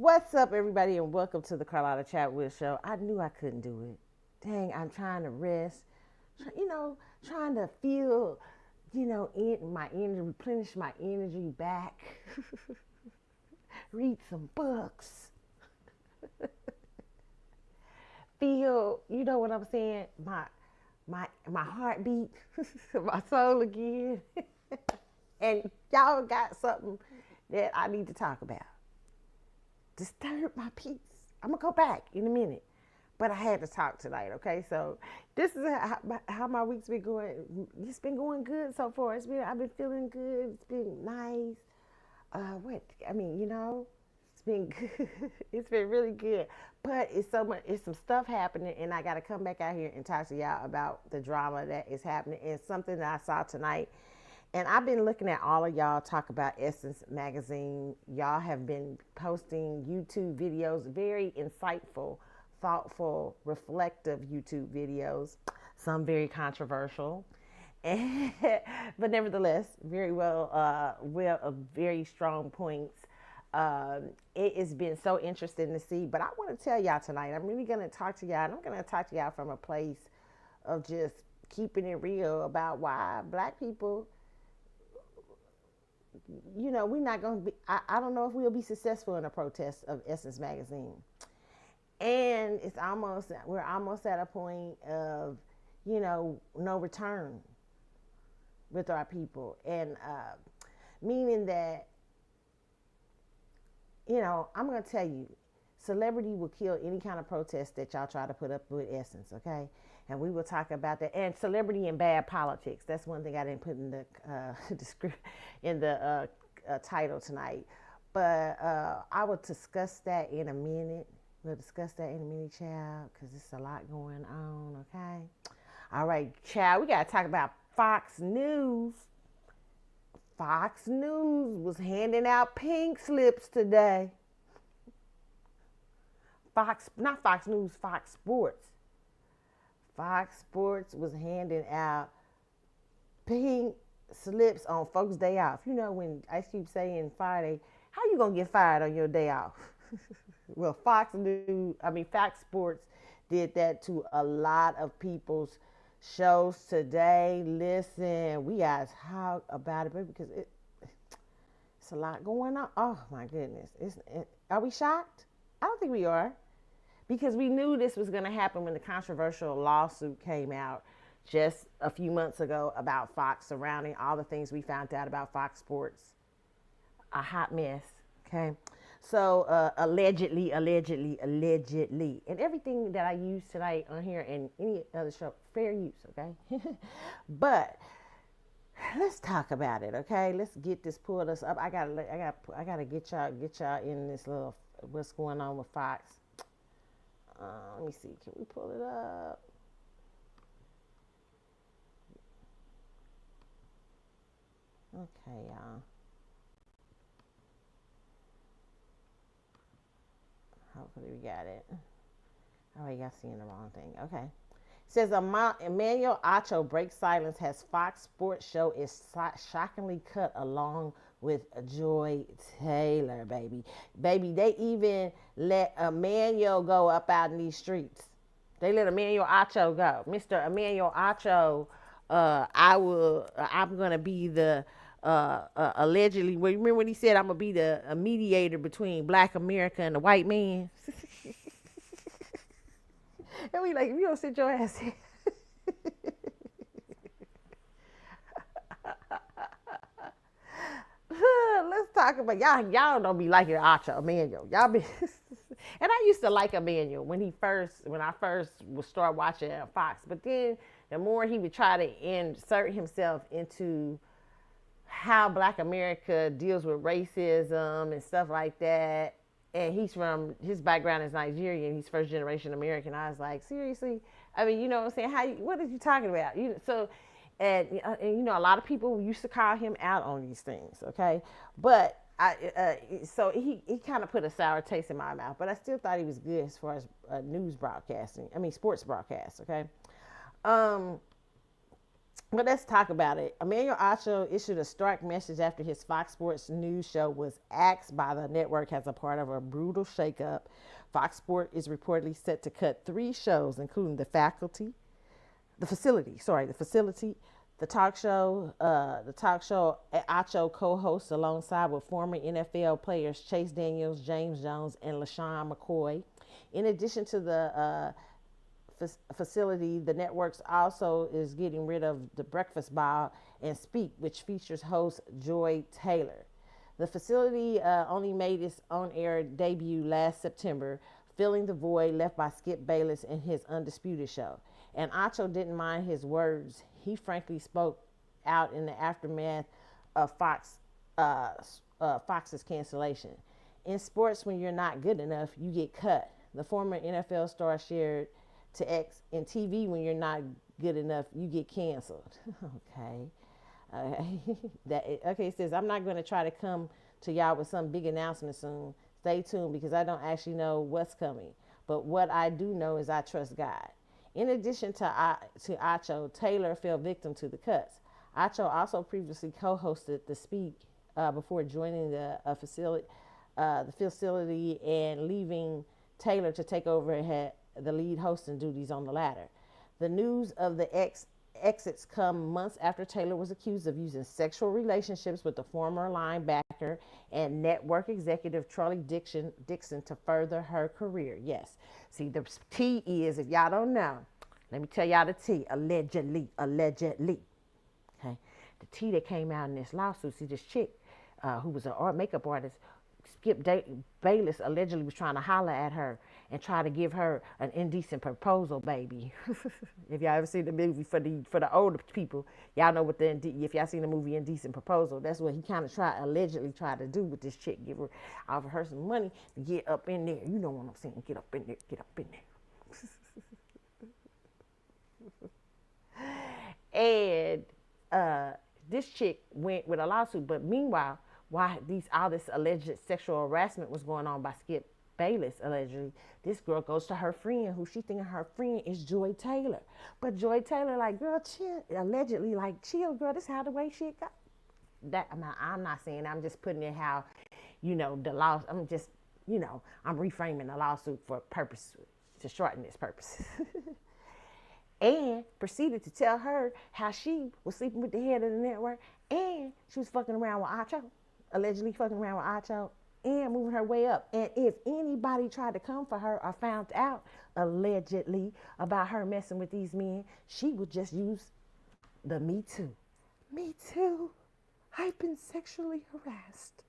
What's up, everybody, and welcome to the Carlotta Chat With Show. I knew I couldn't do it. Dang, I'm trying to rest, trying to feel, in my energy, replenish my energy back, read some books, feel, you know what I'm saying, my heartbeat, my soul again. And y'all got something that I need to talk about. Disturb my peace. I'm gonna go back in a minute, but I had to talk tonight. Okay, so this is how my week's been going. It's been going good so far. I've been feeling good. It's been nice. It's been good. It's been really good. But it's so much. It's some stuff happening, and I got to come back out here and talk to y'all about the drama that is happening and something that I saw tonight. And I've been looking at all of y'all talk about Essence Magazine. Y'all have been posting YouTube videos, very insightful, thoughtful, reflective YouTube videos, some very controversial. And, but nevertheless, very strong points. It has been so interesting to see. But I want to tell y'all tonight, I'm really going to talk to y'all, and I'm going to talk to y'all from a place of just keeping it real about why black people, we're not going to be, I don't know if we'll be successful in a protest of Essence Magazine. And we're almost at a point of, no return with our people. And meaning that, I'm going to tell you, celebrity will kill any kind of protest that y'all try to put up with Essence, okay? And we will talk about that. And celebrity and bad politics. That's one thing I didn't put in the title tonight. But I will discuss that in a minute. We'll discuss that in a minute, child, because there's a lot going on, okay? All right, child, we got to talk about Fox News. Fox News was handing out pink slips today. Not Fox News, Fox Sports. Fox Sports was handing out pink slips on folks' day off. You know, when I keep saying Friday, how you gonna get fired on your day off? Well, Fox Sports did that to a lot of people's shows today. Listen, we guys talk about it because it's a lot going on. Oh my goodness, are we shocked? I don't think we are. Because we knew this was going to happen when the controversial lawsuit came out just a few months ago about Fox, surrounding all the things we found out about Fox Sports. A hot mess, okay? So allegedly, and everything that I use tonight on here and any other show, fair use, okay? But let's talk about it, okay? Let's get this, pull us up. I gotta get y'all in this little what's going on with Fox. Let me see. Can we pull it up? Okay, y'all. Hopefully we got it. Oh, y'all seeing the wrong thing. Okay. It says Emmanuel Acho breaks silence as Fox Sports show is shockingly cut along with Joy Taylor, baby. Baby, they even let Emmanuel go up out in these streets. They let Emmanuel Acho go. Mr. Emmanuel Acho, I'm going to be the, allegedly, remember when he said I'm going to be the mediator between black America and the white man? And we like, if you don't sit your ass here. Let's talk about y'all don't be liking Acho Emmanuel. Y'all be and I used to like Emmanuel when I first would start watching Fox. But then the more he would try to insert himself into how black America deals with racism and stuff like that, and his background is Nigerian, he's first generation American. I was like, seriously? I mean, you know what I'm saying? What are you talking about? And a lot of people used to call him out on these things, okay? But so he kind of put a sour taste in my mouth, but I still thought he was good as far as sports broadcast, okay? But let's talk about it. Emmanuel Acho issued a stark message after his Fox Sports News show was axed by the network as a part of a brutal shakeup. Fox Sports is reportedly set to cut 3 shows, including the facility, the talk show Acho co-hosts alongside with former NFL players Chase Daniels, James Jones, and LaShawn McCoy. In addition to the facility, the networks also is getting rid of the Breakfast Bar and Speak, which features host Joy Taylor. The facility only made its on-air debut last September, filling the void left by Skip Bayless in his Undisputed show. And Acho didn't mind his words. He frankly spoke out in the aftermath of Fox's cancellation. In sports, when you're not good enough, you get cut. The former NFL star shared to X. In TV, when you're not good enough, you get canceled. Okay. Okay, it says, I'm not going to try to come to y'all with some big announcement soon. Stay tuned because I don't actually know what's coming. But what I do know is I trust God. In addition to Acho, Taylor fell victim to the cuts. Acho also previously co-hosted The Speak before joining the facility and leaving Taylor to take over the lead hosting duties on the latter. The news of the exits come months after Taylor was accused of using sexual relationships with the former linebacker and network executive Charlie Dixon to further her career. Yes. See, the T is, if y'all don't know, let me tell y'all the T. Allegedly. Okay. The T that came out in this lawsuit, see, this chick who was an makeup artist, Bayless allegedly was trying to holler at her and try to give her an indecent proposal, baby. If y'all ever seen the movie for the older people, y'all know what if y'all seen the movie Indecent Proposal, that's what he kind of allegedly tried to do with this chick, offer her some money to get up in there. You know what I'm saying? Get up in there. And this chick went with a lawsuit, but meanwhile, why all this alleged sexual harassment was going on by Skip Bayless, allegedly, this girl goes to her friend, who she thinking her friend is Joy Taylor. But Joy Taylor, like, girl, chill, allegedly, like, chill, girl, this how the way shit got. I'm not saying, I'm just putting it how, the law, I'm just, I'm reframing the lawsuit for purpose, to shorten this purpose. And proceeded to tell her how she was sleeping with the head of the network, and she was fucking around with Acho, allegedly fucking around with Acho, and moving her way up. And if anybody tried to come for her or found out, allegedly, about her messing with these men, she would just use the Me Too. Me Too. I've been sexually harassed.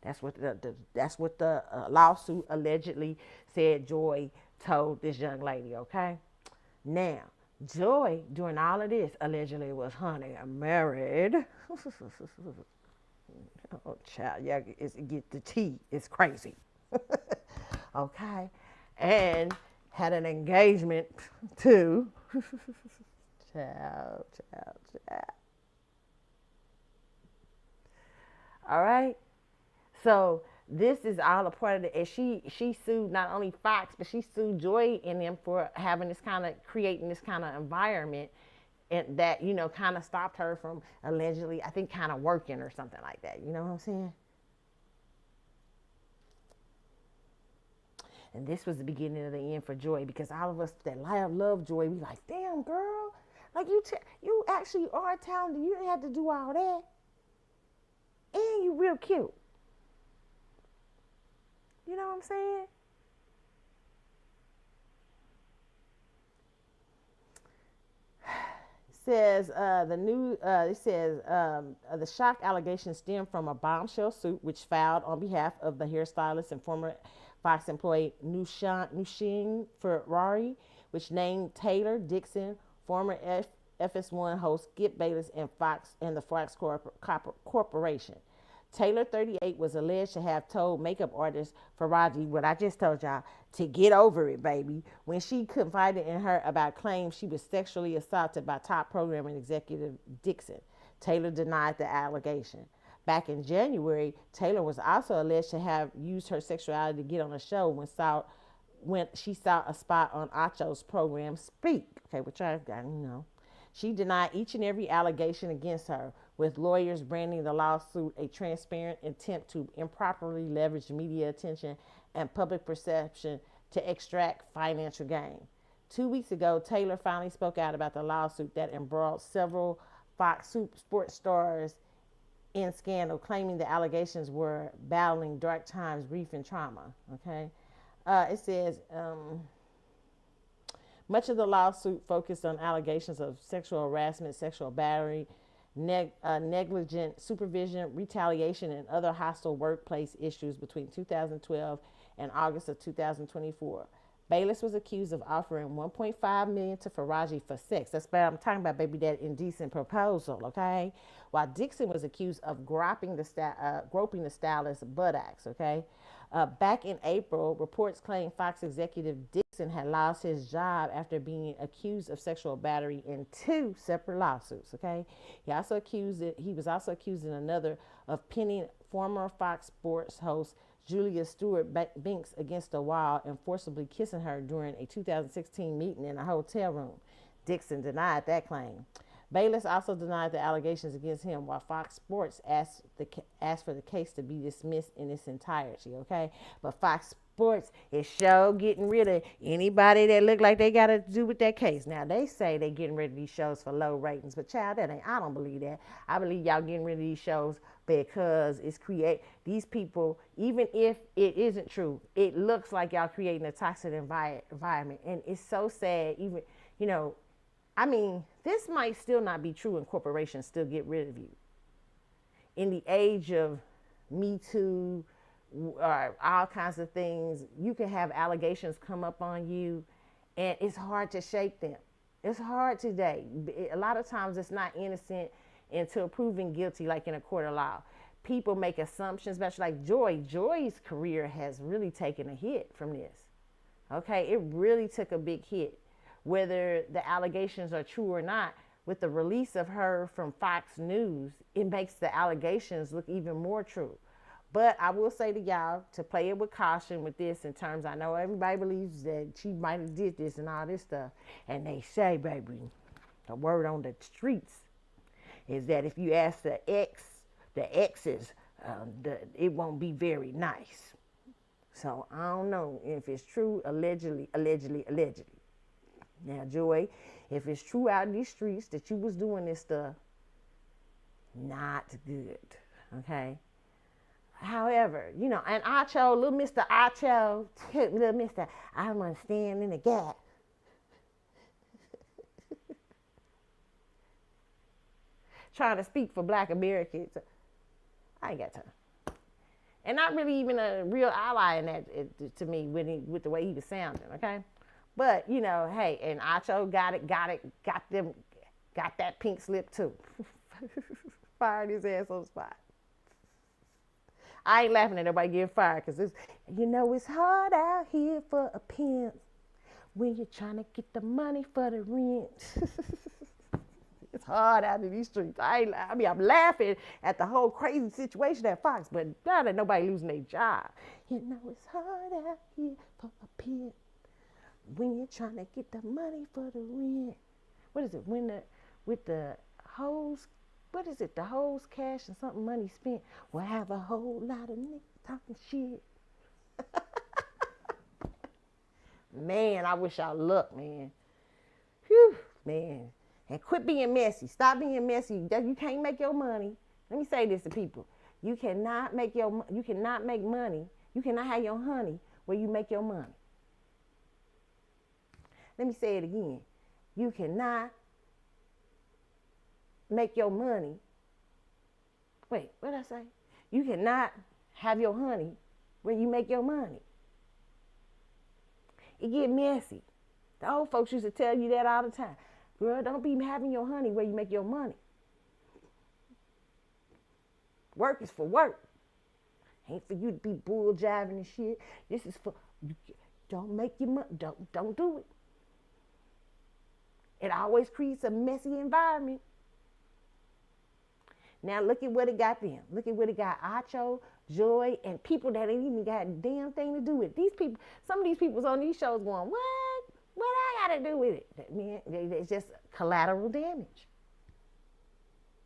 That's what the lawsuit allegedly said Joy told this young lady, okay? Now, Joy, during all of this, allegedly was, honey, married. Oh, child, yeah, get the tea. It's crazy. Okay? And had an engagement too. Child. All right? So this is all a part of it. And she sued not only Fox, but she sued Joy and them for creating this kind of environment, and that, kind of stopped her from allegedly, I think, kind of working or something like that. You know what I'm saying? And this was the beginning of the end for Joy, because all of us that love Joy, we like, damn, girl, like you actually are talented. You didn't have to do all that, and you real cute. You know what I'm saying? Says the shock allegations stem from a bombshell suit which filed on behalf of the hairstylist and former Fox employee Nushin Ferrari, which named Taylor Dixon, former FS1 host Skip Bayless, and the Fox Corporation. Taylor, 38, was alleged to have told makeup artist Faraji, what I just told y'all, to get over it, baby, when she confided in her about claims she was sexually assaulted by top programming executive Dixon. Taylor denied the allegation. Back in January, Taylor was also alleged to have used her sexuality to get on a show when sought when she saw a spot on Acho's program Speak. Okay, which I've got, She denied each and every allegation against her, with lawyers branding the lawsuit a transparent attempt to improperly leverage media attention and public perception to extract financial gain. 2 weeks ago, Taylor finally spoke out about the lawsuit that embroiled several Fox Sports stars in scandal, claiming the allegations were battling dark times, grief, and trauma. Okay, it says much of the lawsuit focused on allegations of sexual harassment, sexual battery, negligent supervision, retaliation, and other hostile workplace issues between 2012 and August of 2024. Bayless was accused of offering $1.5 million to Faraji for sex. That's what I'm talking about, baby, that indecent proposal, okay? While Dixon was accused of groping the stylist's buttocks, okay? Back in April, reports claim Fox executive Dixon had lost his job after being accused of sexual battery in 2 separate lawsuits, okay? He was also accused in another of pinning former Fox Sports host Julia Stewart Binks against a wall and forcibly kissing her during a 2016 meeting in a hotel room. Dixon denied that claim. Bayless also denied the allegations against him, while Fox Sports asked for the case to be dismissed in its entirety, okay? But Fox Sports is sure getting rid of anybody that look like they got to do with that case. Now, they say they getting rid of these shows for low ratings, but child, I don't believe that. I believe y'all getting rid of these shows because it's these people, even if it isn't true, it looks like y'all creating a toxic environment. And it's so sad, even, this might still not be true and corporations still get rid of you. In the age of Me Too, or all kinds of things, you can have allegations come up on you and it's hard to shake them. It's hard today. A lot of times it's not innocent until proven guilty, like in a court of law. People make assumptions, especially like Joy. Joy's career has really taken a hit from this. Okay, it really took a big hit. Whether the allegations are true or not, with the release of her from Fox News, it makes the allegations look even more true. But I will say to y'all to play it with caution with this in terms, I know everybody believes that she might have did this and all this stuff. And they say, baby, the word on the streets is that if you ask the exes, it won't be very nice. So I don't know if it's true, allegedly. Now, Joy, if it's true out in these streets that you was doing this stuff, not good, okay? However, and Acho, little Mr. Acho, little Mr. I want to stand in the gap. Trying to speak for Black Americans. I ain't got time. And not really even a real ally in that to me with the way he was sounding, okay? But, hey, and Acho got that pink slip too. Fired his ass on the spot. I ain't laughing at nobody getting fired because it's hard out here for a pimp when you're trying to get the money for the rent. It's hard out in these streets. I'm laughing at the whole crazy situation at Fox, but not that nobody losing their job. It's hard out here for a pimp when you're trying to get the money for the rent. What is it? With the hose, what is it? The hose, cash, and something money spent will have a whole lot of niggas talking shit. Man, I wish y'all luck, man. Whew, man. And quit being messy. Stop being messy. You can't make your money. Let me say this to people. You cannot make money. You cannot have your honey where you make your money. Let me say it again. You cannot make your money. Wait, what did I say? You cannot have your honey where you make your money. It get messy. The old folks used to tell you that all the time. Girl, don't be having your honey where you make your money. Work is for work. Ain't for you to be bull jiving and shit. This is for, don't make your money. Don't do it. It always creates a messy environment. Now look at what it got them. Look at what it got Acho, Joy, and people that ain't even got a damn thing to do with it. These people, some of these people's on these shows going, what? What I got to do with it? Man, it's just collateral damage.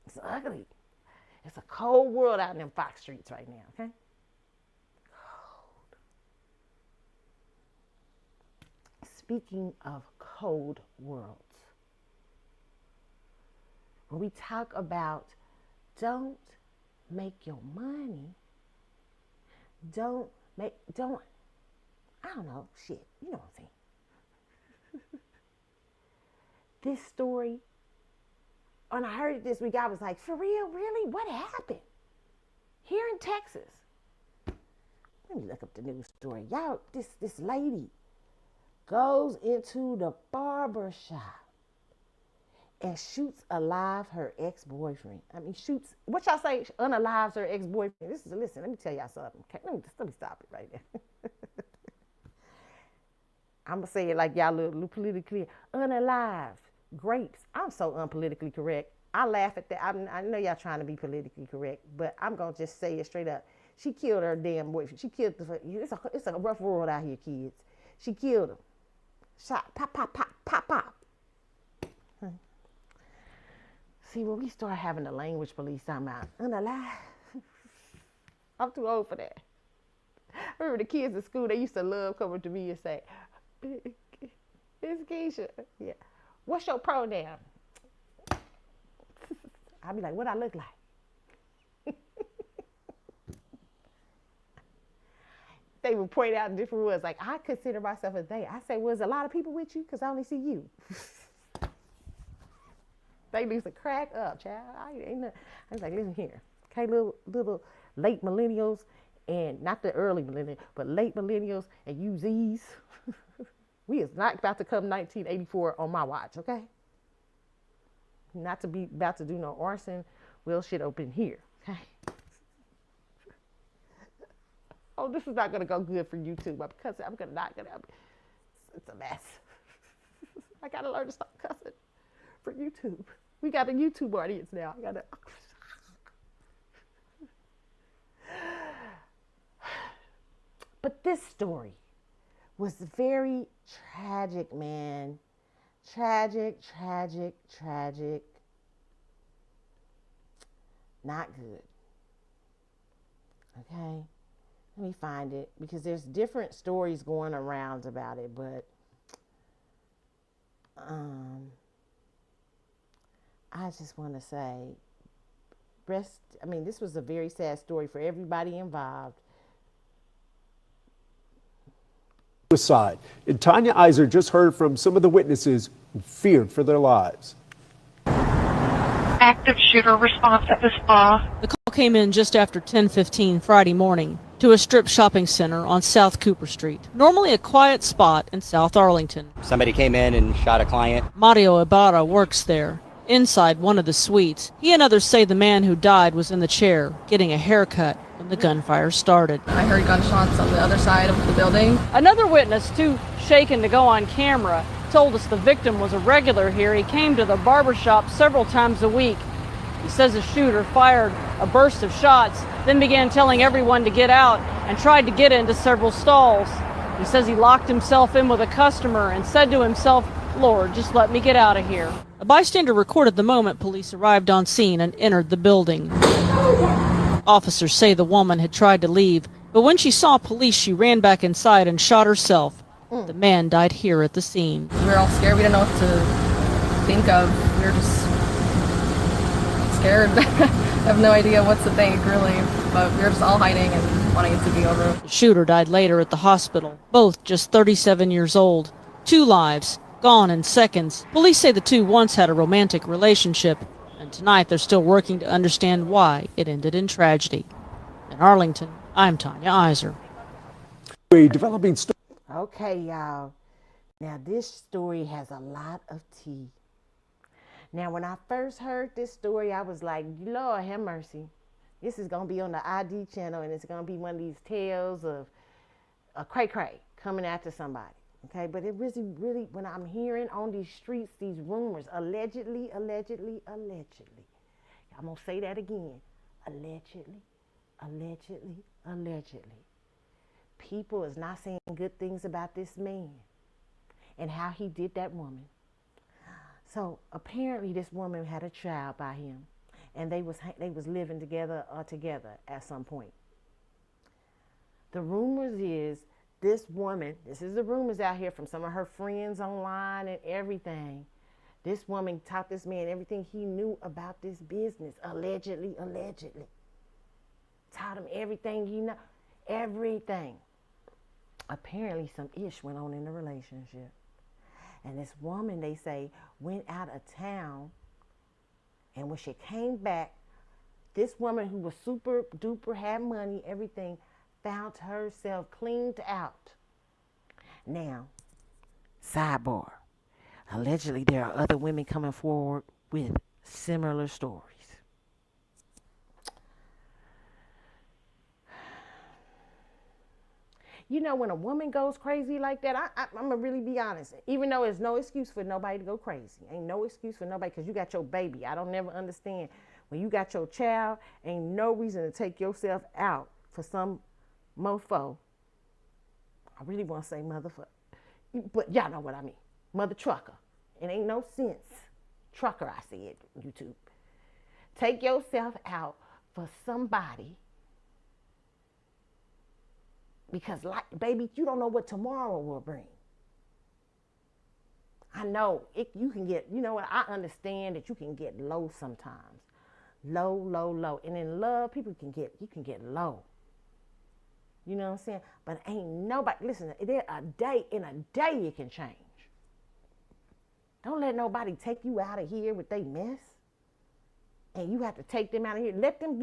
It's ugly. It's a cold world out in them Fox streets right now, okay? Cold. Speaking of cold worlds, when we talk about don't make your money, I don't know, shit, you know what I'm saying. This story, when I heard it this week, I was like, for real, really? What happened? Here in Texas. Let me look up the news story. Y'all, this lady goes into the barber shop and shoots alive her ex-boyfriend. I mean, shoots, what y'all say, unalives her ex-boyfriend. Listen, let me tell y'all something. Okay, let me stop it right there. I'm going to say it like y'all little politically, unalive grapes. I'm so unpolitically correct. I laugh at that. I know y'all trying to be politically correct, but I'm going to just say it straight up. She killed her damn boyfriend. She killed it's a rough world out here, kids. She killed him. Shot, pop, pop, pop, pop, pop. See, when we start having the language police talking about unalive, I'm too old for that. I remember the kids in school, they used to love coming to me and say, it's Keisha. Yeah. What's your pronoun? I'd be like, what I look like? They would point out in different words, like, I consider myself a they. I say, well, there's a lot of people with you because I only see you. They used to crack up, child. I was like, listen here. Okay, little late millennials, and not the early millennials, but late millennials and you Z's. We is not about to come 1984 on my watch, okay? Not to be about to do no arson, will shit open here, okay? Oh, this is not gonna go good for YouTube because it's a mess. I gotta learn to stop cussing for YouTube. We got a YouTube audience now. But this story was very tragic, man. Tragic. Not good. Okay? Let me find it because there's different stories going around about it, but I just want to say, this was a very sad story for everybody involved. Suicide. And Tanya Iser just heard from some of the witnesses who feared for their lives. Active shooter response at the spa. The call came in just after 10:15 Friday morning to a strip shopping center on South Cooper Street, normally a quiet spot in South Arlington. Somebody came in and shot a client. Mario Ibarra works there. Inside one of the suites, he and others say the man who died was in the chair getting a haircut when the gunfire started. I heard gunshots on the other side of the building. Another witness, too shaken to go on camera, told us the victim was a regular here. He came to the barbershop several times a week. He says the shooter fired a burst of shots, then began telling everyone to get out and tried to get into several stalls. He says he locked himself in with a customer and said to himself, Lord, just let me get out of here. A bystander recorded the moment police arrived on scene and entered the building. Officers say the woman had tried to leave, but when she saw police, she ran back inside and shot herself. The man died here at the scene. We were all scared. We didn't know what to think of. We were just scared. I have no idea what to think, really. But we were just all hiding and wanting it to be over. The shooter died later at the hospital, both just 37 years old. 2 lives, gone in seconds. Police say the two once had a romantic relationship, and tonight they're still working to understand why it ended in tragedy. In Arlington, I'm Tanya Iser. Developing story. Okay, y'all. Now, this story has a lot of tea. Now, when I first heard this story, I was like, Lord have mercy. This is going to be on the ID channel, and it's going to be one of these tales of a cray-cray coming after somebody. Okay, but it really, when I'm hearing on these streets, these rumors, allegedly, y'all I'm going to say that again. Allegedly, allegedly, allegedly. People is not saying good things about this man and how he did that woman. So apparently this woman had a child by him, and they was living together at some point. The rumors is this woman, this is the rumors out here from some of her friends online and everything. This woman taught this man everything he knew about this business, allegedly. Taught him everything he know, everything. Apparently some ish went on in the relationship. And this woman, they say, went out of town, and when she came back, this woman who was super duper, had money, everything, found herself cleaned out. Now, sidebar. Allegedly, there are other women coming forward with similar stories. You know, when a woman goes crazy like that, I'm going to really be honest. Even though there's no excuse for nobody to go crazy. Ain't no excuse for nobody, because you got your baby. I don't never understand. When you got your child, ain't no reason to take yourself out for some mofo. I really want to say motherfucker, but y'all know what I mean. Mother trucker. It ain't no sense. Trucker, I said, YouTube. Take yourself out for somebody, because, like, baby, you don't know what tomorrow will bring. I know you can get, you know what, I understand that you can get low sometimes. Low. And in love, you can get low. You know what I'm saying? But ain't nobody, listen, in a day it can change. Don't let nobody take you out of here with their mess. And you have to take them out of here. Let them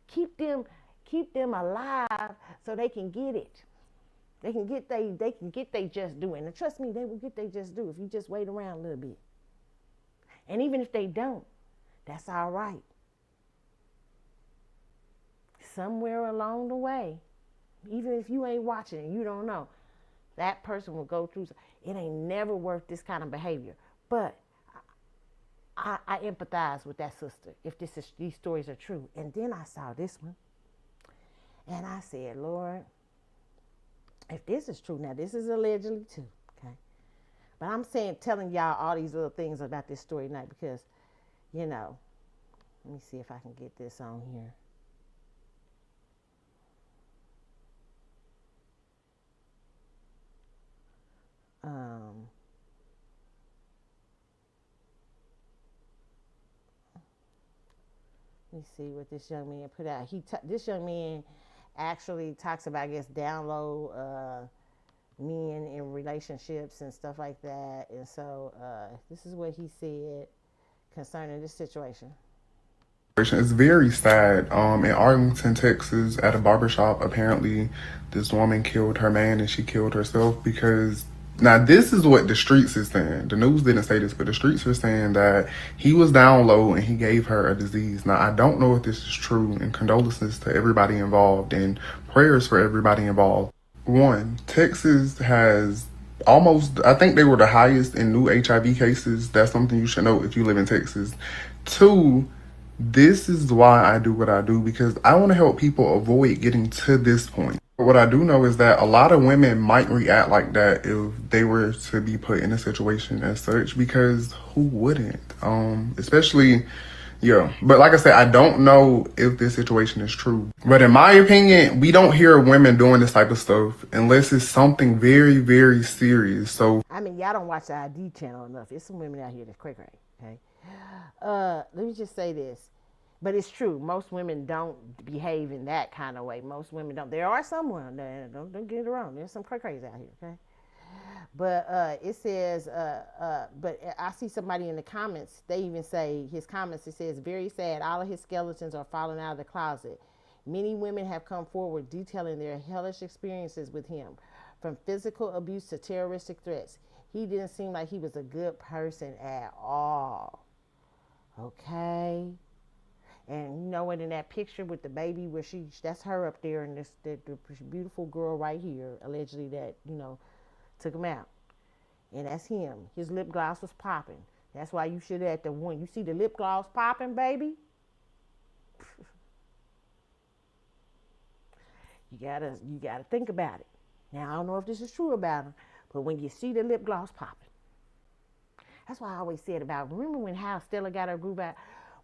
keep them alive so they can get it. They can get they just due. And trust me, they will get they just due if you just wait around a little bit. And even if they don't, that's all right. Somewhere along the way, even if you ain't watching and you don't know, that person will go through. It ain't never worth this kind of behavior. But I empathize with that sister if these stories are true. And then I saw this one, and I said, Lord, if this is true, now this is allegedly too, okay? But I'm telling y'all all these little things about this story tonight because, you know, let me see if I can get this on here. Let me see what this young man put out. This young man actually talks about, I guess, down low men in relationships and stuff like that. And so this is what he said concerning this situation. It's very sad. In Arlington, Texas, at a barbershop, apparently this woman killed her man and she killed herself because, now this is what the streets is saying. The news didn't say this, but the streets are saying that he was down low and he gave her a disease. Now, I don't know if this is true, and condolences to everybody involved and prayers for everybody involved. One, Texas has almost, I think they were the highest in new HIV cases. That's something you should know if you live in Texas. Two, this is why I do what I do, because I want to help people avoid getting to this point. But what I do know is that a lot of women might react like that if they were to be put in a situation as such, because who wouldn't? Especially, yeah. But like I said, I don't know if this situation is true. But in my opinion, we don't hear women doing this type of stuff unless it's something very, very serious. So, I mean, y'all don't watch the ID channel enough. There's some women out here that's cray-cray, okay? Let me just say this. But it's true. Most women don't behave in that kind of way. Most women don't. There are some women. Don't get it wrong. There's some crazy out here, okay? But it says, but I see somebody in the comments. They even say, his comments, it says, very sad. All of his skeletons are falling out of the closet. Many women have come forward detailing their hellish experiences with him, from physical abuse to terroristic threats. He didn't seem like he was a good person at all. Okay? And you know what, in that picture with the baby where that's her up there, and the beautiful girl right here, allegedly, that, you know, took him out. And that's him. His lip gloss was popping. That's why you should, at the one, you see the lip gloss popping, baby? You gotta think about it. Now I don't know if this is true about him, but when you see the lip gloss popping, that's why I always said about. Remember when how Stella got her groove out?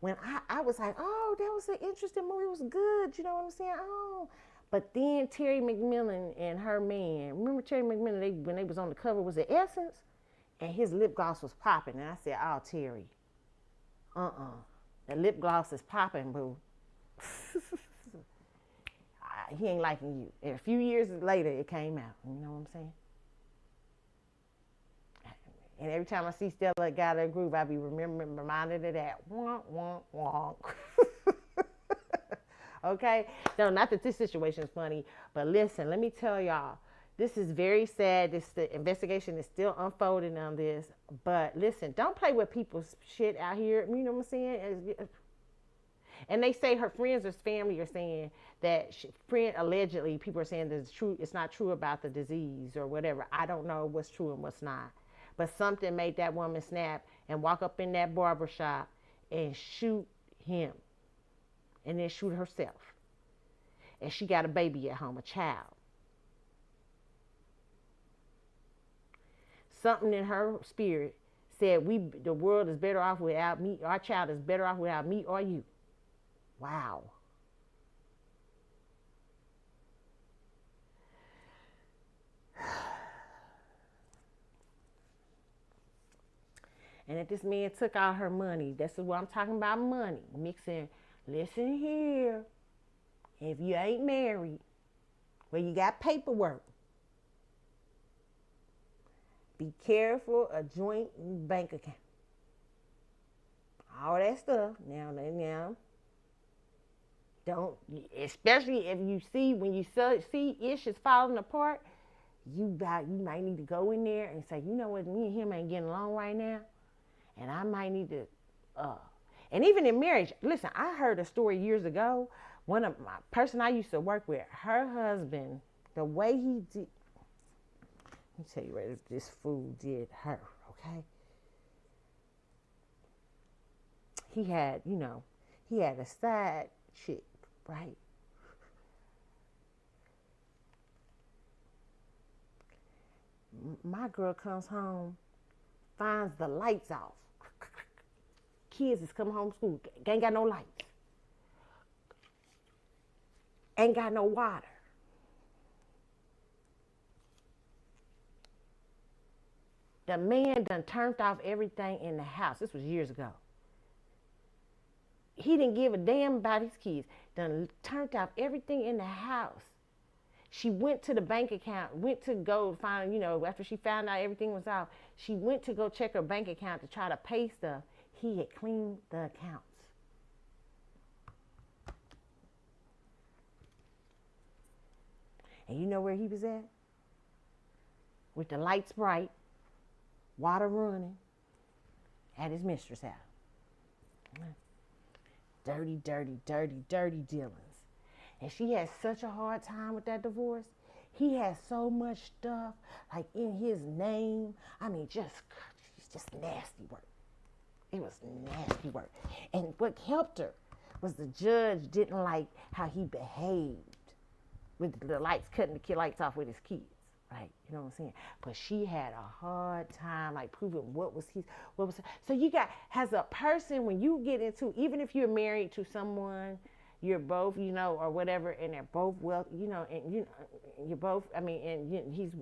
When I was like, oh, that was an interesting movie. It was good. You know what I'm saying? Oh, but then Terry McMillan and her man. Remember Terry McMillan? When they was on the cover was the Essence, and his lip gloss was popping. And I said, oh, Terry, the lip gloss is popping, boo. He ain't liking you. And a few years later, it came out. You know what I'm saying? And every time I see Stella got her groove, I be reminded of that. Wonk, wonk, wonk. Okay? No, not that this situation is funny, but listen, let me tell y'all. This is very sad. The investigation is still unfolding on this. But listen, don't play with people's shit out here. You know what I'm saying? And they say her friends or family are saying that allegedly people are saying that it's not true about the disease or whatever. I don't know what's true and what's not. But something made that woman snap and walk up in that barber shop and shoot him and then shoot herself. And she got a baby at home, a child. Something in her spirit said the world is better off without me. Our child is better off without me or you. Wow. And if this man took all her money, that's what I'm talking about, money. Mixing, listen here, if you ain't married, well, you got paperwork. Be careful, a joint bank account. All that stuff, now. Don't, especially if you see, when you see ish is falling apart, you might need to go in there and say, you know what, me and him ain't getting along right now. And I might need to, and even in marriage, listen, I heard a story years ago. One of my person I used to work with, her husband, the way he did, let me tell you what this fool did her, okay? He had a side chick, right? My girl comes home, finds the lights off. Kids is coming home from school, ain't got no lights. Ain't got no water. The man done turned off everything in the house. This was years ago. He didn't give a damn about his kids. Done turned off everything in the house. She went to the bank account, went to go find, after she found out everything was off, she went to go check her bank account to try to pay stuff. He had cleaned the accounts. And you know where he was at? With the lights bright, water running, at his mistress' house. Dirty, dirty, dirty, dirty dealings. And she had such a hard time with that divorce. He had so much stuff, like in his name. I mean, just nasty work. It was nasty work. And what helped her was the judge didn't like how he behaved with the lights, cutting the lights off with his kids. Right, you know what I'm saying? But she had a hard time, like, proving what was. So you got, as a person, when you get into, even if you're married to someone, you're both, or whatever, and they're both and you're both, and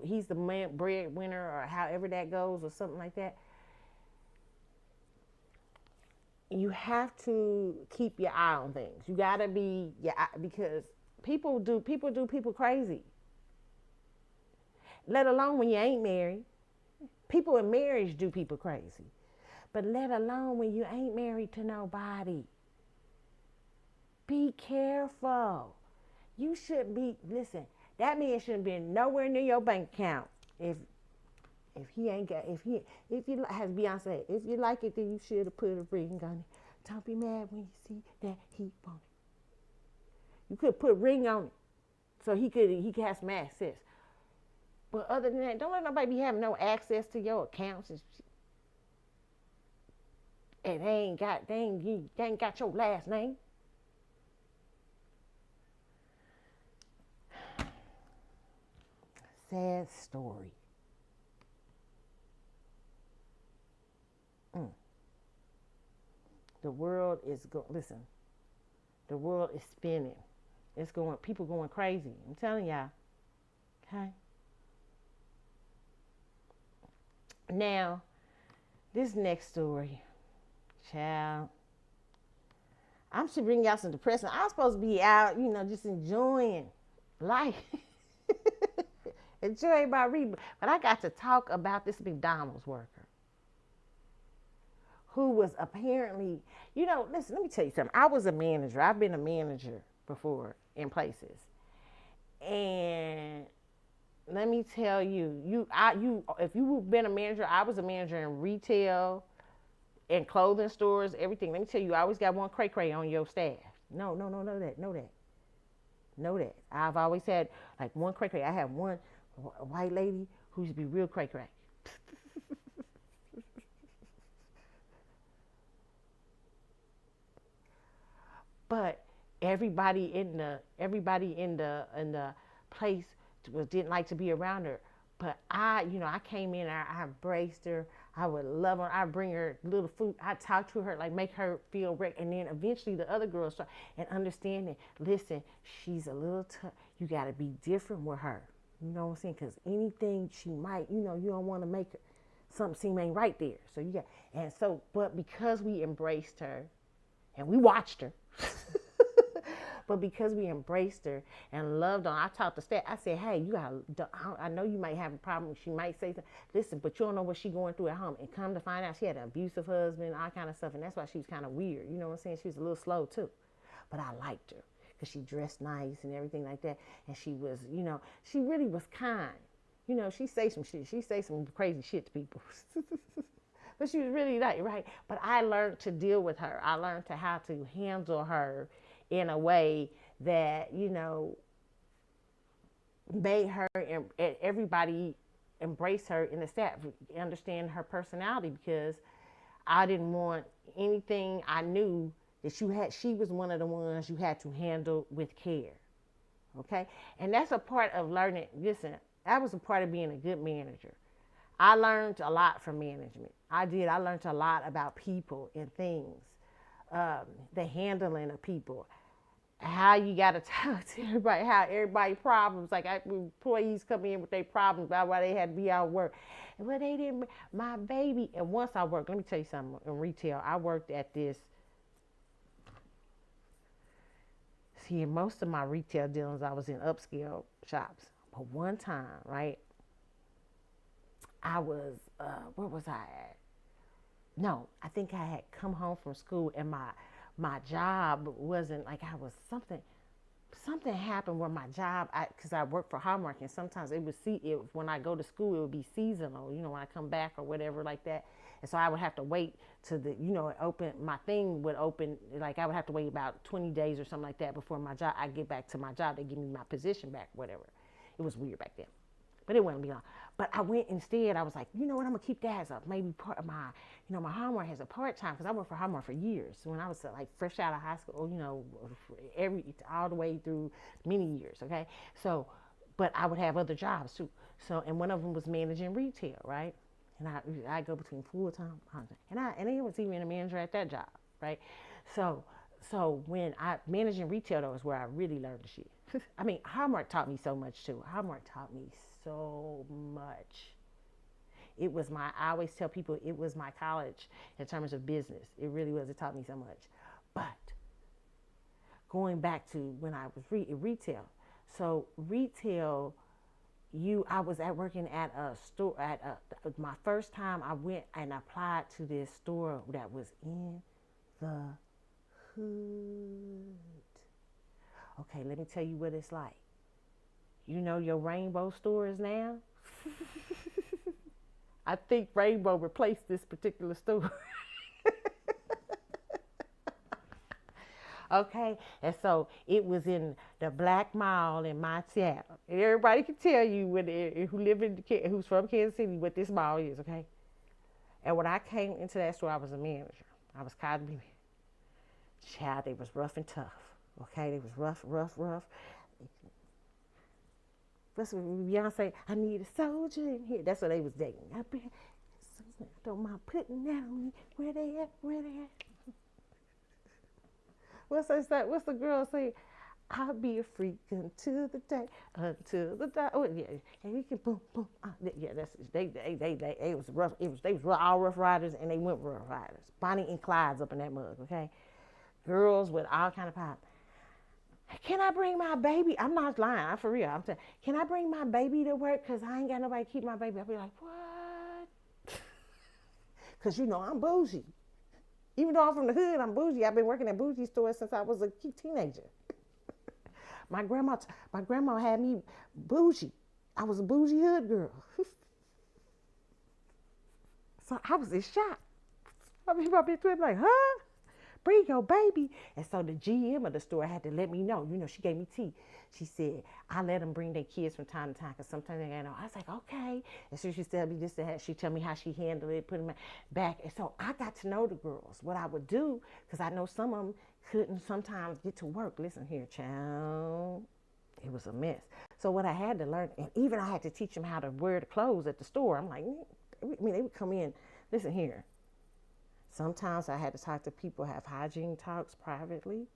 he's the man, breadwinner, or however that goes, or something like that. You have to keep your eye on things. You gotta be, because people do people crazy. Let alone when you ain't married. People in marriage do people crazy. But let alone when you ain't married to nobody. Be careful. You should be, listen, that man shouldn't be nowhere near your bank account if he ain't got, if you, as Beyonce said, if you like it, then you should have put a ring on it. Don't be mad when you see that he want it. You could put a ring on it so he could have some access. But other than that, don't let nobody be having no access to your accounts and they ain't got your last name. sad story. The world is listen. The world is spinning. It's going. People going crazy. I'm telling y'all. Okay. Now, this next story, child. I'm should bring y'all some depression. I'm supposed to be out, just enjoying life. Enjoy my reading. But I got to talk about this McDonald's worker who was apparently, listen, let me tell you something. I was a manager. I've been a manager before in places. And let me tell you, if you've been a manager, I was a manager in retail, in clothing stores, everything. Let me tell you, I always got one cray-cray on your staff. No, know that. I've always had like one cray-cray. I have one white lady who used to be real cray-cray. But everybody in the place didn't like to be around her. But I came in, I embraced her. I would love her. I bring her little food. I talk to her, like make her feel right. And then eventually the other girls start and understanding. Listen, she's a little tough. You got to be different with her. You know what I'm saying? Because anything she might, you don't want to make her, something seem ain't right there. So but because we embraced her, and we watched her. But because we embraced her and loved her, I talked to staff. I said, hey, I know you might have a problem. She might say something. Listen, but you don't know what she's going through at home. And come to find out, she had an abusive husband, all kind of stuff. And that's why she was kind of weird. You know what I'm saying? She was a little slow, too. But I liked her because she dressed nice and everything like that. And she was, she really was kind. She say some shit. She say some crazy shit to people. But she was really right. But I learned to deal with her. I learned how to handle her in a way that, made her and everybody embrace her in the staff, understand her personality, because I didn't want anything. I knew that she was one of the ones you had to handle with care. Okay? And that's a part of learning. Listen, that was a part of being a good manager. I learned a lot from management. I did. I learned a lot about people and things, the handling of people, how you got to talk to everybody, how everybody problems, like employees come in with their problems about why they had to be out of work. And well, they didn't, my baby. And once I worked, let me tell you something, in retail, I worked at this. See, in most of my retail dealings, I was in upscale shops. But one time, right, I was, where was I at? No, I think I had come home from school and my job wasn't like I was something happened where my job, because I worked for Hallmark, and sometimes when I go to school, it would be seasonal, when I come back or whatever like that. And so I would have to wait to my thing would open, like I would have to wait about 20 days or something like that before I get back to my job. They give me my position back, whatever. It was weird back then. But it wouldn't be long. But I went instead. I was like, you know what? I'm gonna keep that as maybe part of my, my Hallmark has a part time, because I worked for Hallmark for years. When I was like fresh out of high school, all the way through many years. Okay, so, but I would have other jobs too. So, and one of them was managing retail, right? And I go between full time, and I was even a manager at that job, right? So when I managing retail, though, is where I really learned the shit. I mean, Hallmark taught me so much too. Hallmark taught me so much. I always tell people it was my college in terms of business. It really was. It taught me so much. But going back to when I was in retail. So retail, I was working at a store, my first time I went and applied to this store that was in the hood. Okay, let me tell you what it's like. Your Rainbow stores now? I think Rainbow replaced this particular store. Okay, and so it was in the Black Mall in my Seattle. And everybody can tell you who's from Kansas City what this mall is, okay? And when I came into that store, I was a manager. I was kind of child. They was rough and tough. Okay, they was rough. That's what Beyonce, I need a soldier in here. That's what they was dating. I don't mind putting that on me. Where they at? Where they at? What's the girl say? I'll be a freak until the day. Oh yeah, and we can boom boom. Yeah, that's they was rough. They was all Rough Riders, and they went Rough Riders. Bonnie and Clyde's up in that mug. Okay, girls with all kind of pop. Can I bring my baby? I'm not lying. I'm for real. I'm saying, can I bring my baby to work? Cause I ain't got nobody to keep my baby. I'll be like, what? Cause you know I'm bougie. Even though I'm from the hood, I'm bougie. I've been working at bougie stores since I was a teenager. My grandma had me bougie. I was a bougie hood girl. So I was in shock. I mean, my bitch was like, huh? Bring your baby. And so the GM of the store had to let me know. You know, she gave me tea. She said, I let them bring their kids from time to time because sometimes they got no. I was like, okay. And so she said me this and that. She tell me how she handled it, put them back. And so I got to know the girls. What I would do, because I know some of them couldn't sometimes get to work. Listen here, child. It was a mess. So what I had to learn, and even I had to teach them how to wear the clothes at the store. I'm like, I mean, they would come in. Listen here. Sometimes I had to talk to people, have hygiene talks privately.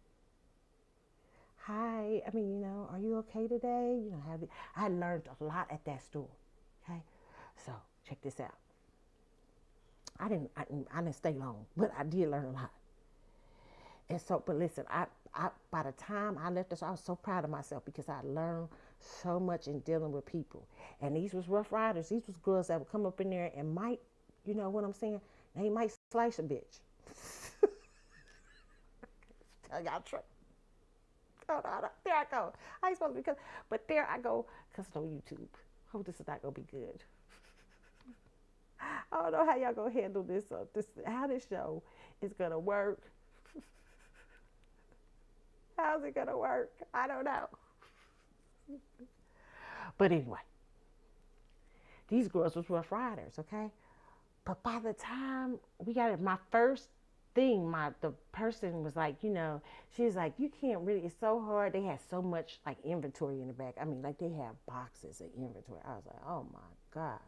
Hi, I mean, you know, are you okay today? You know, I learned a lot at that store. Okay, so check this out. I didn't stay long, but I did learn a lot. And so, but listen, I by the time I left this, I was so proud of myself because I learned so much in dealing with people. And these was Rough Riders. These was girls that would come up in there and might, you know what I'm saying? They might slice a bitch. Tell y'all truth. Oh, no, there I go. I ain't supposed to be, but there I go, because it's on YouTube. Hope this is not going to be good. I don't know how y'all going to handle this, how this show is going to work. How's it going to work? I don't know. But anyway, these girls was Rough Riders, okay? But by the time we got it, my first thing, the person was like, you know, she was like, you can't really, it's so hard. They had so much like inventory in the back. I mean, like they have boxes of inventory. I was like, oh my God.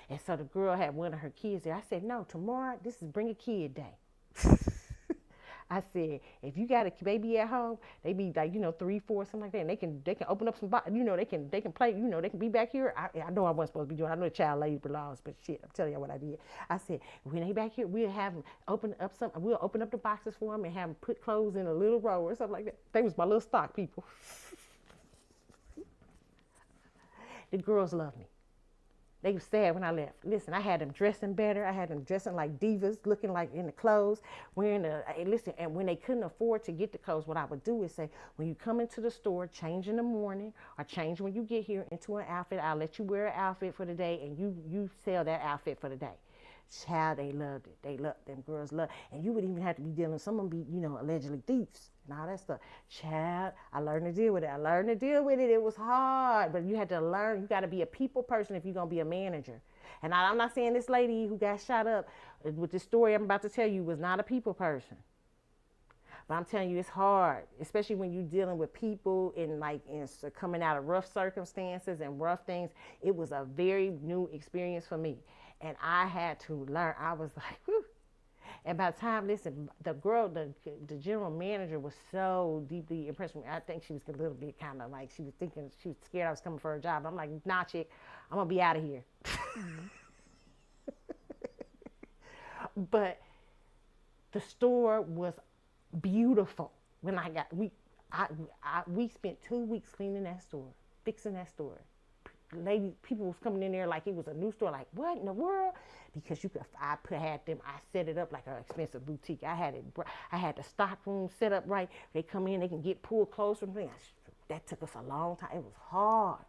And so the girl had one of her kids there. I said, no, tomorrow, this is bring a kid day. I said, if you got a baby at home, they be like, you know, 3, 4, something like that. And they can open up some, you know, they can play, you know, they can be back here. I know I wasn't supposed to be doing, I know child labor laws, but shit, I'm telling you what I did. I said, when they back here, we'll have them we'll open up the boxes for them and have them put clothes in a little row or something like that. They was my little stock people. The girls love me. They were sad when I left. Listen, I had them dressing better. I had them dressing like divas, looking like in the clothes, wearing listen, and when they couldn't afford to get the clothes, what I would do is say, when you come into the store, change in the morning or change when you get here into an outfit, I'll let you wear an outfit for the day and you sell that outfit for the day. Child, they loved it. They loved them girls loved, and you would even have to be dealing, some of them be, you know, allegedly thieves and all that stuff. Child, I learned to deal with it. It was hard, but you had to learn. You got to be a people person if you're going to be a manager. And I'm not saying this lady who got shot up with the story I'm about to tell you was not a people person. But I'm telling you, it's hard, especially when you're dealing with people in coming out of rough circumstances and rough things. It was a very new experience for me. And I had to learn. I was like, whew. And by the time, listen, the girl, the general manager was so deeply impressed with me. I think she was a little bit kind of like, she was scared I was coming for her job. I'm like, nah, chick, I'm going to be out of here. But the store was beautiful. When we spent 2 weeks cleaning that store, fixing that store. People was coming in there like it was a new store. Like, what in the world? Because I set it up like an expensive boutique. I had the stock room set up right. They come in, they can get pulled clothes from me. That took us a long time. It was hard.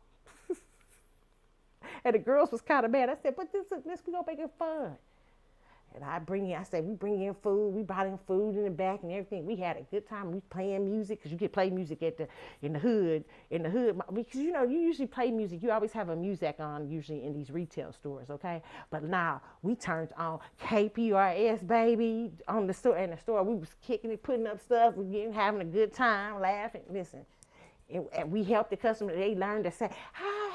And the girls was kind of mad. I said, but this we gonna make it fun. And we bring in food. We brought in food in the back and everything. We had a good time. We playing music, because you could play music in the hood. Because, you know, you usually play music. You always have a music on, usually in these retail stores, okay? But now we turned on KPRS, baby, on the store. In the store, we was kicking it, putting up stuff. Having a good time, laughing. Listen, and we helped the customer. They learned to say, how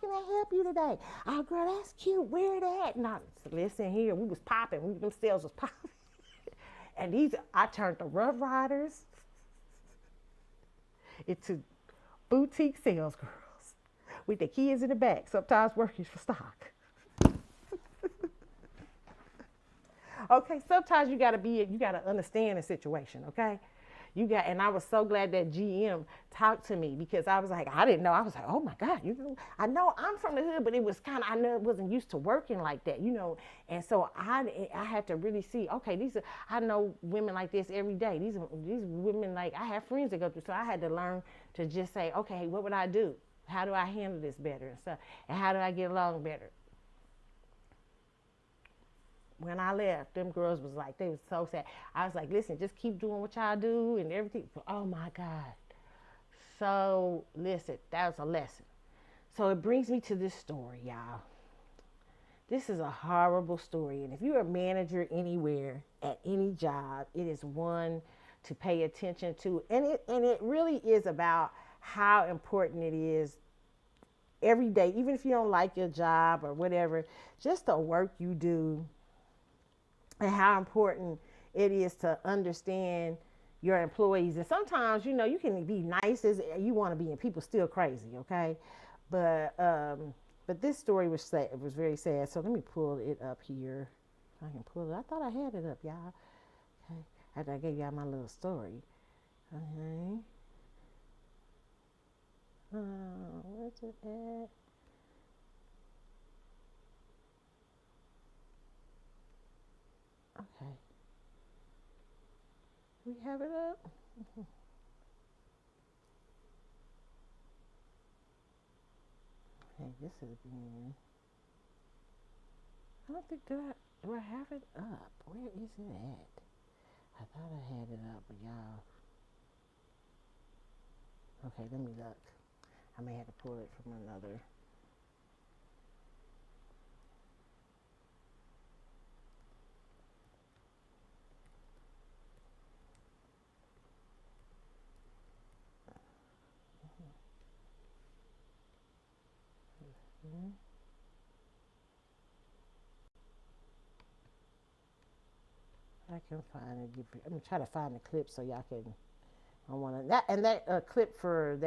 can I help you today? Oh, girl, that's cute. Where that? And I said, listen here, we was popping. Them sales was popping. And I turned the Rough Riders into boutique sales girls with the kids in the back, sometimes working for stock. Okay, sometimes you gotta understand the situation, okay? And I was so glad that GM talked to me, because I was like, I didn't know. I was like, oh my God, I know I'm from the hood, but it was kind of, I know it wasn't used to working like that, And so I had to really see, okay, I know women like this every day. These women, like, I have friends that go through, so I had to learn to just say, okay, what would I do? How do I handle this better and stuff? And how do I get along better? When I left, them girls was like, they was so sad. I was like, listen, just keep doing what y'all do and everything. Oh my God. So listen, that was a lesson. So it brings me to this story, y'all. This is a horrible story. And if you're a manager anywhere at any job, it is one to pay attention to. And it really is about how important it is every day, even if you don't like your job or whatever, just the work you do. And how important it is to understand your employees. And sometimes, you can be nice as you want to be, and people still crazy, okay? But this story was sad. It was very sad. So let me pull it up here. If I can pull it. I thought I had it up, y'all. Okay. After I gave y'all my little story. Okay. Where's it at? Okay. We have it up. Okay, this is being. I don't think do I have it up? Where is it at? I thought I had it up, but y'all. Okay, let me look. I may have to pull it from another. I can find it. I'm gonna try to find the clip so y'all can. I want to that clip for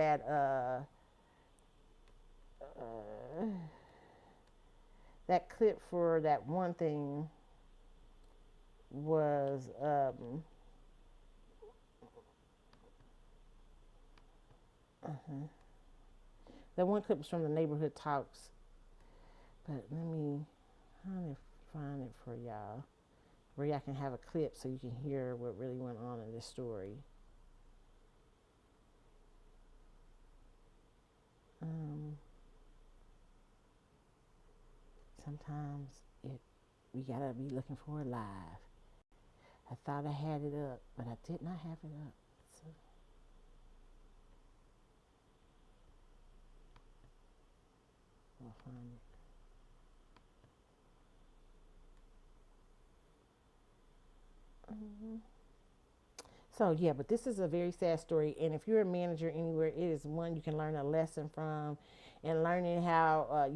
that clip for that one thing was that one clip was from the neighborhood talks, but let me find it for y'all where y'all can have a clip so you can hear what really went on in this story. Sometimes we gotta be looking for it live. I thought I had it up, but I did not have it up. So. I'll find it. So yeah, but this is a very sad story, and if you're a manager anywhere, it is one you can learn a lesson from, and learning how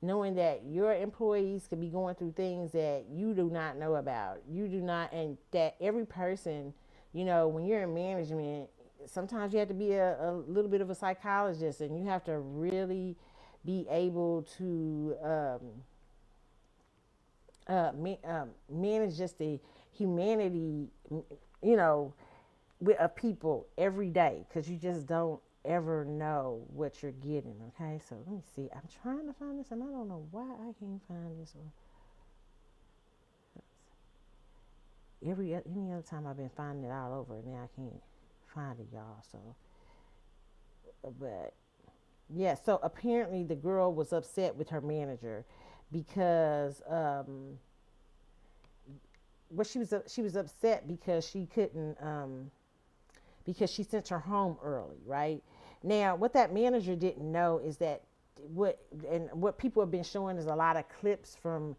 knowing that your employees could be going through things that you do not know about. You do not, and that every person, when you're in management, sometimes you have to be a little bit of a psychologist, and you have to really be able to manage just the humanity, with people every day, because you just don't ever know what you're getting. Okay, so let me see. I'm trying to find this, and I don't know why I can't find this one. Any other time I've been finding it all over, and now I can't find it, y'all. So, but yeah. So apparently the girl was upset with her manager because she was upset because she couldn't because she sent her home early, right? Now, what that manager didn't know is that what people have been showing is a lot of clips from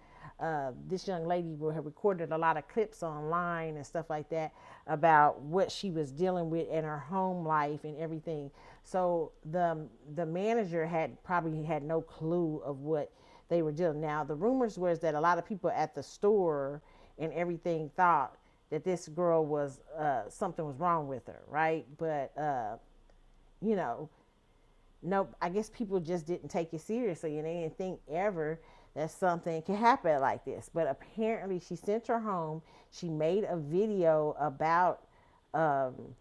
this young lady had recorded a lot of clips online and stuff like that about what she was dealing with in her home life and everything. So the manager probably had no clue of what they were dealing. Now the rumors was that a lot of people at the store and everything thought that this girl was something was wrong with her, right? But you know, no, I guess people just didn't take it seriously, and they didn't think ever that something could happen like this. But apparently she sent her home. She made a video about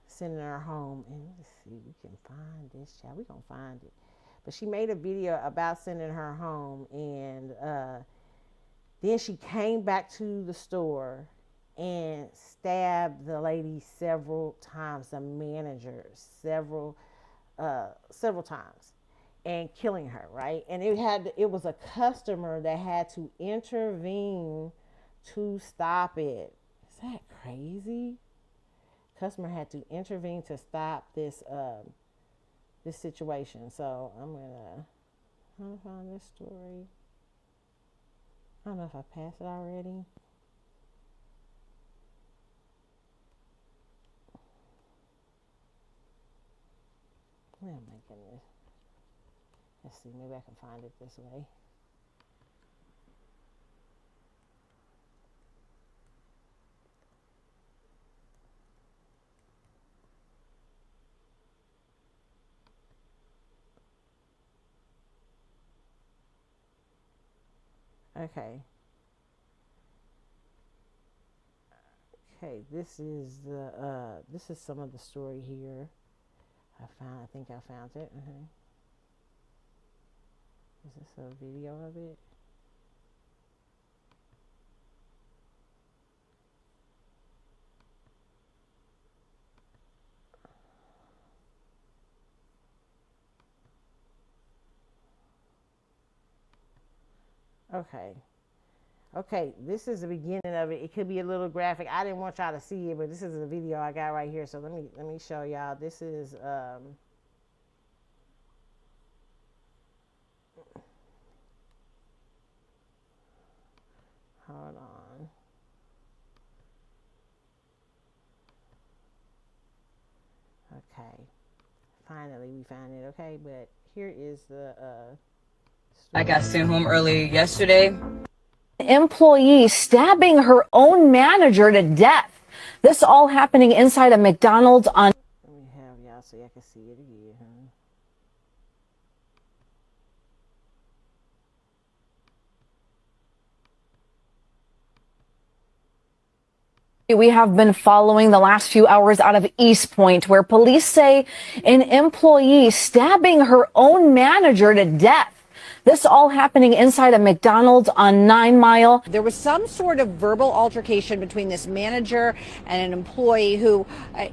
sending her home. And let's see, we can find this, child. We're going to find it. But she made a video about sending her home. And then she came back to the store and stabbed the lady several times, the manager, several times, and killing her, right? And it was a customer that had to intervene to stop it. Is that crazy? Customer had to intervene to stop this this situation. So I'm gonna find this story. I don't know if I passed it already. Oh my goodness. Let's see, maybe I can find it this way. Okay. Okay, this is some of the story here. I think I found it. Is this a video of it? Okay, this is the beginning of it. It could be a little graphic. I didn't want y'all to see it, but this is the video I got right here. So let me show y'all. This is hold on. Okay. Finally we found it. Okay, but here is the I got sent home early yesterday. Employee stabbing her own manager to death. This all happening inside a McDonald's on. Let me have y'all so y'all can see it again. We have been following the last few hours out of East Point, where police say an employee stabbing her own manager to death. This all happening inside a McDonald's on 9 Mile. There was some sort of verbal altercation between this manager and an employee who,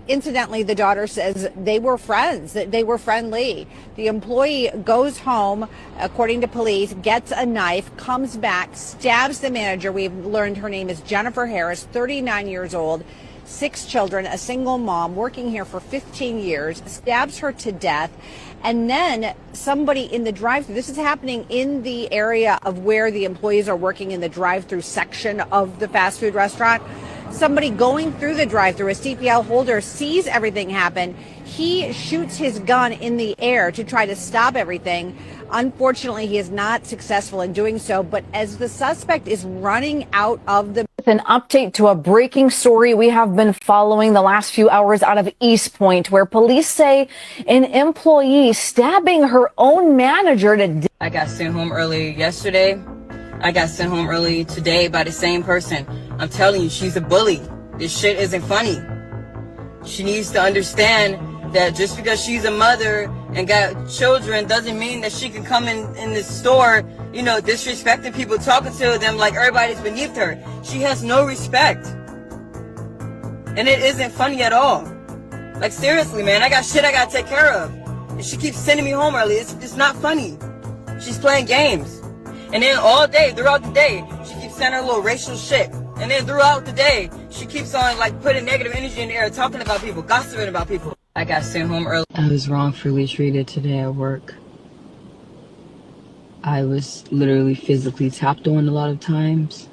incidentally, the daughter says they were friends, that they were friendly. The employee goes home, according to police, gets a knife, comes back, stabs the manager. We've learned her name is Jennifer Harris, 39 years old, 6 children, a single mom, working here for 15 years, stabs her to death. And then somebody in the drive-thru, this is happening in the area of where the employees are working in the drive-thru section of the fast food restaurant. Somebody going through the drive-thru, a CPL holder, sees everything happen. He shoots his gun in the air to try to stop everything. Unfortunately, he is not successful in doing so. But as the suspect is running out of the... An update to a breaking story we have been following the last few hours out of East Point, where police say an employee stabbing her own manager to death. I got sent home early yesterday. I got sent home early today by the same person. I'm telling you, she's a bully. This shit isn't funny. She needs to understand that just because she's a mother and got children doesn't mean that she can come in this store, you know, disrespecting people, talking to them like everybody's beneath her. She has no respect. And it isn't funny at all. Like, seriously, man, I got shit I gotta take care of. And she keeps sending me home early. It's not funny. She's playing games. And then all day, throughout the day, she keeps sending her little racial shit. And then throughout the day, she keeps on, like, putting negative energy in the air, talking about people, gossiping about people. I got sent home early. I was wrongfully treated today at work. I was literally physically tapped on a lot of times.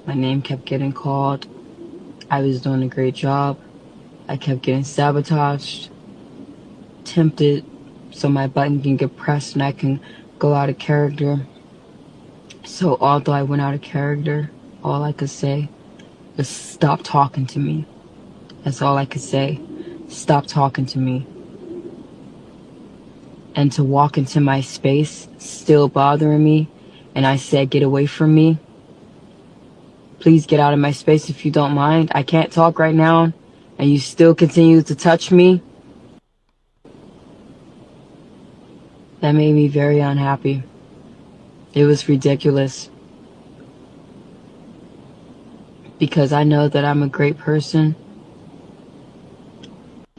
My name kept getting called. I was doing a great job. I kept getting sabotaged, tempted, so my button can get pressed and I can go out of character. So although I went out of character, all I could say was stop talking to me. That's all I could say. Stop talking to me. And to walk into my space, still bothering me, and I said, get away from me. Please get out of my space if you don't mind. I can't talk right now, and you still continue to touch me. That made me very unhappy. It was ridiculous. Because I know that I'm a great person.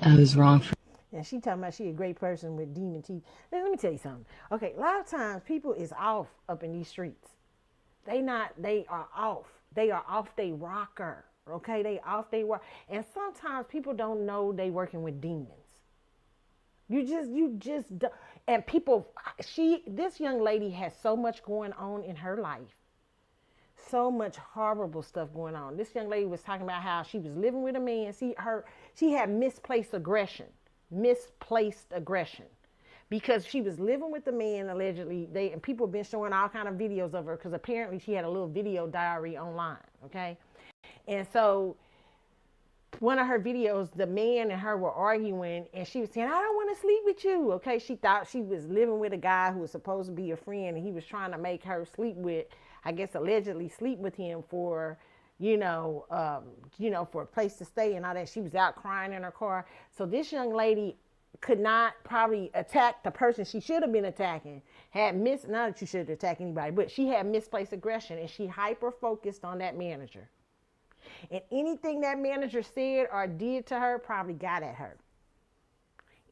I was wrong for. And she talking about she a great person with demon teeth. Let me tell you something. Okay, a lot of times people is off up in these streets. They are off. They are off they rocker. Okay, they off they rock. And sometimes people don't know they working with demons. You just, and people, this young lady has so much going on in her life. So much horrible stuff going on. This young lady was talking about how she was living with a man. She had misplaced aggression. Because she was living with the man allegedly. And people have been showing all kind of videos of her because apparently she had a little video diary online. Okay, and so one of her videos, the man and her were arguing, and she was saying, "I don't want to sleep with you." Okay, she thought she was living with a guy who was supposed to be a friend, and he was trying to make her sleep with, I guess, allegedly sleep with him for, for a place to stay and all that. She was out crying in her car. So this young lady could not probably attack the person she should have been attacking. Not that you should attack anybody, but she had misplaced aggression, and she hyper focused on that manager. And anything that manager said or did to her probably got at her.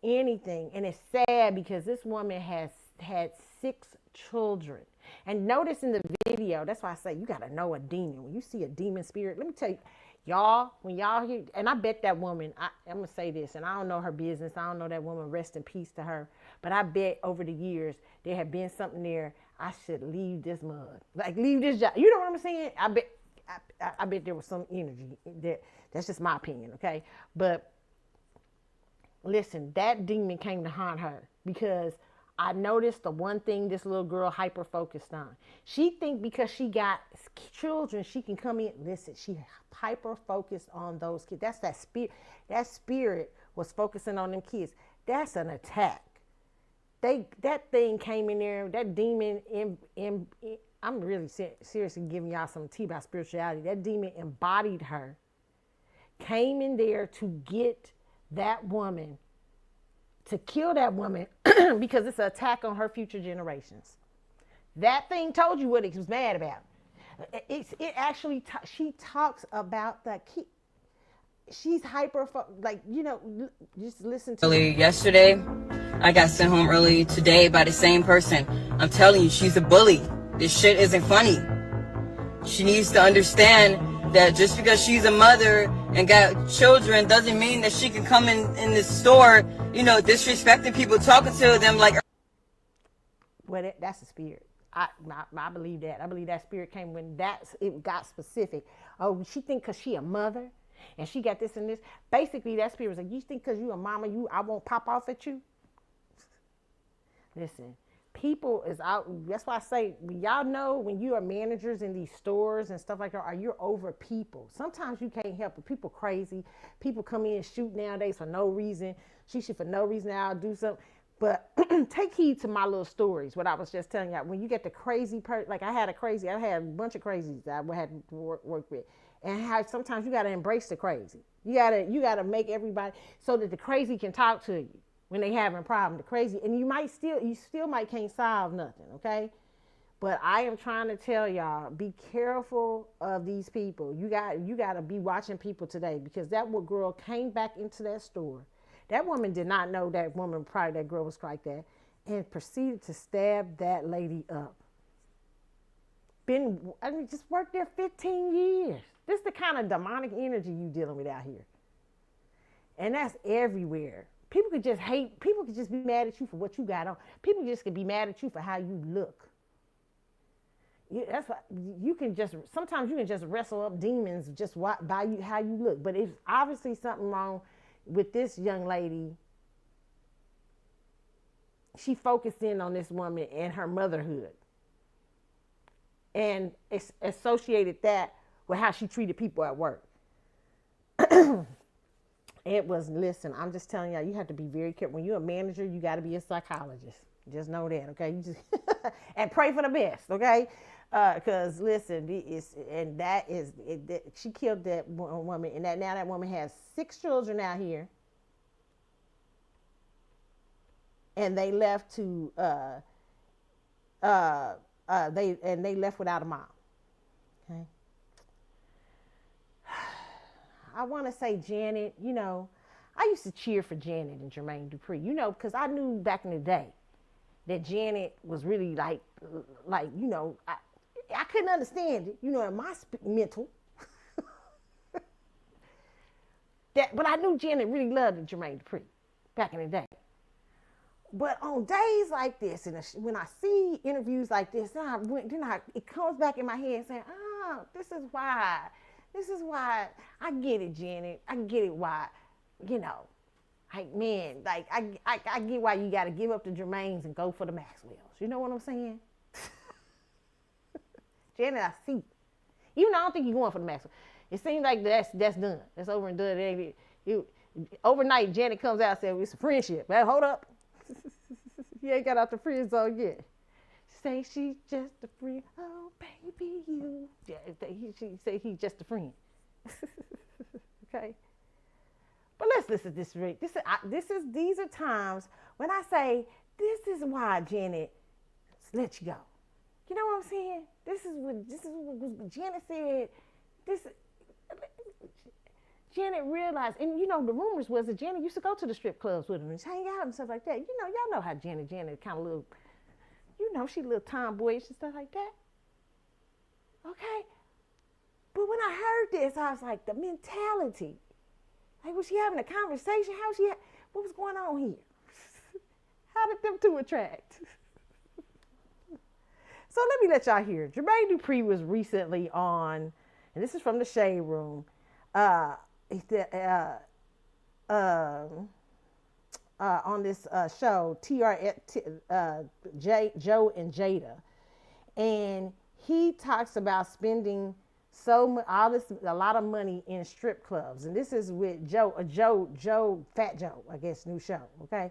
Anything. And it's sad because this woman has had 6 children. And notice in the video, that's why I say you got to know a demon. When you see a demon spirit, let me tell you, y'all, when y'all hear, and I bet that woman, I'm going to say this, and I don't know her business. I don't know that woman, rest in peace to her. But I bet over the years, there have been something there. I should leave this mug. Like, leave this job. You know what I'm saying? I bet there was some energy. That's just my opinion, okay? But listen, that demon came to haunt her because I noticed the one thing this little girl hyper focused on. She think because she got children, she can come in. Listen, she hyper focused on those kids. That's that spirit. That spirit was focusing on them kids. That's an attack. That thing came in there. That demon I'm really seriously giving y'all some tea about spirituality. That demon embodied her, came in there to get that woman, to kill that woman because it's an attack on her future generations. That thing told you what it was mad about. She talks about the kid. She's hyper, just listen to Early yesterday, I got sent home early today by the same person. I'm telling you, she's a bully. This shit isn't funny. She needs to understand that just because she's a mother and got children doesn't mean that she can come in this store, disrespecting people, talking to them like. Well, that's the spirit. I believe that. I believe that spirit came when it got specific. Oh, she think because she a mother and she got this and this. Basically, that spirit was like, you think because you a mama, I won't pop off at you? Listen. People is out. That's why I say, y'all know when you are managers in these stores and stuff like that, are you over people? Sometimes you can't help it. People crazy. People come in and shoot nowadays for no reason. She should for no reason. I'll do something. But take heed to my little stories. What I was just telling you. When you get the crazy person, like I had a bunch of crazies that I had to work with, and how sometimes you got to embrace the crazy. You gotta make everybody so that the crazy can talk to you. When they having a problem, the crazy, and you still might can't solve nothing, okay? But I am trying to tell y'all, be careful of these people. You got to be watching people today because that girl came back into that store. That woman did not know that girl was like that, and proceeded to stab that lady up. Just worked there 15 years. This is the kind of demonic energy you dealing with out here, and that's everywhere. People could just hate. People could just be mad at you for what you got on. People just could be mad at you for how you look. That's why you can just, sometimes you can just wrestle up demons just by you how you look. But it's obviously something wrong with this young lady. She focused in on this woman and her motherhood, and associated that with how she treated people at work. It was, listen, I'm just telling y'all, you have to be very careful. When you're a manager, you got to be a psychologist. Just know that, okay? You just and pray for the best, okay? Because listen, she killed that woman, and now that woman has 6 children out here, and they left to they left without a mom. Okay. I want to say Janet, you know, I used to cheer for Janet and Jermaine Dupri, you know, because I knew back in the day that Janet was really like, you know, I couldn't understand it, you know, in my mental. But I knew Janet really loved Jermaine Dupri back in the day. But on days like this, and when I see interviews like this, it comes back in my head saying, oh, this is why. I get it, Janet. I get it why, you know, like, man, like, I get why you got to give up the Jermaines and go for the Maxwells. You know what I'm saying? Janet, I see. Even though I don't think you're going for the Maxwell. It seems like that's done. That's over and done. Overnight, Janet comes out and says, it's a friendship. Well, hold up. You ain't got out the friend zone yet. Say she's just a friend. Oh, baby, you. She say he's just a friend. Okay. But let's listen to this. These are times when I say, this is why Janet let you go. You know what I'm saying? This is what Janet said. Janet realized, and you know, the rumors was that Janet used to go to the strip clubs with him and hang out and stuff like that. You know, y'all know how Janet kind of little, you know, she a little tomboyish and stuff like that. Okay? But when I heard this, I was like, the mentality. Like, was she having a conversation? What was going on here? How did them two attract? So let me let y'all hear. Jermaine Dupri was recently on, and this is from the Shade Room, on this show, Joe and Jada, and he talks about spending a lot of money in strip clubs, and this is with Fat Joe, I guess, new show. Okay.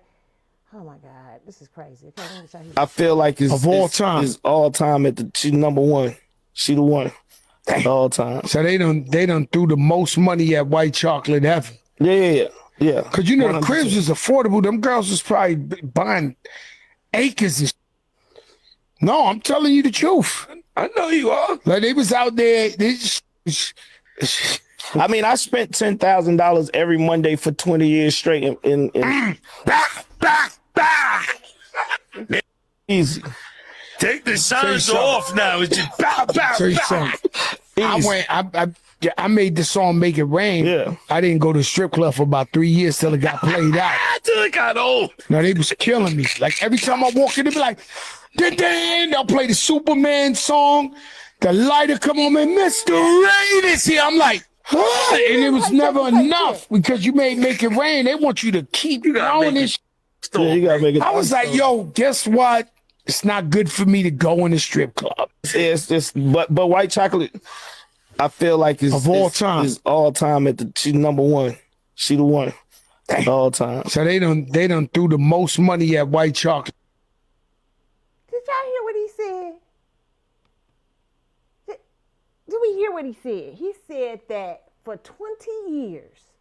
Oh my God, this is crazy. Okay, let me show you. I feel like it's of all time. It's all time she's number one. She the one. All time. So they done threw the most money at white chocolate ever. Yeah. Cause you know 100%. the cribs is affordable. Them girls was probably buying acres and No, I'm telling you the truth. I know you are. Like they was out there. I mean, I spent $10,000 every Monday for 20 years straight in easy. Take the signs off now. It's just bow, I made the song "Make It Rain." Yeah. I didn't go to the strip club for about 3 years till it got played out. Till it got old. No, they was killing me. Like every time I walk in, they be like, they'll play the Superman song. The lighter come on, man, Mr. Rain is here. I'm like, huh? And it was never enough because you Make It Rain. They want you to keep going this. Yeah, you gotta make it. I was like, yo, guess what? It's not good for me to go in the strip club. But white chocolate, I feel like of all time. Is all time she's number one. She the one. All time. So they done threw the most money at white chocolate. Did y'all hear what he said? Did we hear what he said? He said that for 20 years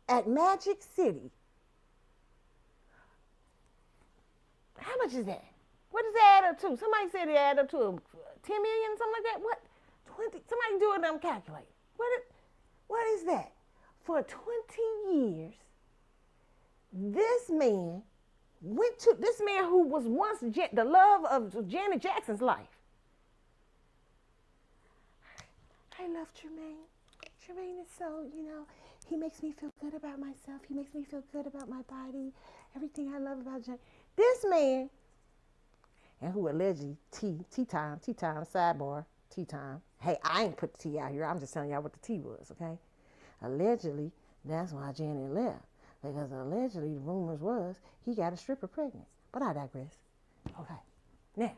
at Magic City, how much is that? What does that add up to? Somebody said it add up to 10 million, something like that. What? 20? Somebody do it. I'm calculating. What is that? For 20 years, this man who was once the love of Janet Jackson's life. I love Jermaine. Jermaine is so, He makes me feel good about myself. He makes me feel good about my body. Everything I love about Janet. This man, and who allegedly tea time, sidebar, tea time. Hey, I ain't put the tea out here. I'm just telling y'all what the tea was, okay? Allegedly, that's why Janet left. Because allegedly, the rumors was he got a stripper pregnant. But I digress. Okay. Now,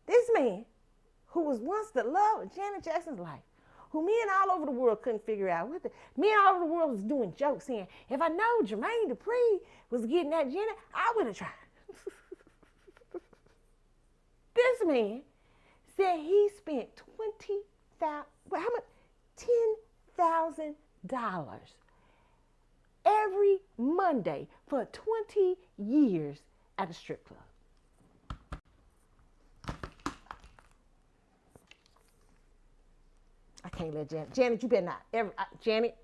this man, who was once the love of Janet Jackson's life, who men all over the world couldn't figure out what men all over the world was doing jokes saying, if I know Jermaine Dupri was getting at Janet, I would have tried. This man said he spent $10,000 every Monday for 20 years at a strip club. I can't let Janet, you better not ever, Janet,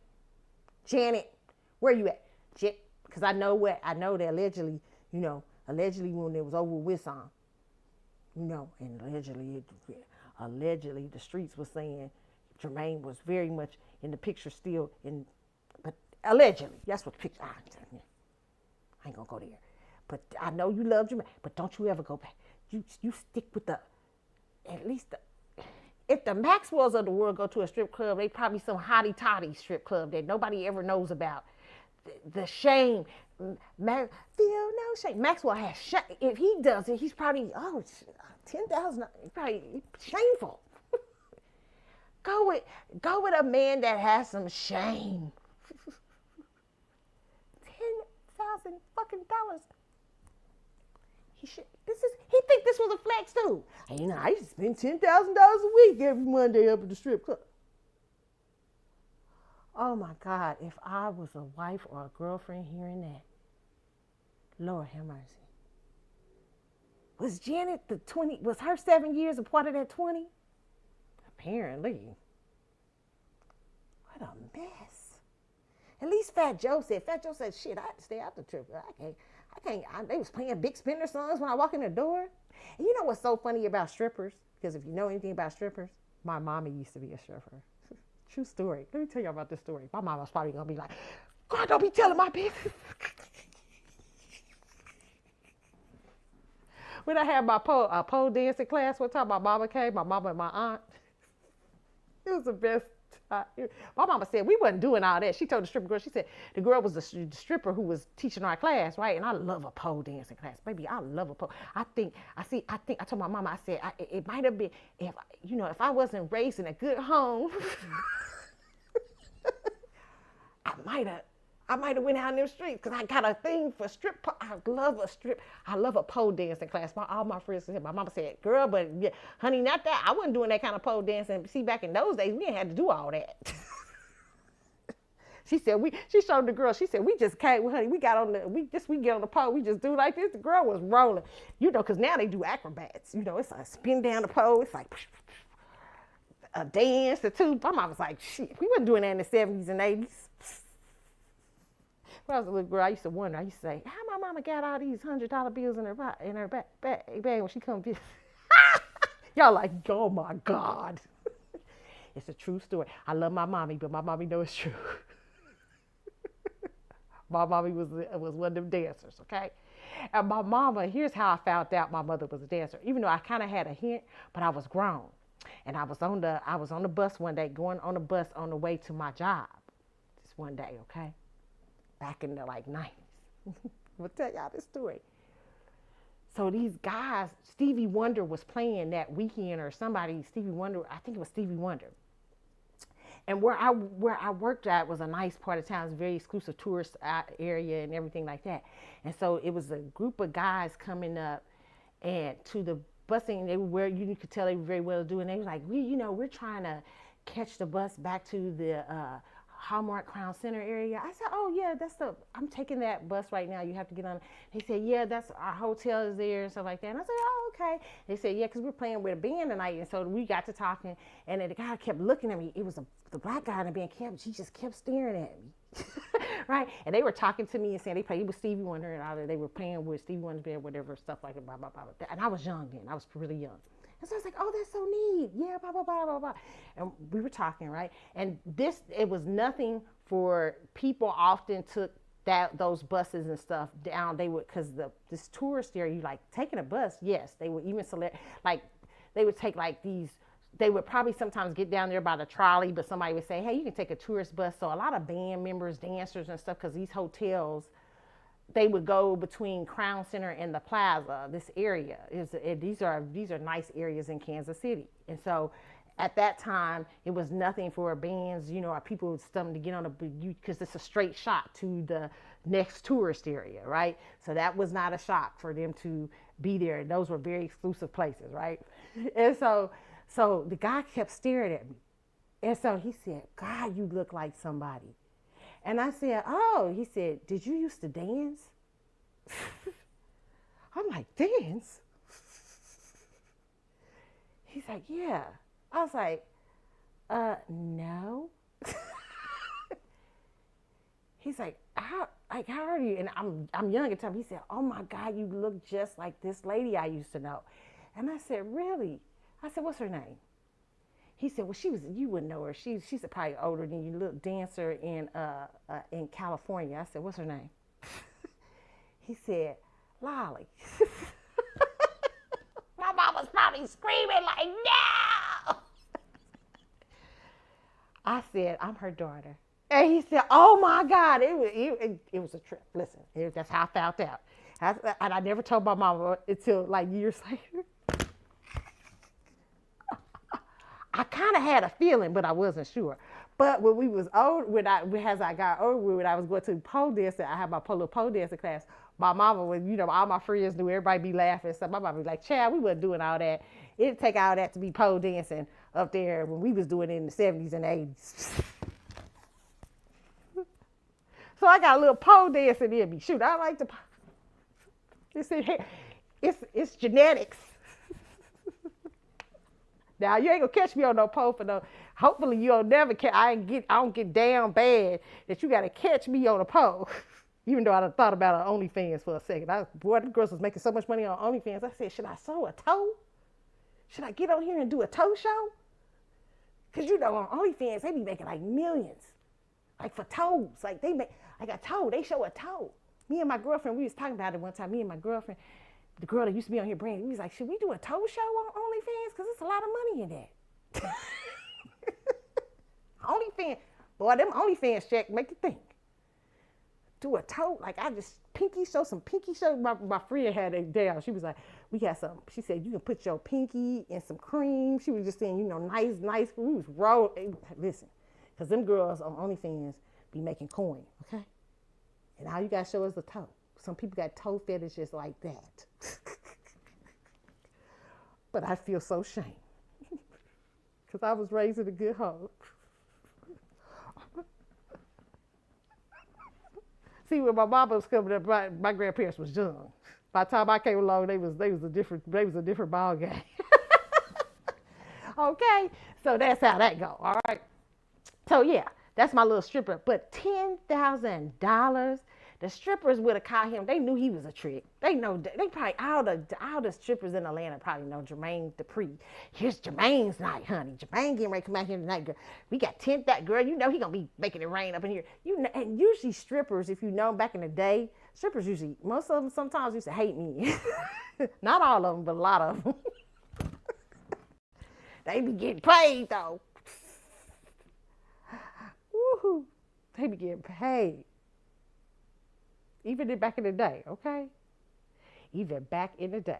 where you at? Because I know that allegedly, when it was over with song, and allegedly the streets was saying Jermaine was very much in the picture still, but allegedly, that's what the picture, I ain't gonna go there. But I know you love Jermaine, but don't you ever go back. You stick with if the Maxwells of the world go to a strip club, they probably some hottie-toddy strip club that nobody ever knows about. The shame, feel no shame. Maxwell has shame. If he does it, he's probably, $10,000, probably shameful. Go with a man that has some shame. $10,000 fucking dollars. He think this was a flex too. And, I used to spend $10,000 a week every Monday up at the strip club. Oh my God, if I was a wife or a girlfriend hearing that, Lord have mercy. Was Janet was her 7 years a part of that 20? Apparently. What a mess. At least Fat Joe said, shit, I had to stay out the trip. I can't, they was playing Big Spender songs when I walk in the door. And you know what's so funny about strippers? Because if you know anything about strippers, my mommy used to be a stripper. True story. Let me tell you about this story. My mom was probably going to be like, God, don't be telling my business. When I had my pole dancing class one time, my mama came, my mama and my aunt. It was the best time. My mama said, we wasn't doing all that. She told the stripper girl, she said, the girl was the stripper who was teaching our class, right? And I love a pole dancing class. Baby, I love a pole. I told my mama, I said, it might have been, if I wasn't raised in a good home, I might have went out in them streets because I got a thing for strip. I love a pole dancing class. All my friends said, my mama said, girl, but yeah, honey, not that. I wasn't doing that kind of pole dancing. See, back in those days, we didn't have to do all that. She showed the girl, she said, we just came, honey, we get on the pole, we just do like this. The girl was rolling, because now they do acrobats. It's a spin down the pole. It's like a dance or two. My mom was like, shit, we wasn't doing that in the 70s and 80s. When I was a little girl, I used to wonder. I used to say, how my mama got all these $100 bills in her bag when she come visit? Y'all like, oh my God. It's a true story. I love my mommy, but my mommy knows it's true. My mommy was one of them dancers, okay? And my mama, here's how I found out my mother was a dancer. Even though I kind of had a hint, but I was grown. And I was on the bus one day, going on the bus on the way to my job. This one day, okay? Back in the 90s. I'm gonna tell y'all this story. So these guys, Stevie Wonder was playing that weekend, or somebody, Stevie Wonder, I think it was Stevie Wonder. And where I worked at was a nice part of town. It's a very exclusive tourist area and everything like that. And so it was a group of guys coming up and to the busing. They were you could tell they were very well doing. They was like, we're trying to catch the bus back to the Hallmark Crown Center area. I said, oh yeah, I'm taking that bus right now. You have to get on. They said, yeah, that's our hotel is there and stuff like that. And I said, oh, okay. They said, yeah, because we're playing with a band tonight. And so we got to talking, and then the guy kept looking at me. It was the black guy in the band he just kept staring at me. Right? And they were talking to me and saying they played with Stevie Wonder and all that. They were playing with Stevie Wonder's band, whatever, stuff like that, blah, blah, blah. And I was young then. I was really young. And so I was like, oh, that's so neat. Yeah, blah, blah, blah, blah, blah. And we were talking, right? And it was nothing for people often took those buses and stuff down. They would, because this tourist area, you like taking a bus, yes. They would even select, like, they would take like these, they would probably sometimes get down there by the trolley, but somebody would say, hey, you can take a tourist bus. So a lot of band members, dancers and stuff, because these hotels, they would go between Crown Center and the Plaza. This area these are nice areas in Kansas City. And so at that time, it was nothing for bands, you know, or people with something to get on because it's a straight shot to the next tourist area, right? So that was not a shock for them to be there. Those were very exclusive places, right? And so the guy kept staring at me. And so he said, God, you look like somebody. And I said, oh, he said, did you used to dance? I'm like, dance? He's like, yeah. I was like, no. He's like, how are you? And I'm young at the time. He said, oh my God, you look just like this lady I used to know. And I said, really? I said, what's her name? He said, well, you wouldn't know her. She's probably older than you, little dancer in California. I said, what's her name? He said, Lolly. My mom was probably screaming like, no! I said, I'm her daughter. And he said, oh my God, it was a trip. Listen, that's how I found out. And I never told my mama until like years later. I kind of had a feeling, but I wasn't sure. But when we was old, as I got older, when I was going to pole dancing, I had my little pole dancing class. My mama was, you know, all my friends knew, everybody be laughing. So my mama was like, Chad, we wasn't doing all that. It didn't take all that to be pole dancing up there when we was doing it in the 70s and 80s. So I got a little pole dancing in me. Shoot, I like to. It's genetics. Now you ain't gonna catch me on no pole for no. Hopefully you don't never catch. I don't get down bad that you gotta catch me on a pole. Even though I done thought about OnlyFans for a second. Boy, the girls was making so much money on OnlyFans. I said, should I sew a toe? Should I get on here and do a toe show? Cause you know on OnlyFans they be making like millions, like for toes. Like they make like a toe. They show a toe. Me and my girlfriend, we was talking about it one time. Me and my girlfriend. The girl that used to be on here, Brandy, we was like, should we do a toe show on OnlyFans? Because there's a lot of money in that. OnlyFans, boy, them OnlyFans check make you think. Do a toe, like I just some pinky show. My friend had it down. She was like, we got some. She said, you can put your pinky in some cream. She was just saying, you know, nice. We was rolling. Listen, because them girls on OnlyFans be making coin, okay? And all you got to show is the toe. Some people got toe fetishes like that. But I feel so ashamed. Because I was raised in a good home. See, when my mama was coming up, my grandparents was young. By the time I came along, they was a different ball game. Okay, so that's how that go. All right. So yeah, that's my little stripper. But $10,000. The strippers would have caught him. They knew he was a trick. They probably, all the strippers in Atlanta probably know Jermaine Dupri. Here's Jermaine's night, honey. Jermaine getting ready to come out here tonight, girl. We got that girl. You know he gonna be making it rain up in here. You know, and usually strippers, if you know back in the day, strippers usually, most of them sometimes used to hate me. Not all of them, but a lot of them. They be getting paid though. Woohoo. They be getting paid. Even back in the day, okay? Even back in the day.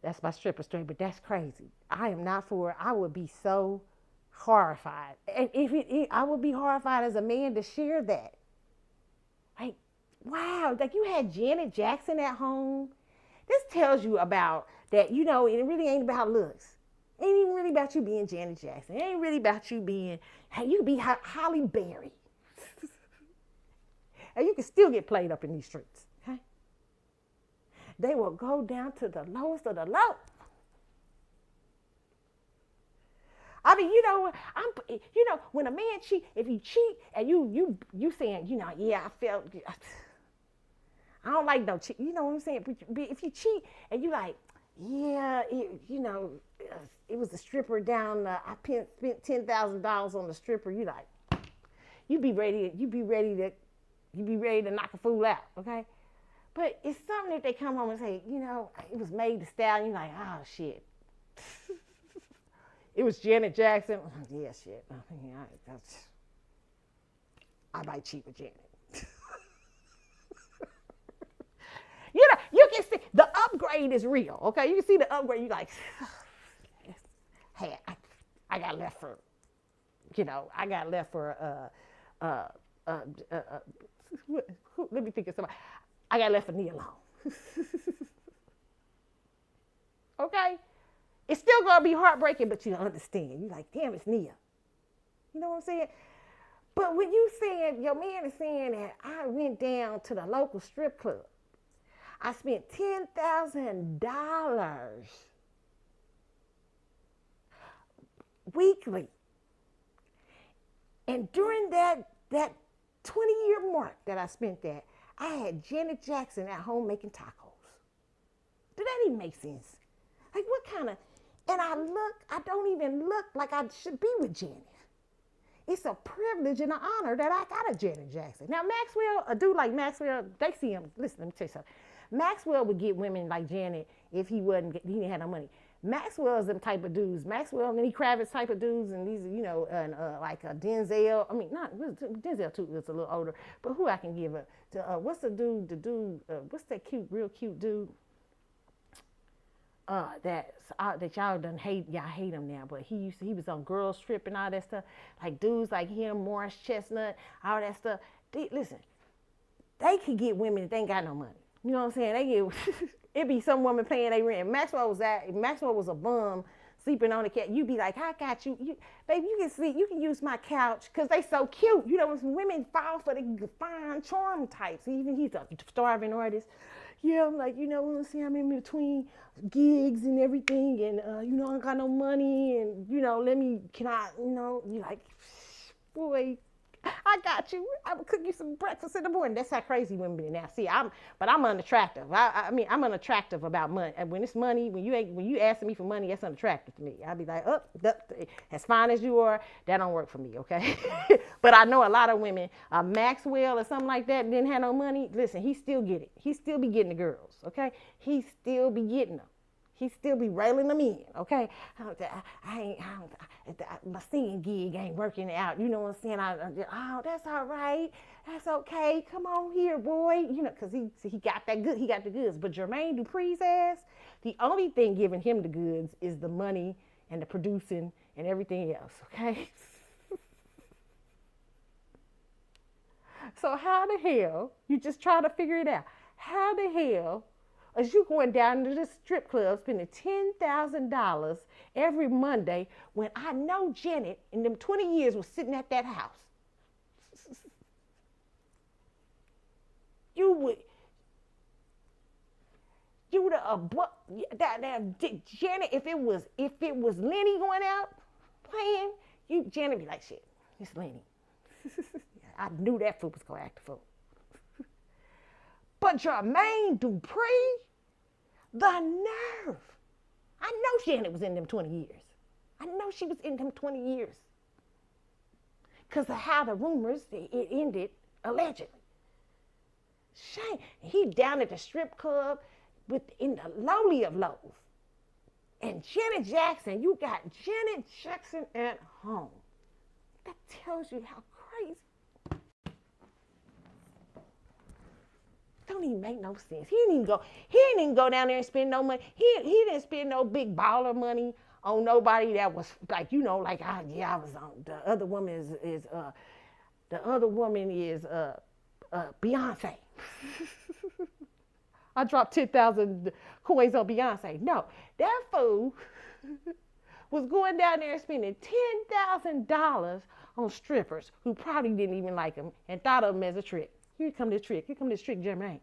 That's my stripper story, but that's crazy. I am not for it. I would be so horrified. And I would be horrified as a man to share that. Like, wow, like you had Janet Jackson at home. This tells you about that, you know, it really ain't about looks. It ain't even really about you being Janet Jackson. It ain't really about you being, hey, you can be Holly Berry. And you can still get played up in these streets, okay? They will go down to the lowest of the low. I mean, you know, when a man cheat, if he cheat and you saying, you know, yeah, I felt, I don't like no cheat. You know what I'm saying? But if you cheat and you like, yeah, it was a stripper down. I spent $10,000 on the stripper. You like, you be ready to knock a fool out, okay? But it's something that they come home and say, it was made to style. And you're like, oh shit. It was Janet Jackson. Yeah, shit. I might cheat with Janet. You can see the upgrade is real, okay? You can see the upgrade. You like, hey, I got left for, let me think of somebody. I got left for Nia Long. Okay? It's still gonna be heartbreaking, but you understand. You like, damn, it's Nia. You know what I'm saying? But when you saying, your man is saying that I went down to the local strip club, I spent $10,000 weekly. And during that 20-year mark that I spent that, I had Janet Jackson at home making tacos. Did that even make sense? Like what kind of, and I don't even look like I should be with Janet. It's a privilege and an honor that I got a Janet Jackson. Now Maxwell, a dude like Maxwell, they see him, listen, let me tell you something. Maxwell would get women like Janet if he didn't have no money. Maxwell is them type of dudes. Maxwell and Lenny Kravitz type of dudes, and these, like Denzel. I mean, not Denzel too. Is a little older, but who I can give a to? What's the dude? What's that real cute dude? That y'all done hate. Y'all hate him now, but he was on Girls Trip and all that stuff. Like dudes like him, Morris Chestnut, all that stuff. Listen, they could get women that ain't got no money. You know what I'm saying? They get it be some woman paying their rent. Maxwell was a bum sleeping on the couch. You be like, I got you. Baby, you can sleep. You can use my couch because they so cute. You know, women fall for the fine charm types. Even he's a starving artist. Yeah, I'm like, you know what I'm saying? I'm in between gigs and everything, and I don't got no money, and you like, boy, I got you. I will cook you some breakfast in the morning. That's how crazy women be now. See, I'm unattractive. I mean, I'm unattractive about money. And when it's money, when you asking me for money, that's unattractive to me. I'll be like, as fine as you are, that don't work for me, okay? But I know a lot of women, Maxwell or something like that, didn't have no money. Listen, he still get it. He still be getting the girls, okay? He still be getting them. He still be railing them in, okay? My singing gig ain't working out. You know what I'm saying? Oh, that's all right. That's okay. Come on here, boy. Because he got that good. He got the goods. But Jermaine Dupri's ass, the only thing giving him the goods is the money and the producing and everything else, okay? So how the hell, you just try to figure it out. How the hell is you going down to the strip club spending $10,000 every Monday when I know Janet in them 20 years was sitting at that house? Janet, if it was Lenny going out playing, Janet be like, shit, it's Lenny. I knew that fool was gonna act a fool. But Jermaine Dupri, the nerve. I know Janet was in them 20 years. I know she was in them 20 years. Because of how the rumors, it ended, allegedly. Shame. He down at the strip club in the lowly of lows. And Janet Jackson, you got Janet Jackson at home. That tells you how crazy. Don't even make no sense. He didn't even go down there and spend no money. He didn't spend no big baller money on nobody that was like, I was on. The other woman is Beyonce. I dropped 10,000 coins on Beyonce. No, that fool was going down there and spending $10,000 on strippers who probably didn't even like him and thought of him as a trick. Here come this trick, Jermaine.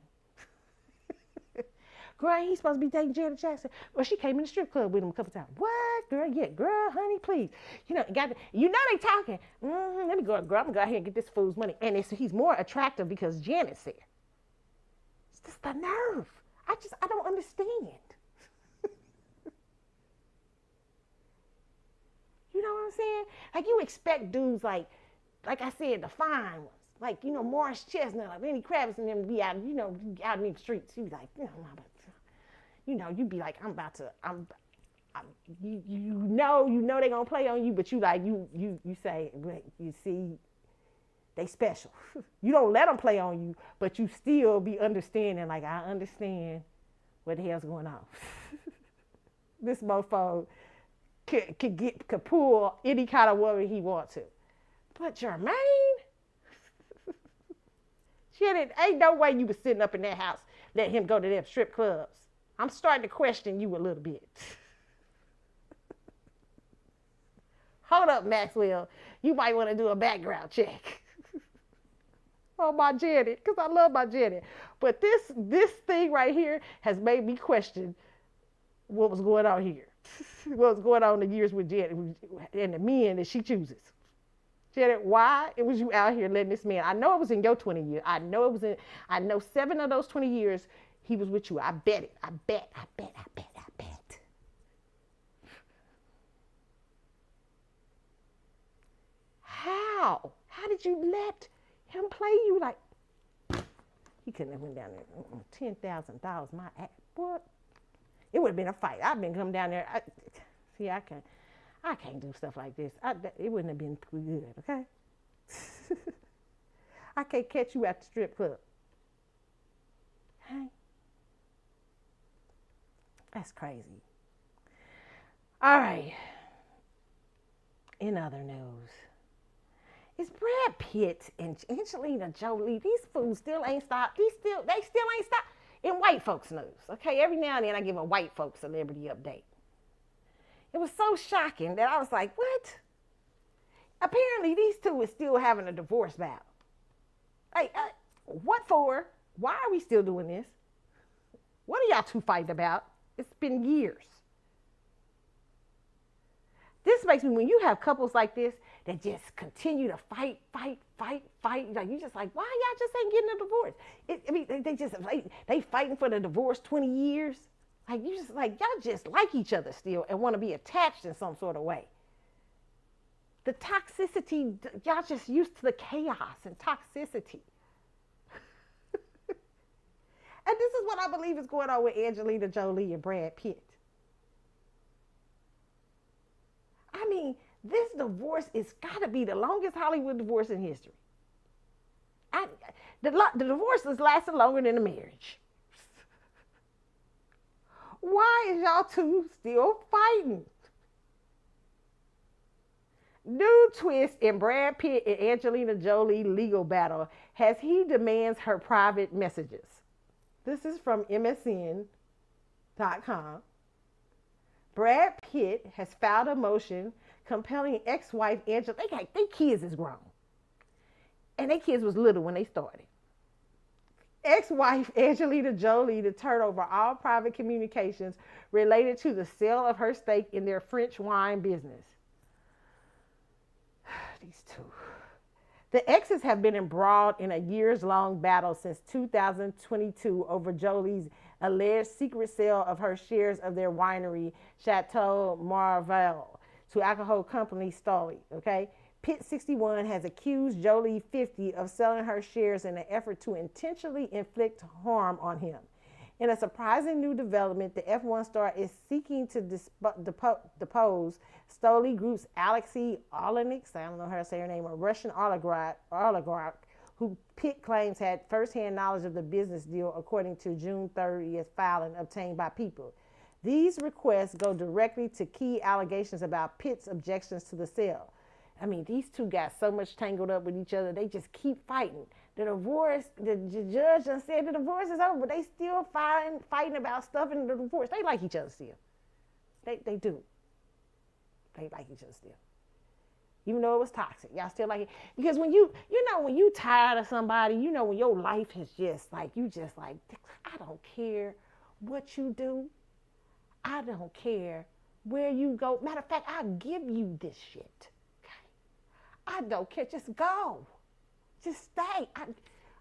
Girl, he's supposed to be dating Janet Jackson. Well, she came in the strip club with him a couple times. What, girl? Yeah, girl, honey, please. They talking. Let me go, girl. I'm gonna go ahead and get this fool's money. And he's more attractive because Janet's there. just the nerve. I don't understand. You know what I'm saying? Like, you expect dudes like I said, the fine ones. Like, Morris Chestnut, like Lenny Kravitz and them to be out, out in the streets. You be like, you'd be like, you know they gonna play on you, but you say, you see, they special. You don't let them play on you, but you still be understanding, like, I understand what the hell's going on. This mofo could pull any kind of woman he wants to. But Jermaine, shit, ain't no way you was sitting up in that house, let him go to them strip clubs. I'm starting to question you a little bit. Hold up, Maxwell. You might want to do a background check on my Janet, because I love my Janet. But this thing right here has made me question what was going on here. What was going on in the years with Janet and the men that she chooses. Janet, why it was you out here letting this man? I know it was in your 20 years. I know 7 of those 20 years he was with you. I bet it. I bet. How? How did you let him play you like? He couldn't have went down there. $10,000, my ass. What? It would have been a fight. I've been come down there. I can't do stuff like this. It wouldn't have been good, okay? I can't catch you at the strip club. Hey? That's crazy. All right. In other news, is Brad Pitt and Angelina Jolie, these fools still ain't stopped. They still ain't stopped. In white folks news, okay? Every now and then I give a white folks celebrity update. It was so shocking that I was like, what? Apparently these two is still having a divorce battle. Like, what for? Why are we still doing this? What are y'all two fighting about? It's been years. This makes me, when you have couples like this that just continue to fight, like you just like, why y'all just ain't getting a divorce? They fighting for the divorce 20 years. Like, you just like, y'all just like each other still and want to be attached in some sort of way. The toxicity, y'all just used to the chaos and toxicity. And this is what I believe is going on with Angelina Jolie and Brad Pitt. I mean, this divorce is got to be the longest Hollywood divorce in history. The divorce has lasted longer than the marriage. Why is y'all two still fighting? New twist in Brad Pitt and Angelina Jolie legal battle as he demands her private messages. This is from MSN.com. Brad Pitt has filed a motion compelling ex-wife Angela. Their kids is grown. And their kids was little when they started. Ex-wife Angelina Jolie to turn over all private communications related to the sale of her stake in their French wine business. These two. The exes have been embroiled in a years-long battle since 2022 over Jolie's alleged secret sale of her shares of their winery, Chateau Marval, to alcohol company Stoli. Okay, Pitt 61 has accused Jolie 50 of selling her shares in an effort to intentionally inflict harm on him. In a surprising new development, the F1 star is seeking to depose Stoli Group's Alexei Olenek, I don't know how to say her name, a Russian oligarch who Pitt claims had firsthand knowledge of the business deal, according to June 30th filing obtained by People. These requests go directly to key allegations about Pitt's objections to the sale. I mean, these two got so much tangled up with each other, they just keep fighting. The divorce, the judge just said the divorce is over, but they still fighting about stuff in the divorce. They like each other still. They do. They like each other still. Even though it was toxic, y'all still like it. Because when you tired of somebody, when your life has just like, I don't care what you do. I don't care where you go. Matter of fact, I'll give you this shit. I don't care. Just go. Just stay. I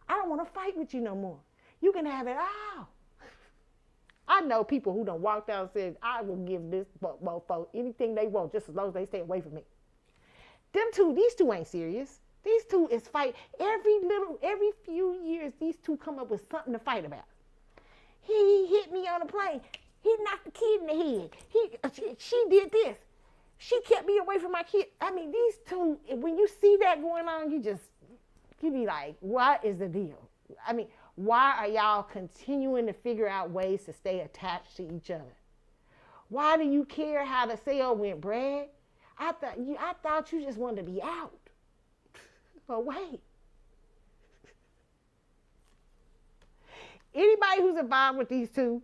don't want to fight with you no more. You can have it all. I know people who done walked out and said, I will give this mofo anything they want just as long as they stay away from me. These two ain't serious. These two is fight. Every few years, these two come up with something to fight about. He hit me on a plane. He knocked the kid in the head. She did this. She kept me away from my kid. I mean, these two, when you see that going on, you be like, what is the deal? I mean, why are y'all continuing to figure out ways to stay attached to each other? Why do you care how the sale went, Brad? I thought you just wanted to be out. But wait. Anybody who's involved with these two,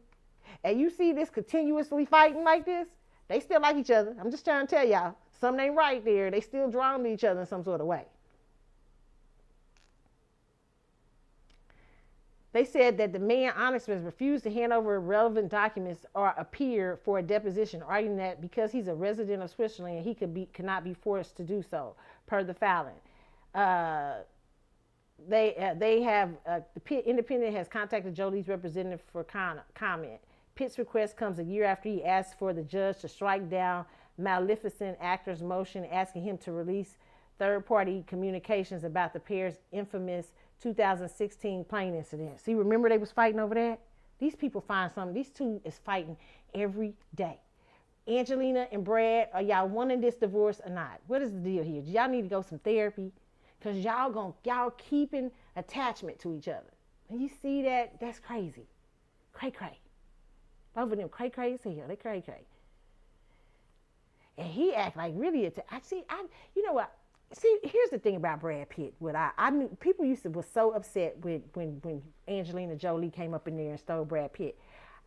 and you see this continuously fighting like this, they still like each other. I'm just trying to tell y'all, something ain't right there. They still drawn to each other in some sort of way. They said that the man, Onyxman, refused to hand over relevant documents or appear for a deposition, arguing that because he's a resident of Switzerland, he cannot be forced to do so, per the filing. The Pitt Independent has contacted Jolie's representative for comment. Pitt's request comes a year after he asked for the judge to strike down Maleficent actor's motion asking him to release third-party communications about the pair's infamous 2016 plane incident. See, remember they was fighting over that? These people find something. These two is fighting every day. Angelina and Brad, are y'all wanting this divorce or not? What is the deal here? Do y'all need to go some therapy? Because y'all keeping attachment to each other. And you see that? That's crazy. Cray-cray. Both of them cray-cray as hell. They cray-cray. And he act like really, you know what? See, here's the thing about Brad Pitt. I knew people was so upset when Angelina Jolie came up in there and stole Brad Pitt.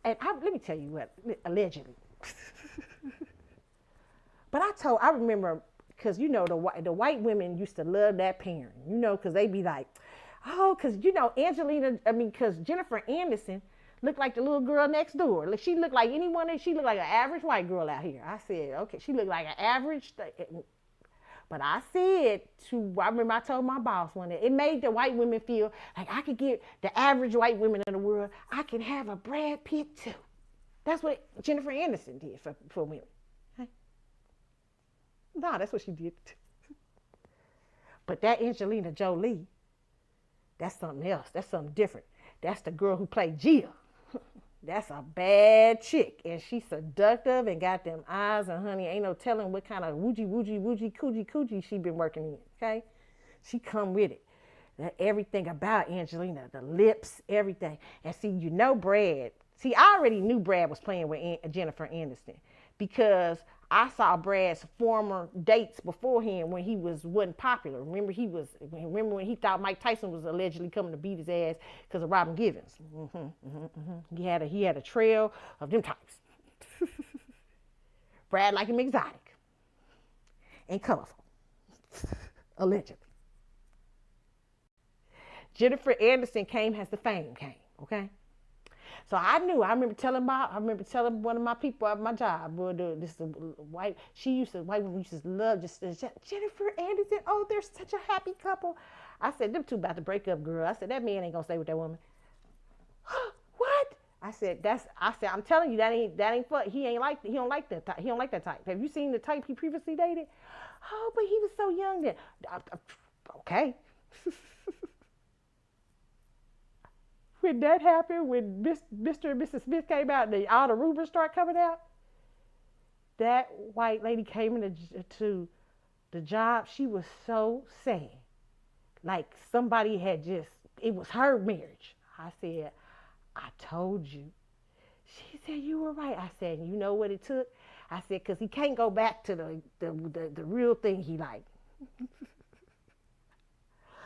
And let me tell you what, allegedly. But I remember, because you know the white women used to love that pairing, you know, because they be like, oh, because you know because Jennifer Aniston looked like the little girl next door. Like, she looked like she looked like an average white girl out here. I said, okay, she looked like an average. But I remember I told my boss one day, it made the white women feel like I could get the average white women in the world, I can have a Brad Pitt too. That's what Jennifer Aniston did for women. Hey? No, that's what she did. But that Angelina Jolie, that's something else. That's something different. That's the girl who played Gia. That's a bad chick, and she's seductive and got them eyes, and honey, ain't no telling what kind of coochie she been working in, okay? She come with it. Everything about Angelina, the lips, everything. And see, you know Brad. See, I already knew Brad was playing with Jennifer Aniston because I saw Brad's former dates beforehand when he wasn't popular. Remember when he thought Mike Tyson was allegedly coming to beat his ass because of Robin Givens. He had a trail of them types. Brad liked him exotic and colorful, allegedly. Jennifer Aniston came as the fame came. Okay. So I remember telling one of my people at my job, white woman used to love Jennifer Aniston. Oh, they're such a happy couple. I said, them two about to break up, girl. I said, that man ain't gonna stay with that woman. What? I said, I'm telling you, that ain't fun. He don't like that type. He don't like that type. Have you seen the type he previously dated? Oh, but he was so young then. Okay. When that happened, when Mr. and Mrs. Smith came out and all the rumors start coming out, that white lady came into the job. She was so sad. Like somebody it was her marriage. I said, I told you. She said, you were right. I said, you know what it took? I said, because he can't go back to the real thing he liked.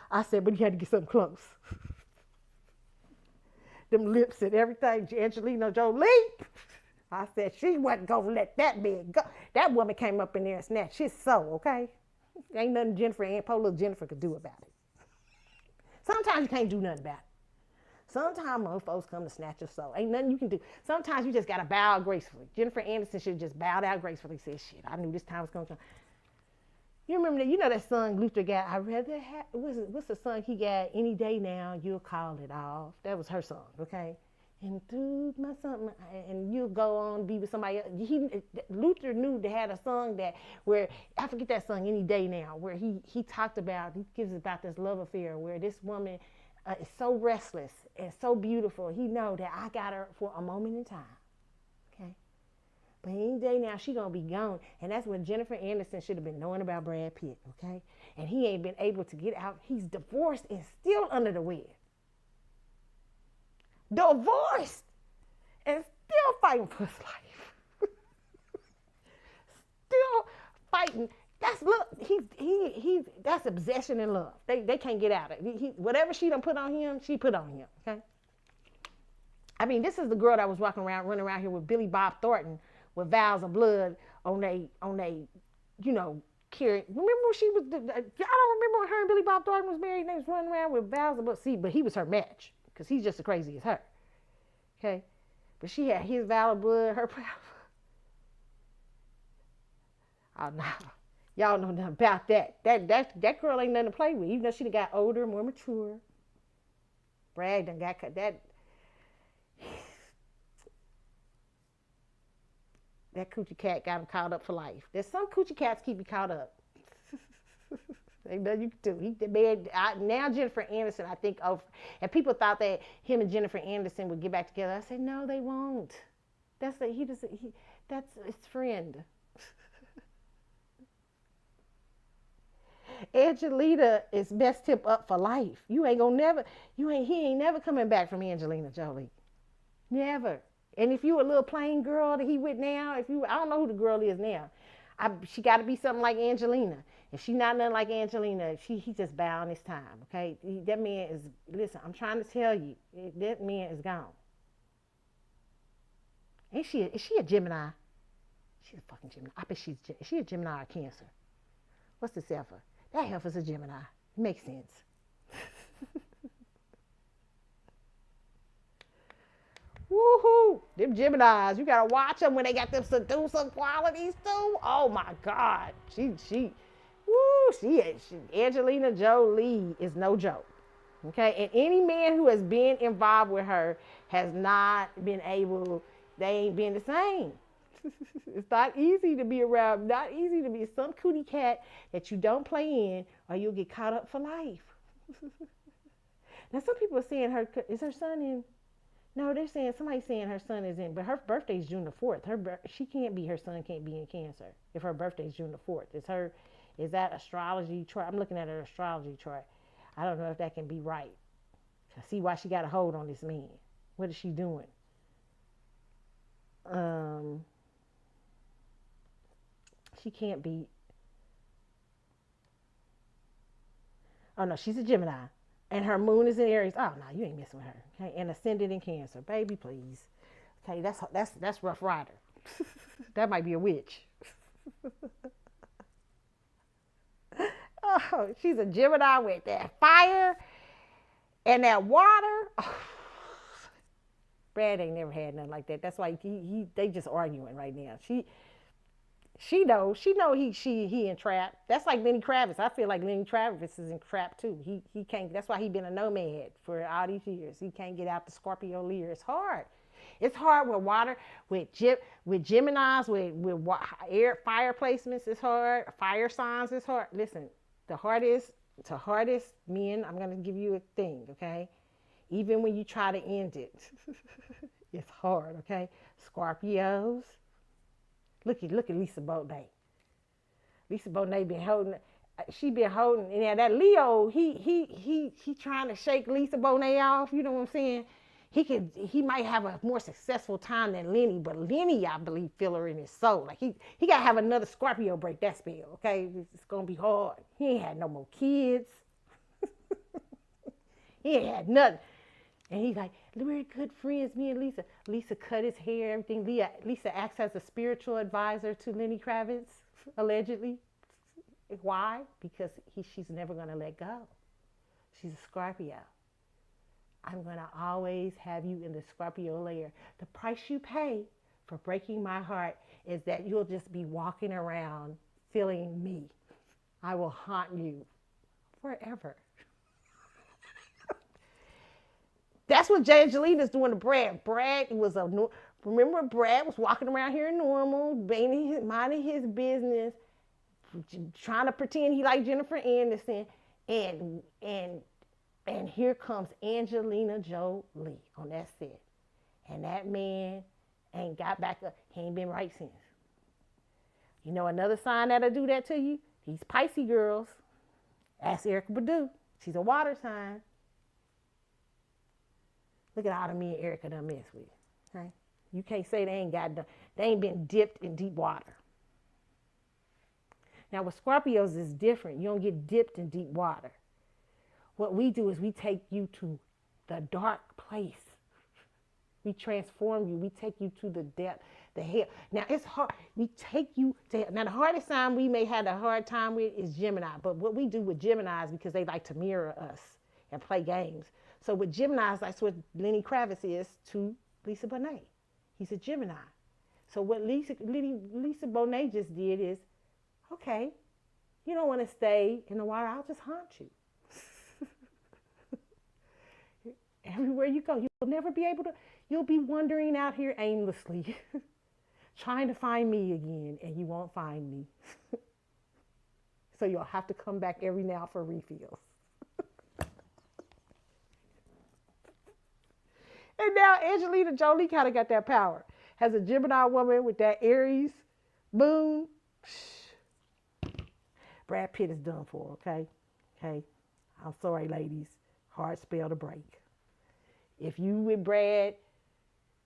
I said, but he had to get something close. Them lips and everything, Angelina Jolie. I said, she wasn't going to let that man go. That woman came up in there and snatched his soul, okay? Ain't nothing poor little Jennifer could do about it. Sometimes you can't do nothing about it. Sometimes mofos come to snatch your soul. Ain't nothing you can do. Sometimes you just got to bow gracefully. Jennifer Aniston should have just bowed out gracefully and said, shit, I knew this time was going to come. You remember that? You know that song Luther got? I'd rather have. What's the song he got? Any day now, you'll call it off. That was her song, okay? And through my something, and you'll go on be with somebody else. Luther knew they had a song that where I forget that song. Any day now, where he talked about, he gives about this love affair where this woman is so restless and so beautiful. He know that I got her for a moment in time, okay? But any day now, she gonna be gone. And that's when Jennifer Aniston should have been knowing about Brad Pitt, okay? And he ain't been able to get out. He's divorced and still under the web. Divorced and still fighting for his life. Still fighting. That's look. He's that's obsession and love. They can't get out of it. Whatever she done put on him, she put on him. Okay. I mean, this is the girl that was running around here with Billy Bob Thornton with vials of blood on they, you know, carrying. Remember when she was? I don't remember when her and Billy Bob Thornton was married. And they was running around with vials of blood. See, but he was her match because he's just as crazy as her. Okay, but she had his vial of blood. Her. Oh no, y'all know nothing about that. That girl ain't nothing to play with. Even though she done got older, more mature. Brad done got that. That coochie cat got him caught up for life. There's some coochie cats keep you caught up. Ain't nothing you can do. Now Jennifer Aniston, I think, and people thought that him and Jennifer Aniston would get back together. I said, no, they won't. That's his friend. Angelina is best tip up for life. He ain't never coming back from Angelina Jolie. Never. And if you a little plain girl that he with now, I don't know who the girl is now. She got to be something like Angelina. If she not nothing like Angelina, he just bowing his time, okay? That man is, listen, I'm trying to tell you, that man is gone. Is she a Gemini? She's a fucking Gemini. I bet is she a Gemini or Cancer? What's the heifer? That heifer's a Gemini. It makes sense. Woohoo! Them Geminis, you gotta watch them when they got them seducing qualities too. Oh my God, Angelina Jolie is no joke. Okay, and any man who has been involved with her has not been able. They ain't been the same. It's not easy to be around. Not easy to be some cootie cat that you don't play in, or you'll get caught up for life. Now some people are saying is her son in. No, they're saying somebody's saying her son is in, but her birthday's June the 4th. Her son can't be in Cancer if her birthday's June the 4th. Is that astrology chart? I'm looking at her astrology chart. I don't know if that can be right. I see why she got a hold on this man. What is she doing? She can't be. Oh no, she's a Gemini. And her moon is in Aries. Oh no, you ain't messing with her. Okay, and ascended in Cancer, baby, please. Okay, that's Rough Rider. That might be a witch. Oh, she's a Gemini with that fire and that water. Oh. Brad ain't never had nothing like that. That's why they just arguing right now. She know he in trap. That's like Lenny Kravitz. I feel like Lenny Kravitz is in trap too. He can't. That's why he been a nomad for all these years. He can't get out the Scorpio leer. It's hard. It's hard with water, with Geminis, with air fire placements. It's hard. Fire signs is hard. Listen, the hardest men. I'm gonna give you a thing, okay? Even when you try to end it, it's hard, okay? Scorpios. Look at Lisa Bonet. Lisa Bonet been holding. She been holding. And that Leo, he trying to shake Lisa Bonet off. You know what I'm saying? He might have a more successful time than Lenny, but Lenny, I believe, feel her in his soul. Like he gotta have another Scorpio break that spell. Okay, it's gonna be hard. He ain't had no more kids. He ain't had nothing. And he's like, we're good friends, me and Lisa. Lisa cut his hair, everything. Lisa acts as a spiritual advisor to Lenny Kravitz, allegedly. Why? Because she's never going to let go. She's a Scorpio. I'm going to always have you in the Scorpio layer. The price you pay for breaking my heart is that you'll just be walking around feeling me. I will haunt you forever. That's what Angelina's doing to Brad. Remember Brad was walking around here normal, minding his business, trying to pretend he liked Jennifer Aniston, and here comes Angelina Jolie on that set. And that man ain't got back up. He ain't been right since. You know another sign that'll do that to you? These Pisces girls. Ask Erykah Badu. She's a water sign. Look at all the me and Erykah done mess with. Right? You can't say they ain't been dipped in deep water. Now with Scorpios is different. You don't get dipped in deep water. What we do is we take you to the dark place. We transform you. We take you to the depth, the hell. Now it's hard. We take you to hell. Now the hardest sign we may have a hard time with is Gemini. But what we do with Geminis, because they like to mirror us and play games. So with Geminis, that's what Lenny Kravitz is to Lisa Bonet. He's a Gemini. So what Lisa Bonet just did is, okay, you don't want to stay in the water, I'll just haunt you. Everywhere you go, you'll never be able to, you'll be wandering out here aimlessly, trying to find me again, and you won't find me. So you'll have to come back every now for refills. And now Angelina Jolie kind of got that power. Has a Gemini woman with that Aries moon. Brad Pitt is done for, okay? Okay? I'm sorry, ladies. Hard spell to break. If you with Brad,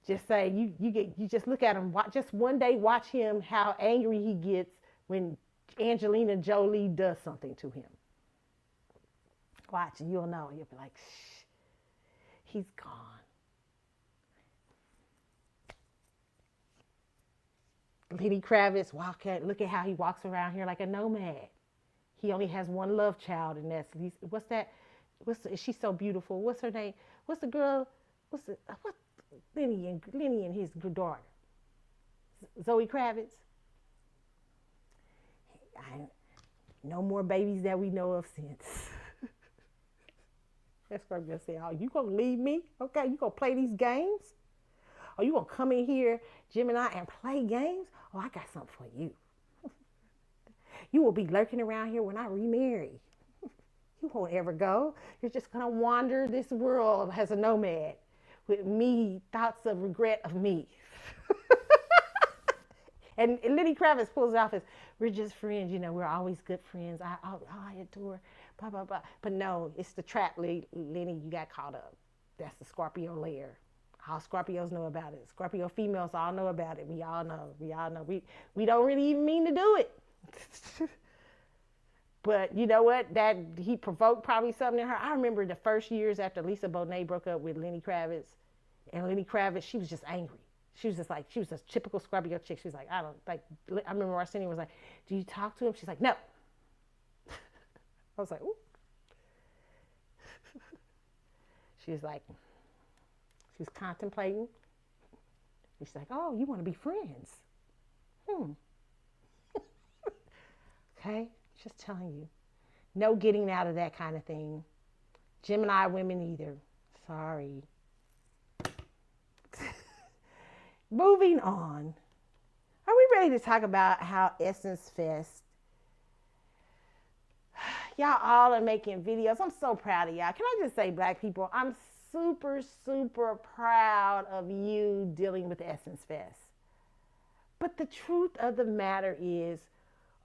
just say, you just look at him, just one day watch him, how angry he gets when Angelina Jolie does something to him. Watch and you'll know. You'll be like, shh, he's gone. Lenny Kravitz, look at how he walks around here like a nomad. He only has one love child, and that's Lisa. She's so beautiful. What's her name? What's the girl? Lenny and his daughter? Zoe Kravitz. No more babies that we know of since. That's what I'm gonna say. Oh, you gonna leave me? Okay, you gonna play these games? Oh, you gonna come in here, Gemini, and play games? Oh, I got something for you. You will be lurking around here when I remarry. You won't ever go. You're just gonna wander this world as a nomad with me, thoughts of regret of me. And Lenny Kravitz pulls it off as, we're just friends, we're always good friends. I adore, blah, blah, blah. But no, it's the trap, Lenny, you got caught up. That's the Scorpio layer. All Scorpios know about it. Scorpio females all know about it. We all know. We don't really even mean to do it. But you know what? That he provoked probably something in her. I remember the first years after Lisa Bonet broke up with Lenny Kravitz. And Lenny Kravitz, she was just angry. She was a typical Scorpio chick. She was like, I remember Arsenio was like, do you talk to him? She's like, no. I was like, ooh. She was contemplating. She's like, oh, you want to be friends? Okay, just telling you. No getting out of that kind of thing. Gemini women either. Sorry. Moving on. Are we ready to talk about how Essence Fest? Y'all all are making videos. I'm so proud of y'all. Can I just say, black people, I'm super, super proud of you dealing with Essence Fest. But the truth of the matter is,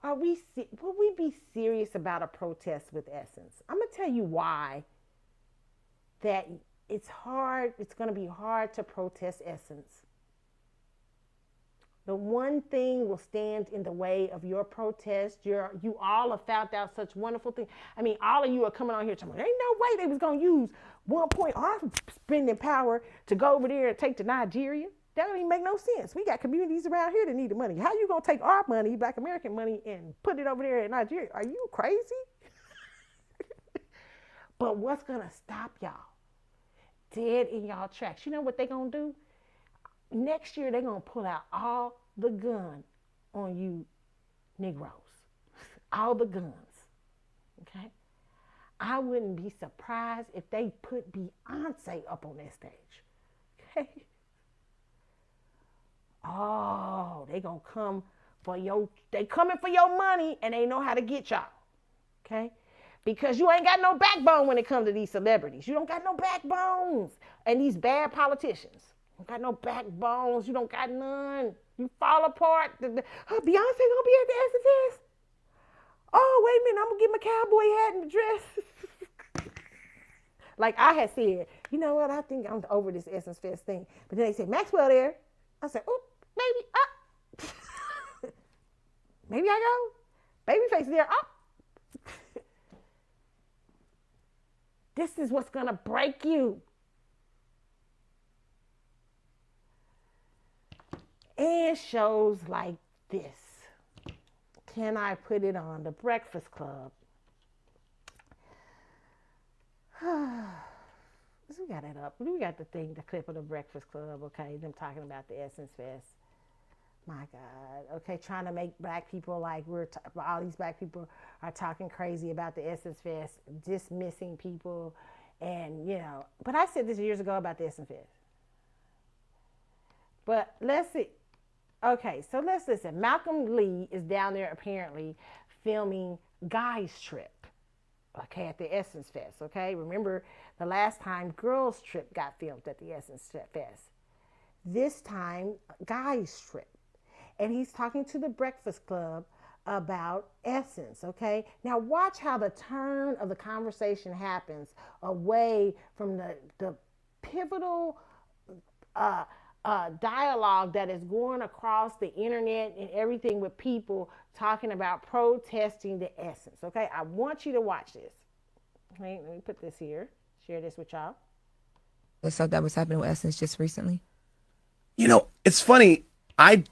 will we be serious about a protest with Essence? I'm going to tell you why that it's going to be hard to protest Essence. The one thing will stand in the way of your protest. You all have found out such wonderful things. I mean, all of you are coming on here telling me, ain't no way they was going to use 1 point our spending power to go over there and take to Nigeria. That don't even make no sense. We got communities around here that need the money. How you going to take our money, Black American money, and put it over there in Nigeria? Are you crazy? But what's going to stop y'all dead in y'all tracks? You know what they going to do? Next year, they're going to pull out all the gun on you Negroes. All the guns. Okay? I wouldn't be surprised if they put Beyonce up on that stage. Okay? Oh, they gonna come they coming for your money and they know how to get y'all. Okay? Because you ain't got no backbone when it comes to these celebrities. You don't got no backbones. And these bad politicians. You don't got no backbones. You don't got none. You fall apart. Beyonce gonna be at the Essence Fest? Oh, wait a minute, I'm gonna get my cowboy hat and the dress. Like I had said, you know what, I think I'm over this Essence Fest thing. But then they said, Maxwell there. I said, oh, maybe, maybe I go. Babyface there, This is what's gonna break you. And shows like this. Can I put it on? The Breakfast Club. We got it up. We got the clip of the Breakfast Club, okay? Them talking about the Essence Fest. My God. Okay, trying to make black people like all these black people are talking crazy about the Essence Fest, dismissing people, and But I said this years ago about the Essence Fest. But let's see. Okay, so let's listen. Malcolm Lee is down there apparently filming Guys Trip, okay, at the Essence Fest, okay? Remember the last time Girls Trip got filmed at the Essence Fest. This time, Guys Trip. And he's talking to the Breakfast Club about Essence, okay? Now watch how the turn of the conversation happens away from the pivotal dialogue that is going across the internet and everything with people talking about protesting the Essence, okay? I want you to watch this. Okay, let me put this here, share this with y'all. The stuff that was happening with Essence just recently. It's funny. I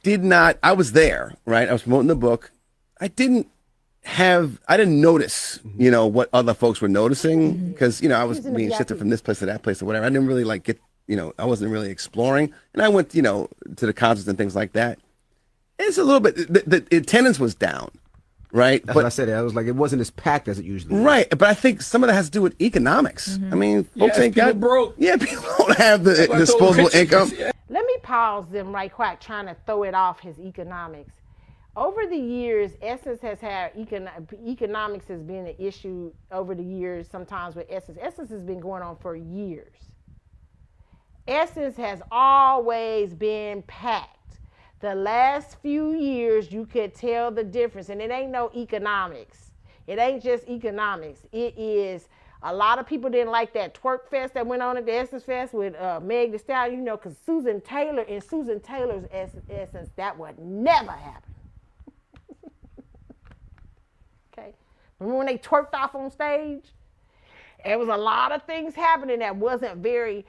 was there, right? I was promoting the book. I didn't notice, what other folks were noticing because, I was being shifted from this place to that place or whatever. I didn't really get, I wasn't really exploring. And I went, to the concerts and things like that. It's a little bit, the attendance was down, right? That's what I said. I was like, it wasn't as packed as it usually is. Right. But I think some of that has to do with economics. Mm-hmm. I mean, folks ain't got broke. Yeah, people don't have the disposable income. Let me pause them right quick, trying to throw it off his economics. Over the years, Essence has had economics has been an issue over the years, sometimes with Essence. Essence has been going on for years. Essence has always been packed. The last few years, you could tell the difference, and it ain't no economics. It ain't just economics. It is a lot of people didn't like that twerk fest that went on at the Essence Fest with Meg Thee Stallion, because Susan Taylor's Essence, that would never happen. Okay. Remember when they twerked off on stage? There was a lot of things happening that wasn't very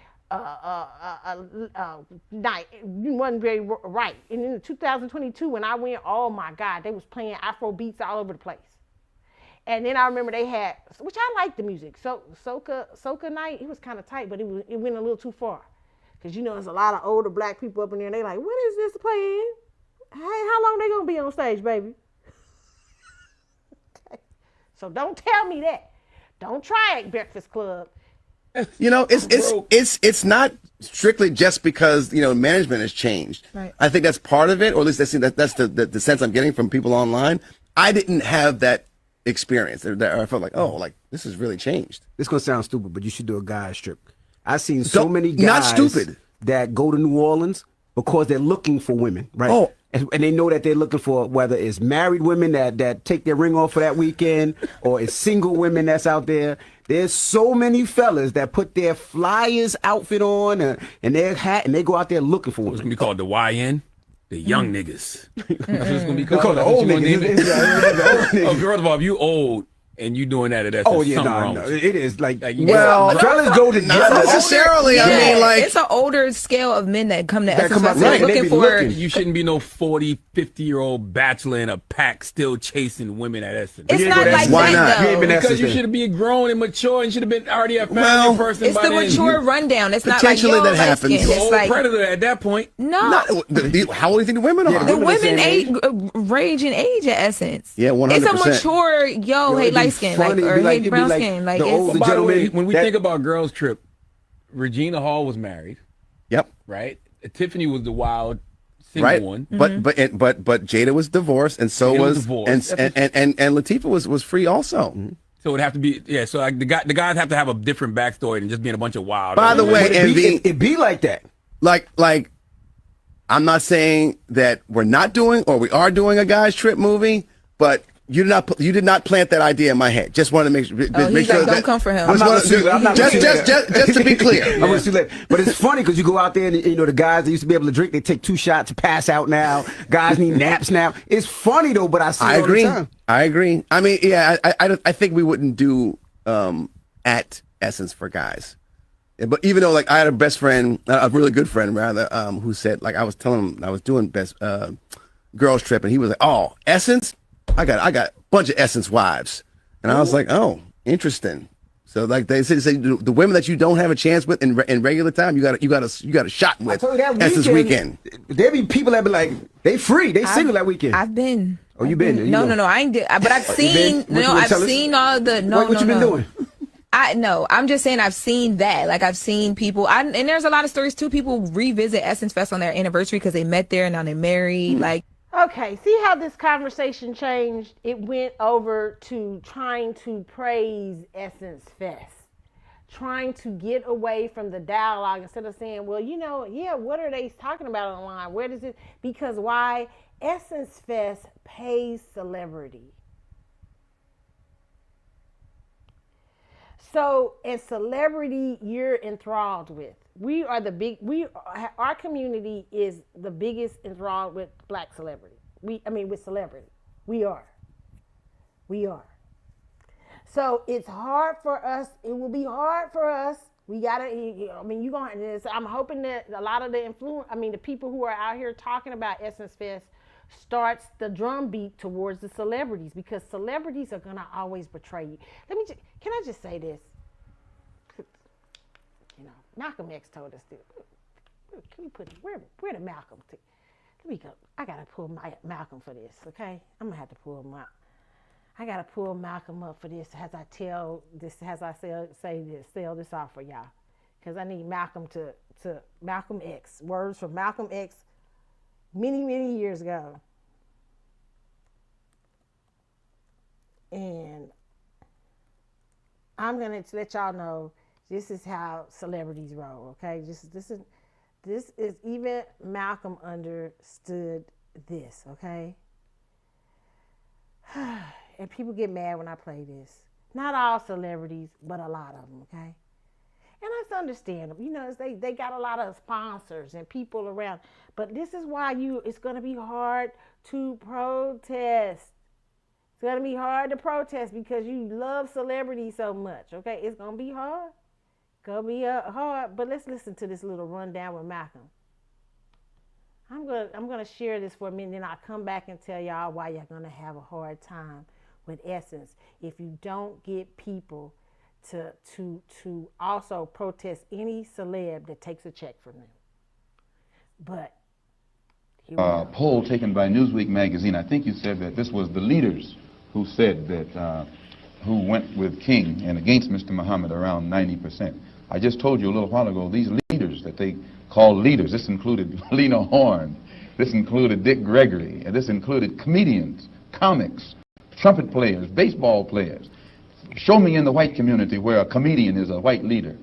wasn't very right. And in 2022, when I went, oh my God, they was playing Afro beats all over the place. And then I remember they had, which I liked the music, Soca Night. It was kind of tight, but it went a little too far. Because, there's a lot of older black people up in there, and they like, what is this playing? Hey, how long they going to be on stage, baby? Okay. So don't tell me that. Don't try it, Breakfast Club. It's not strictly just because, management has changed. Right. I think that's part of it, or at least that's the sense I'm getting from people online. I didn't have that experience. I felt like, this has really changed. This is going to sound stupid, but you should do a Guys Trip. I've seen so many guys that go to New Orleans because they're looking for women, right? Oh. And they know that they're looking for, whether it's married women that take their ring off for that weekend, or it's single women that's out there. There's so many fellas that put their Flyers outfit on and their hat, and they go out there looking for women. It's going to be called the YN. The young niggas. That's what it's going to be called. The old niggas. Oh, first of all, if you old and you doing that, that's something wrong. No. It is like fellas go together. Not necessarily. I mean, it's an older scale of men that come to Essence looking for. You shouldn't be no 40, 50-year-old bachelor in a pack still chasing women at Essence. It's not like that, though. Because you should be grown and mature and should have been already a family person. It's the mature rundown. It's not like that happens. You're old predator at that point. No. How old do you think the women are? The women range in age at Essence. Yeah, 100%. It's a mature, hey, like light skin, like, or hate brown skin. Like, the by the way, when we think about Girls Trip, Regina Hall was married. Yep. Right. Tiffany was the wild single one. But Jada was divorced, and so was divorced. and Latifah was free also. So it'd have to be So like the guys have to have a different backstory than just being a bunch of wild. By the way, it be like that. Like I'm not saying that we're not doing or we are doing a guys trip movie, but you did not plant that idea in my head. Just wanted to make sure don't come for him. Just to be clear. I'm gonna let. But it's funny because you go out there and the guys that used to be able to drink, they take 2 shots to pass out now. Guys need naps now. It's funny though, but I see it all the time. I agree. I mean, yeah, I think we wouldn't do at Essence for guys. But even though, like, I had a best friend, a really good friend rather, who said, like, I was telling him I was doing best girls trip, and he was like, "Oh, Essence, I got a bunch of Essence wives," and I was like, "Oh, interesting." So, like, they say the women that you don't have a chance with in regular time, you got a shot with. Essence weekend. There be people that be like, they free, they single that weekend. I've been. Oh, you been? No, I ain't. But I've seen. I've seen all the. What you been doing? I'm just saying I've seen that. Like, I've seen people, and there's a lot of stories too. People revisit Essence Fest on their anniversary because they met there and now they're married. Like, okay, see how this conversation changed? It went over to trying to praise Essence Fest, trying to get away from the dialogue instead of saying, well, what are they talking about online? Where does it? Because why? Essence Fest pays celebrity. So, as celebrity, you're enthralled with. Our community is the biggest enthralled with black celebrity. With celebrity. We are. So, it's hard for us. It will be hard for us. We gotta. I'm hoping that a lot of the people who are out here talking about Essence Fest starts the drumbeat towards the celebrities, because celebrities are gonna always betray you. Can I just say this? Malcolm X told us this. Can we put where did Malcolm? Let me go. I gotta pull Malcolm for this. Okay, I'm gonna have to pull I gotta pull Malcolm up for this as I sell this off for y'all, because I need Malcolm to Malcolm X, words from Malcolm X many years ago. And I'm going to let y'all know this is how celebrities roll, okay? This is even Malcolm understood this, okay? And people get mad when I play this. Not all celebrities, but a lot of them, okay? And that's understandable. They got a lot of sponsors and people around. But this is why it's going to be hard to protest. It's going to be hard to protest because you love celebrity so much, okay? It's going to be hard. Hard. But let's listen to this little rundown with Malcolm. I'm going to share this for a minute, and I'll come back and tell y'all why you're going to have a hard time with Essence if you don't get people to also protest any celeb that takes a check from them. But poll taken by Newsweek magazine, I think you said that this was the leaders who said that who went with King and against Mr. Muhammad, around 90%. I just told you a little while ago, these leaders that they call leaders, this included Lena Horne, this included Dick Gregory, and this included comedians, comics, trumpet players, baseball players. Show me in the white community where a comedian is a white leader.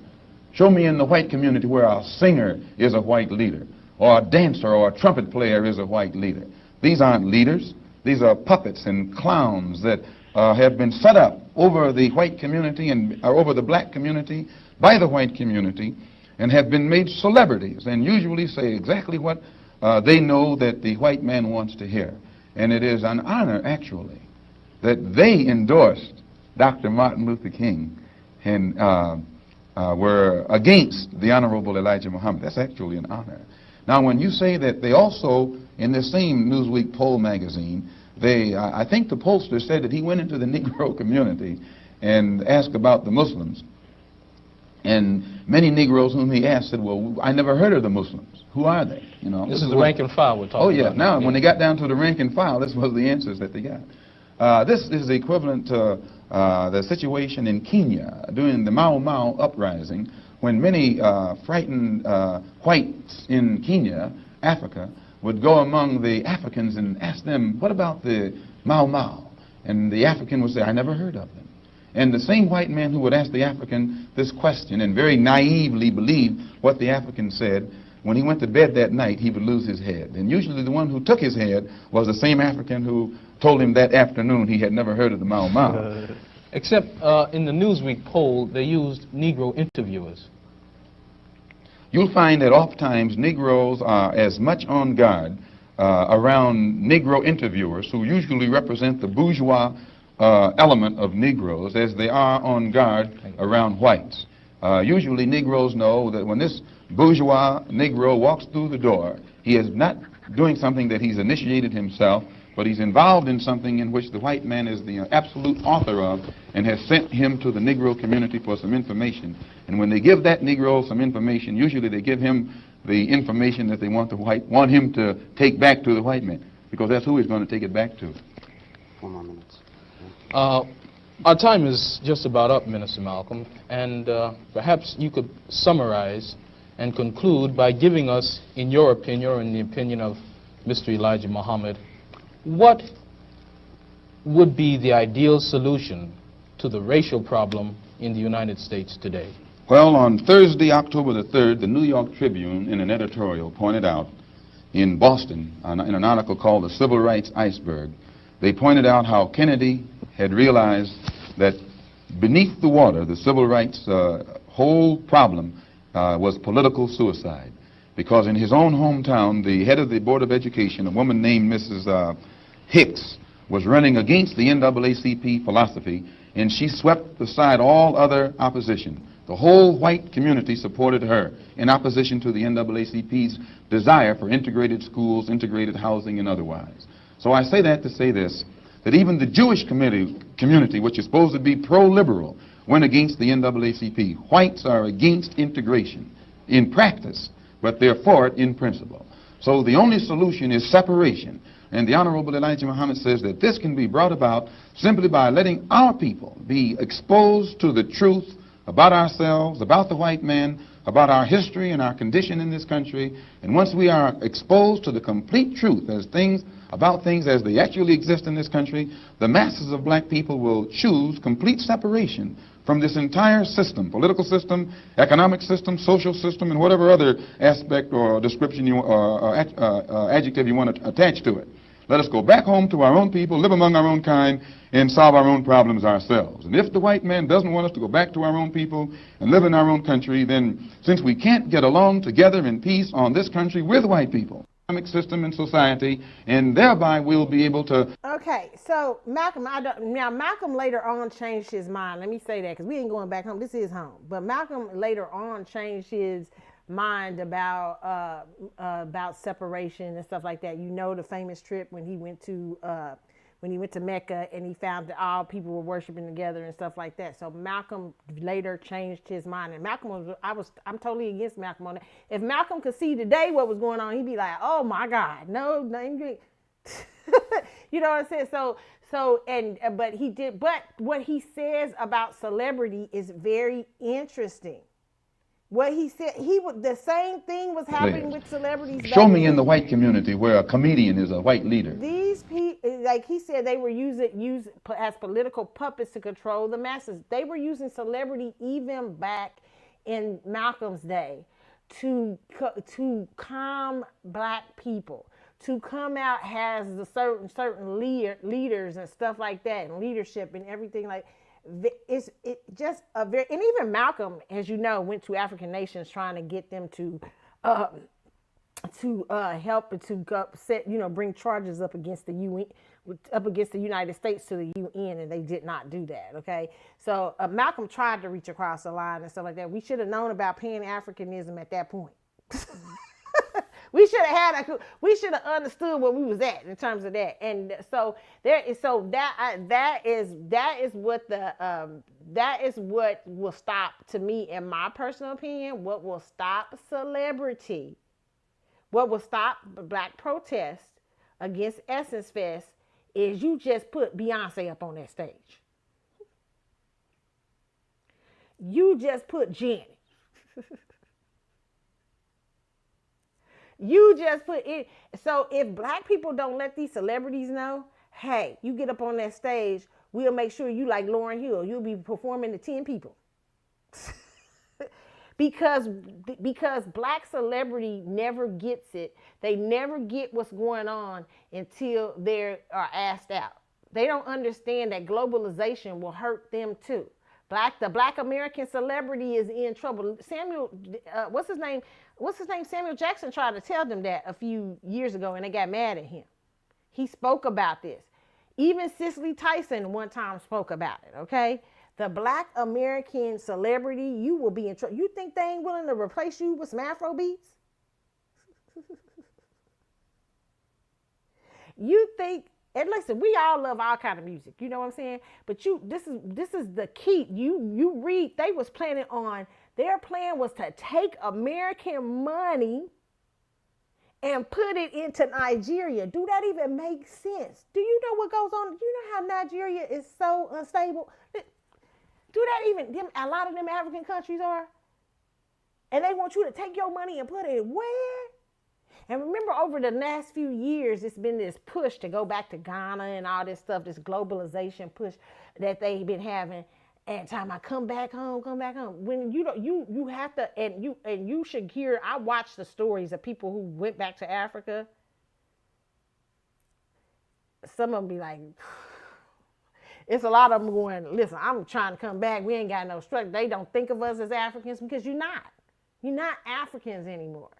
Show me in the white community where a singer is a white leader, or a dancer or a trumpet player is a white leader. These aren't leaders. These are puppets and clowns that have been set up over the white community and over the black community by the white community, and have been made celebrities and usually say exactly what they know that the white man wants to hear. And it is an honor, actually, that they endorsed Dr. Martin Luther King and were against the Honorable Elijah Muhammad. That's actually an honor. Now, when you say that they also, in this same Newsweek poll magazine, I think the pollster said that he went into the Negro community and asked about the Muslims. And many Negroes whom he asked said, well, I never heard of the Muslims. Who are they? You know, this is the rank and file we're talking about. Oh, yeah. Now, when they got down to the rank and file, this was the answers that they got. This is equivalent to the situation in Kenya during the Mau Mau uprising, when many frightened whites in Kenya, Africa, would go among the Africans and ask them, what about the Mau Mau? And the African would say, I never heard of them. And the same white man who would ask the African this question and very naively believe what the African said, when he went to bed that night, he would lose his head. And usually the one who took his head was the same African who told him that afternoon he had never heard of the Mau Mau. Except in the Newsweek poll, they used Negro interviewers. You'll find that oftentimes Negroes are as much on guard around Negro interviewers, who usually represent the bourgeois element of Negroes, as they are on guard around whites. Usually Negroes know that when this bourgeois Negro walks through the door, he is not doing something that he's initiated himself, but he's involved in something in which the white man is the absolute author of and has sent him to the Negro community for some information. And when they give that Negro some information, usually they give him the information that they want him to take back to the white man, because that's who he's going to take it back to. 4 more minutes. Our time is just about up, Minister Malcolm, and perhaps you could summarize and conclude by giving us, in your opinion, or in the opinion of Mr. Elijah Muhammad, what would be the ideal solution to the racial problem in the United States today? Well, on Thursday, October the 3rd, the New York Tribune, in an editorial, pointed out in Boston, in an article called The Civil Rights Iceberg, they pointed out how Kennedy had realized that beneath the water, the civil rights whole problem was political suicide. Because in his own hometown, the head of the Board of Education, a woman named Mrs. Hicks, was running against the NAACP philosophy, and she swept aside all other opposition. The whole white community supported her in opposition to the NAACP's desire for integrated schools, integrated housing, and otherwise. So I say that to say this, that even the Jewish community, which is supposed to be pro-liberal, went against the NAACP. Whites are against integration in practice, but they're for it in principle. So the only solution is separation. And the Honorable Elijah Muhammad says that this can be brought about simply by letting our people be exposed to the truth about ourselves, about the white man, about our history and our condition in this country. And once we are exposed to the complete truth about things as they actually exist in this country, the masses of black people will choose complete separation from this entire system, political system, economic system, social system, and whatever other aspect or description or adjective you want to attach to it. Let us go back home to our own people, live among our own kind, and solve our own problems ourselves. And if the white man doesn't want us to go back to our own people and live in our own country, then since we can't get along together in peace on this country with white people, economic system and society, and thereby we'll be able to... Okay, so Malcolm, Malcolm later on changed his mind. Let me say that, because we ain't going back home. This is home. But Malcolm later on changed his mind about separation and stuff like that. You know, the famous trip when he went to Mecca and he found that all people were worshiping together and stuff like that. So Malcolm later changed his mind, and I'm totally against Malcolm on that. If Malcolm could see today what was going on, he'd be like, oh my God, no, you know what I'm saying? But what he says about celebrity is very interesting. What he said, the same thing was happening with celebrities. Show me in the white community where a comedian is a white leader. These people, like he said, they were used as political puppets to control the masses. They were using celebrity even back in Malcolm's day to calm black people, to come out as the certain leaders and stuff like that, and leadership and everything like. And even Malcolm, as you know, went to African nations trying to get them to help and to bring charges up against the UN, up against the United States to the UN, and they did not do that. Okay, so Malcolm tried to reach across the line and stuff like that. We should have known about Pan-Africanism at that point. We should have understood where we was at in terms of that. And so that is what will stop, to me, in my personal opinion, what will stop celebrity, what will stop black protest against Essence Fest is you just put Beyonce up on that stage. You just put Janet. You just put it. So if black people don't let these celebrities know, hey, you get up on that stage, we'll make sure you like Lauryn Hill. You'll be performing to 10 people. because black celebrity never gets it. They never get what's going on until they are asked out. They don't understand that globalization will hurt them too. The black American celebrity is in trouble. What's his name? Samuel Jackson tried to tell them that a few years ago, and they got mad at him. He spoke about this. Even Cicely Tyson one time spoke about it, okay? The black American celebrity, you will be in trouble. You think they ain't willing to replace you with some Afro beats? You think, and listen, we all love all kind of music, you know what I'm saying? But this is the key. You read, their plan was to take American money and put it into Nigeria. Do that even make sense? Do you know what goes on? Do you know how Nigeria is so unstable? Do that even, a lot of them African countries are? And they want you to take your money and put it where? And remember, over the last few years, it's been this push to go back to Ghana and all this stuff, this globalization push that they've been having. And time I come back home. When you have to, and you should hear. I watched the stories of people who went back to Africa. Some of them be like, it's a lot of them going, listen, I'm trying to come back. We ain't got no structure. They don't think of us as Africans because you're not. You're not Africans anymore.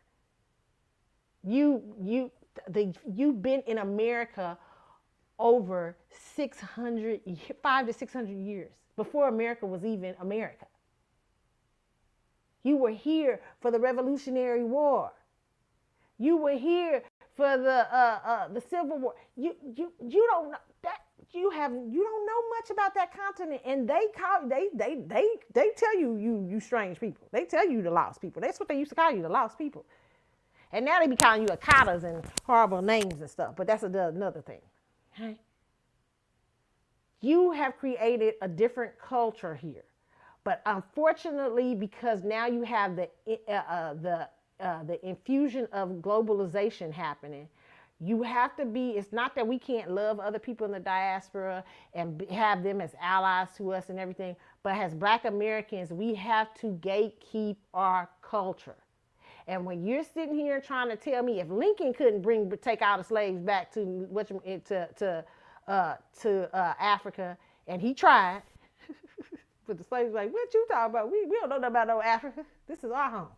You've been in America over 500 to 600 years before America was even America. You were here for the Revolutionary War. You were here for the Civil War. You don't know that you don't know much about that continent, and they tell you strange people. They tell you the lost people. That's what they used to call you, the lost people. And now they be calling you Akatas and horrible names and stuff, but that's another thing. Okay? You have created a different culture here. But unfortunately, because now you have the infusion of globalization happening, you have to be, it's not that we can't love other people in the diaspora and have them as allies to us and everything, but as black Americans, we have to gatekeep our culture. And when you're sitting here trying to tell me if Lincoln couldn't take all the slaves back to Africa, and he tried, but the slaves like, what you talking about? We don't know nothing about no Africa. This is our home.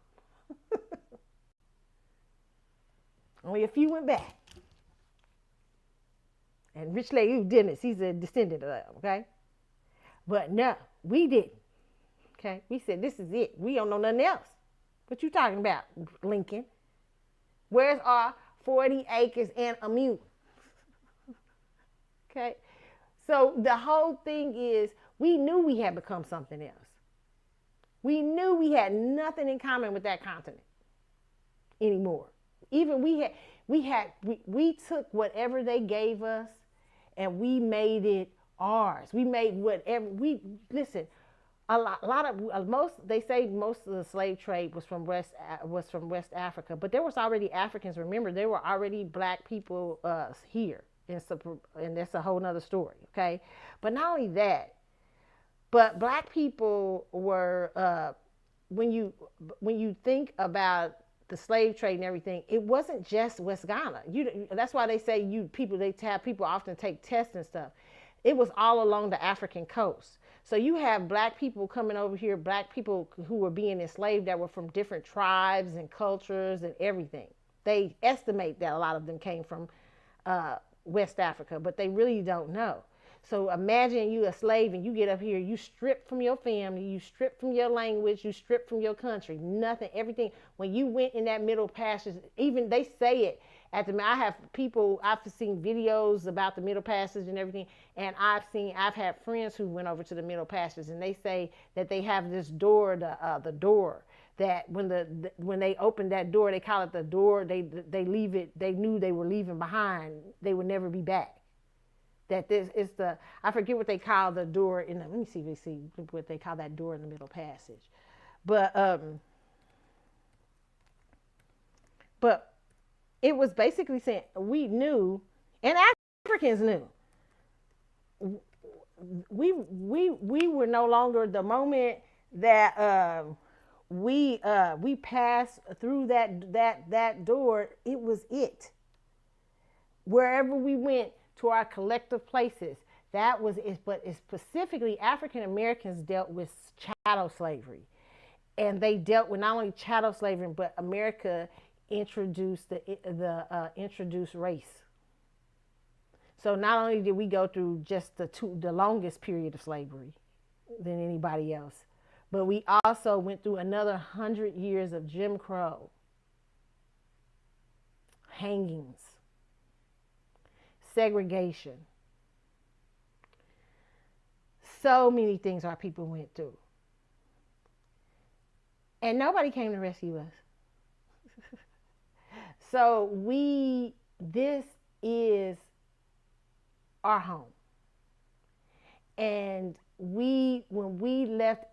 Only a few went back. And Rich Lady who didn't, he's a descendant of them, okay? But no, we didn't. Okay? We said this is it. We don't know nothing else. What you talking about, Lincoln? Where's our 40 acres and a mule? Okay? So the whole thing is, we knew we had become something else. We knew we had nothing in common with that continent anymore. Even we took whatever they gave us and we made it ours. We made whatever listen. They say most of the slave trade was from West Africa, but there was already Africans. Remember, there were already black people here, and that's a whole nother story. Okay, but not only that, but black people were when you think about the slave trade and everything, it wasn't just West Ghana. That's why they say people often take tests and stuff. It was all along the African coast. So you have black people coming over here, black people who were being enslaved that were from different tribes and cultures and everything. They estimate that a lot of them came from West Africa, but they really don't know. So imagine you a slave and you get up here, you strip from your family, you strip from your language, you strip from your country, nothing, everything. When you went in that Middle Passage, even they say it I've seen videos about the Middle Passage and everything, and I've had friends who went over to the Middle Passage, and they say that they have this door, the door, that when they open that door, they call it the door, they leave it, they knew they were leaving behind, they would never be back. That this is I forget what they call the door in the, let me see what they call that door in the middle passage. But it was basically saying we knew, and Africans knew, we were no longer, the moment that we passed through that door, it was it. Wherever we went to our collective places, that was it. But specifically, African Americans dealt with chattel slavery, and they dealt with not only chattel slavery, but America introduced introduced race. So not only did we go through just the longest period of slavery than anybody else, but we also went through another 100 years of Jim Crow, hangings, segregation. So many things our people went through. And nobody came to rescue us. So this is our home. And when we left,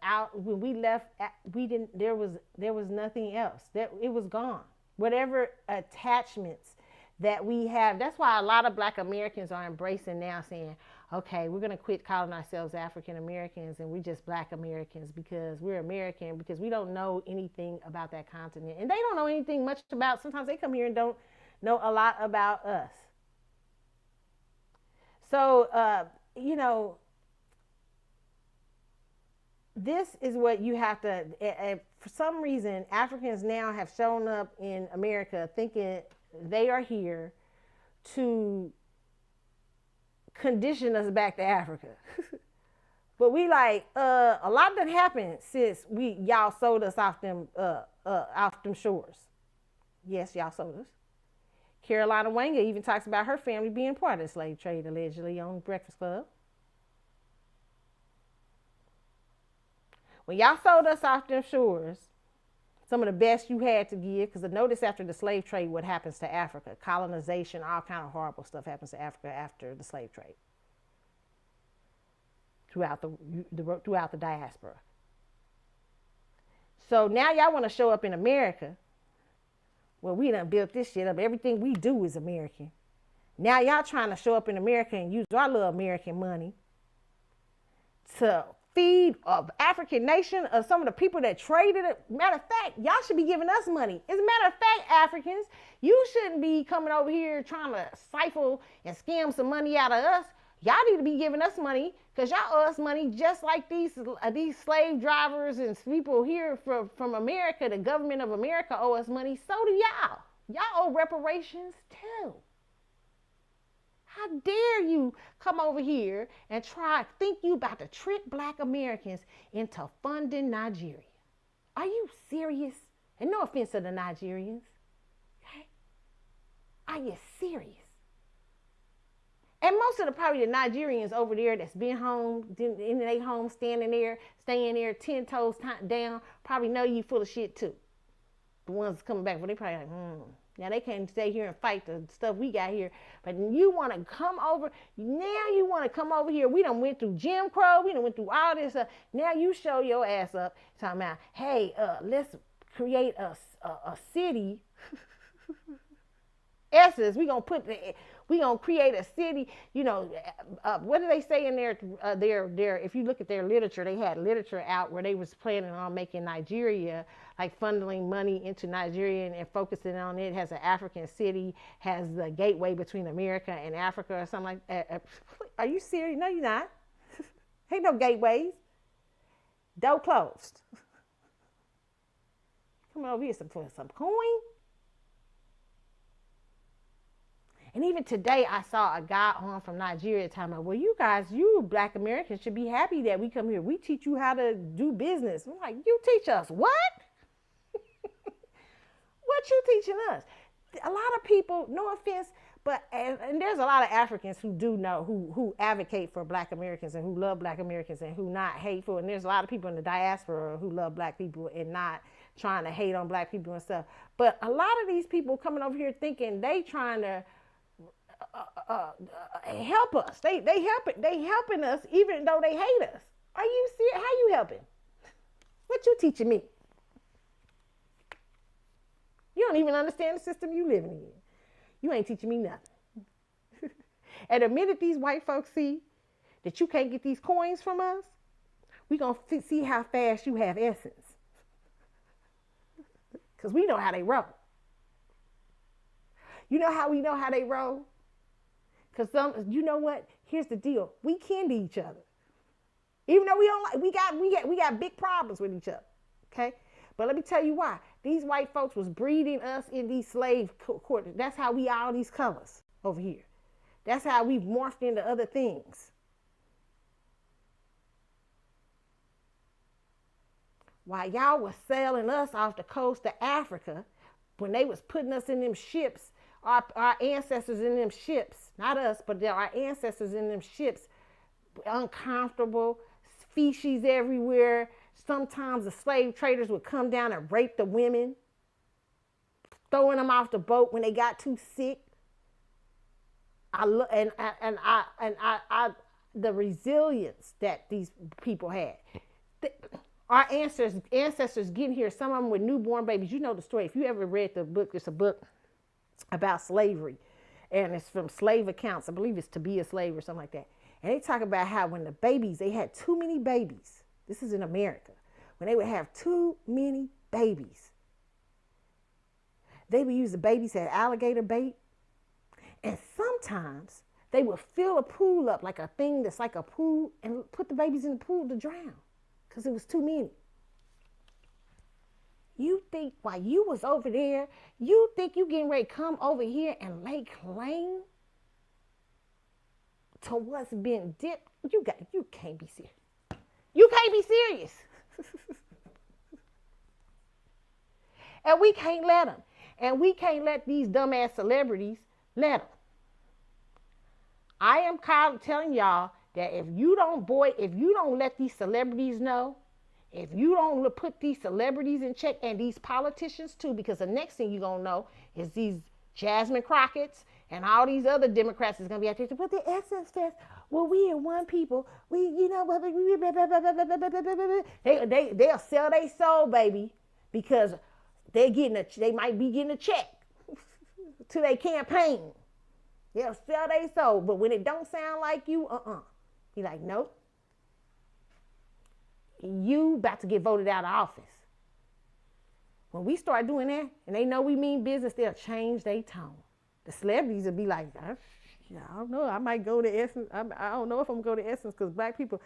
there was nothing else. It was gone. Whatever attachments that we have, that's why a lot of Black Americans are embracing now, saying, okay, we're going to quit calling ourselves African Americans and we're just Black Americans, because we're American, because we don't know anything about that continent. And they don't know anything much about, sometimes they come here and don't know a lot about us. So, this is what you have to, for some reason, Africans now have shown up in America thinking they are here to condition us back to Africa. But we like, a lot done happened since y'all sold us off them shores. Yes, y'all sold us. Carlotta Wanga even talks about her family being part of the slave trade, allegedly, on Breakfast Club. When y'all sold us off them shores, some of the best you had to give, because notice after the slave trade what happens to Africa. Colonization, all kind of horrible stuff happens to Africa after the slave trade. Throughout the diaspora. So now y'all want to show up in America. Well, we done built this shit up. Everything we do is American. Now y'all trying to show up in America and use our little American money to feed of African nation of some of the people that traded it. Matter of fact, y'all should be giving us money. As a matter of fact, Africans, you shouldn't be coming over here trying to siphon and scam some money out of us. Y'all need to be giving us money, because y'all owe us money just like these slave drivers and people here from America. The government of America owe us money. So do y'all. Y'all owe reparations too. How dare you come over here and think you about to trick Black Americans into funding Nigeria? Are you serious? And no offense to the Nigerians. Okay? Are you serious? And most of probably the Nigerians over there that's been home, in their home, staying there 10 toes down, probably know you full of shit too. The ones coming back, but they probably like, Now they can't stay here and fight the stuff we got here. But you want to come over, now you want to come over here. We done went through Jim Crow, we done went through all this stuff. Now you show your ass up talking about, hey, let's create a city. Essence, we gonna create a city. What do they say in their if you look at their literature, they had literature out where they was planning on making Nigeria, like funneling money into Nigeria and focusing on it as an African city, has the gateway between America and Africa or something like that. Are you serious? No, you're not. Ain't no gateways. Door closed. Come over here for some coin. And even today, I saw a guy on from Nigeria talking about, well, you guys, you Black Americans should be happy that we come here. We teach you how to do business. I'm like, you teach us what? What you teaching us? A lot of people, no offense, but, and there's a lot of Africans who do know, who advocate for Black Americans and who love Black Americans and who not hateful. And there's a lot of people in the diaspora who love Black people and not trying to hate on Black people and stuff. But a lot of these people coming over here thinking they trying to help us. They helping us even though they hate us. Are you serious? How you helping? What you teaching me? You don't even understand the system you living in. You ain't teaching me nothing. And the minute these white folks see that you can't get these coins from us, we gonna see how fast you have essence. Because we know how they roll. You know how we know how they roll? Because you know what? Here's the deal. We kin to each other. Even though we don't like, we got big problems with each other. Okay? But let me tell you why. These white folks was breeding us in these slave quarters. That's how we are all these colors over here. That's how we've morphed into other things. While y'all was sailing us off the coast of Africa, when they was putting us in them ships, our ancestors in them ships, not us, but our ancestors in them ships, uncomfortable, species everywhere. Sometimes the slave traders would come down and rape the women, throwing them off the boat when they got too sick. The resilience that these people had. Our ancestors getting here, some of them with newborn babies. You know the story. If you ever read the book, it's a book about slavery. And it's from slave accounts. I believe it's To Be a Slave or something like that. And they talk about how when the babies, they had too many babies. This is in America. When they would have too many babies, they would use the babies as alligator bait. And sometimes they would fill a pool up like a thing that's like a pool and put the babies in the pool to drown because it was too many. You think while you was over there, you think you getting ready to come over here and lay claim to what's been dipped? You can't be serious. You can't be serious. And we can't let them. And we can't let these dumbass celebrities let them. I am telling y'all that if you don't let these celebrities know, if you don't put these celebrities in check and these politicians too, because the next thing you're going to know is these Jasmine Crockett's and all these other Democrats is going to be out there to put the Essence Fest. Well, we are one people. They'll sell their soul, baby, because they might be getting a check to their campaign. They'll sell their soul, but when it don't sound like you, You're like, nope. You about to get voted out of office. When we start doing that, and they know we mean business, they'll change their tone. The celebrities will be like, I don't know, I might go to Essence. I don't know if I'm gonna go to Essence because black people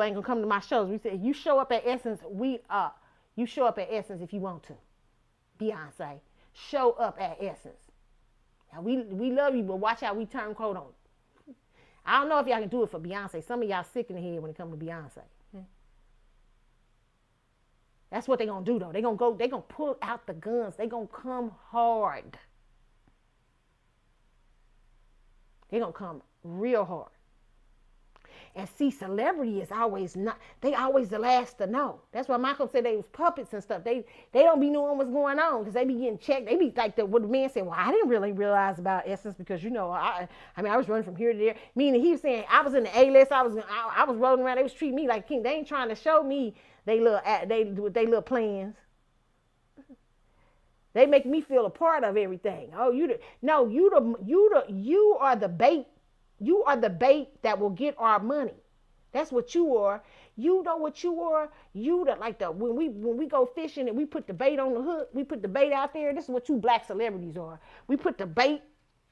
ain't gonna come to my shows. We say, you show up at Essence, you show up at Essence if you want to. Beyonce, show up at Essence. Now we love you, but watch how we turn coat on. I don't know if y'all can do it for Beyonce. Some of y'all sick in the head when it comes to Beyonce. That's what they're going to do, though. They're going to pull out the guns. They're going to come hard. They're going to come real hard. And see, celebrity is always they always the last to know. That's why Michael said they was puppets and stuff. They don't be knowing what's going on because they be getting checked. They be like what the man said, well, I didn't really realize about Essence because, I was running from here to there. Meaning he was saying I was in the A-list. I was rolling around. They was treating me like king. They ain't trying to show me they little plans. They make me feel a part of everything. Oh, you are the bait. You are the bait that will get our money. That's what you are. You know what you are. When we go fishing and we put the bait on the hook, we put the bait out there. This is what you black celebrities are. We put the bait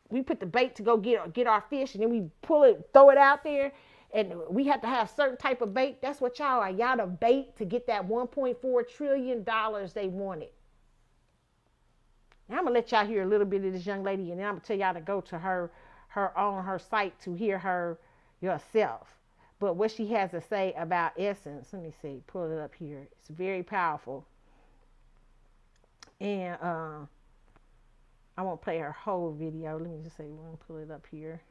to go get our fish, and then we pull it, throw it out there, and we have to have certain type of bait. That's what y'all are. Y'all the bait to get that $1.4 trillion they wanted. Now I'm gonna let y'all hear a little bit of this young lady, and then I'm gonna tell y'all to go to her on her site to hear her yourself. But what she has to say about Essence, let me see, pull it up here. It's very powerful. And I won't play her whole video. Let me just say, we're gonna pull it up here.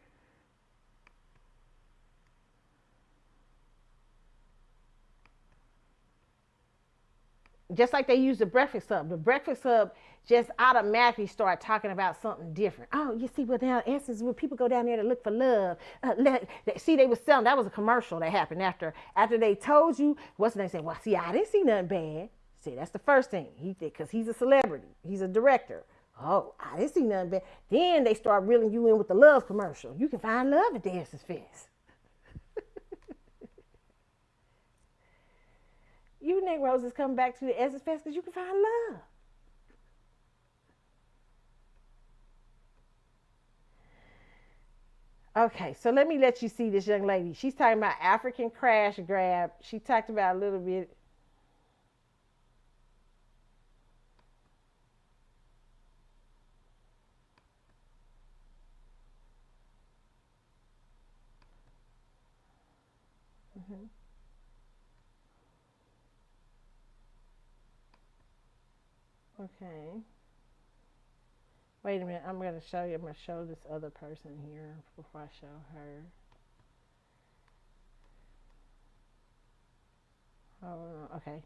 just like they use the Breakfast Club. The Breakfast Club just automatically start talking about something different. Oh, you see, well, now Essence, when people go down there to look for love, see, they was selling. That was a commercial that happened after they told you. What's the name? Saying, well, see, I didn't see nothing bad. See, that's the first thing he did, because he's a celebrity. He's a director. Oh, I didn't see nothing bad. Then they start reeling you in with the love commercial. You can find love at the Essence Fest. You Negroes is coming back to the Essence Fest because you can find love. Okay, so let me let you see this young lady. She's talking about African crash grab. She talked about a little bit. Mm-hmm. Okay. Wait a minute. I'm going to show you. I'm going to show this other person here before I show her. Oh, okay.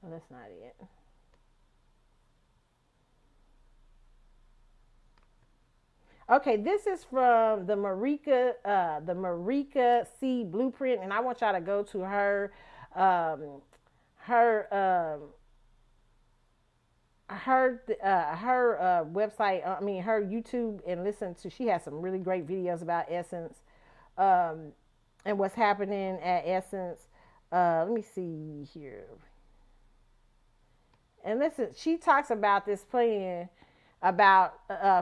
Well, that's not it. Okay, this is from the Marika C Blueprint, and I want y'all to go to her website, her YouTube, and listen to. She has some really great videos about Essence, and what's happening at Essence. Let me see here. And listen, she talks about this plan about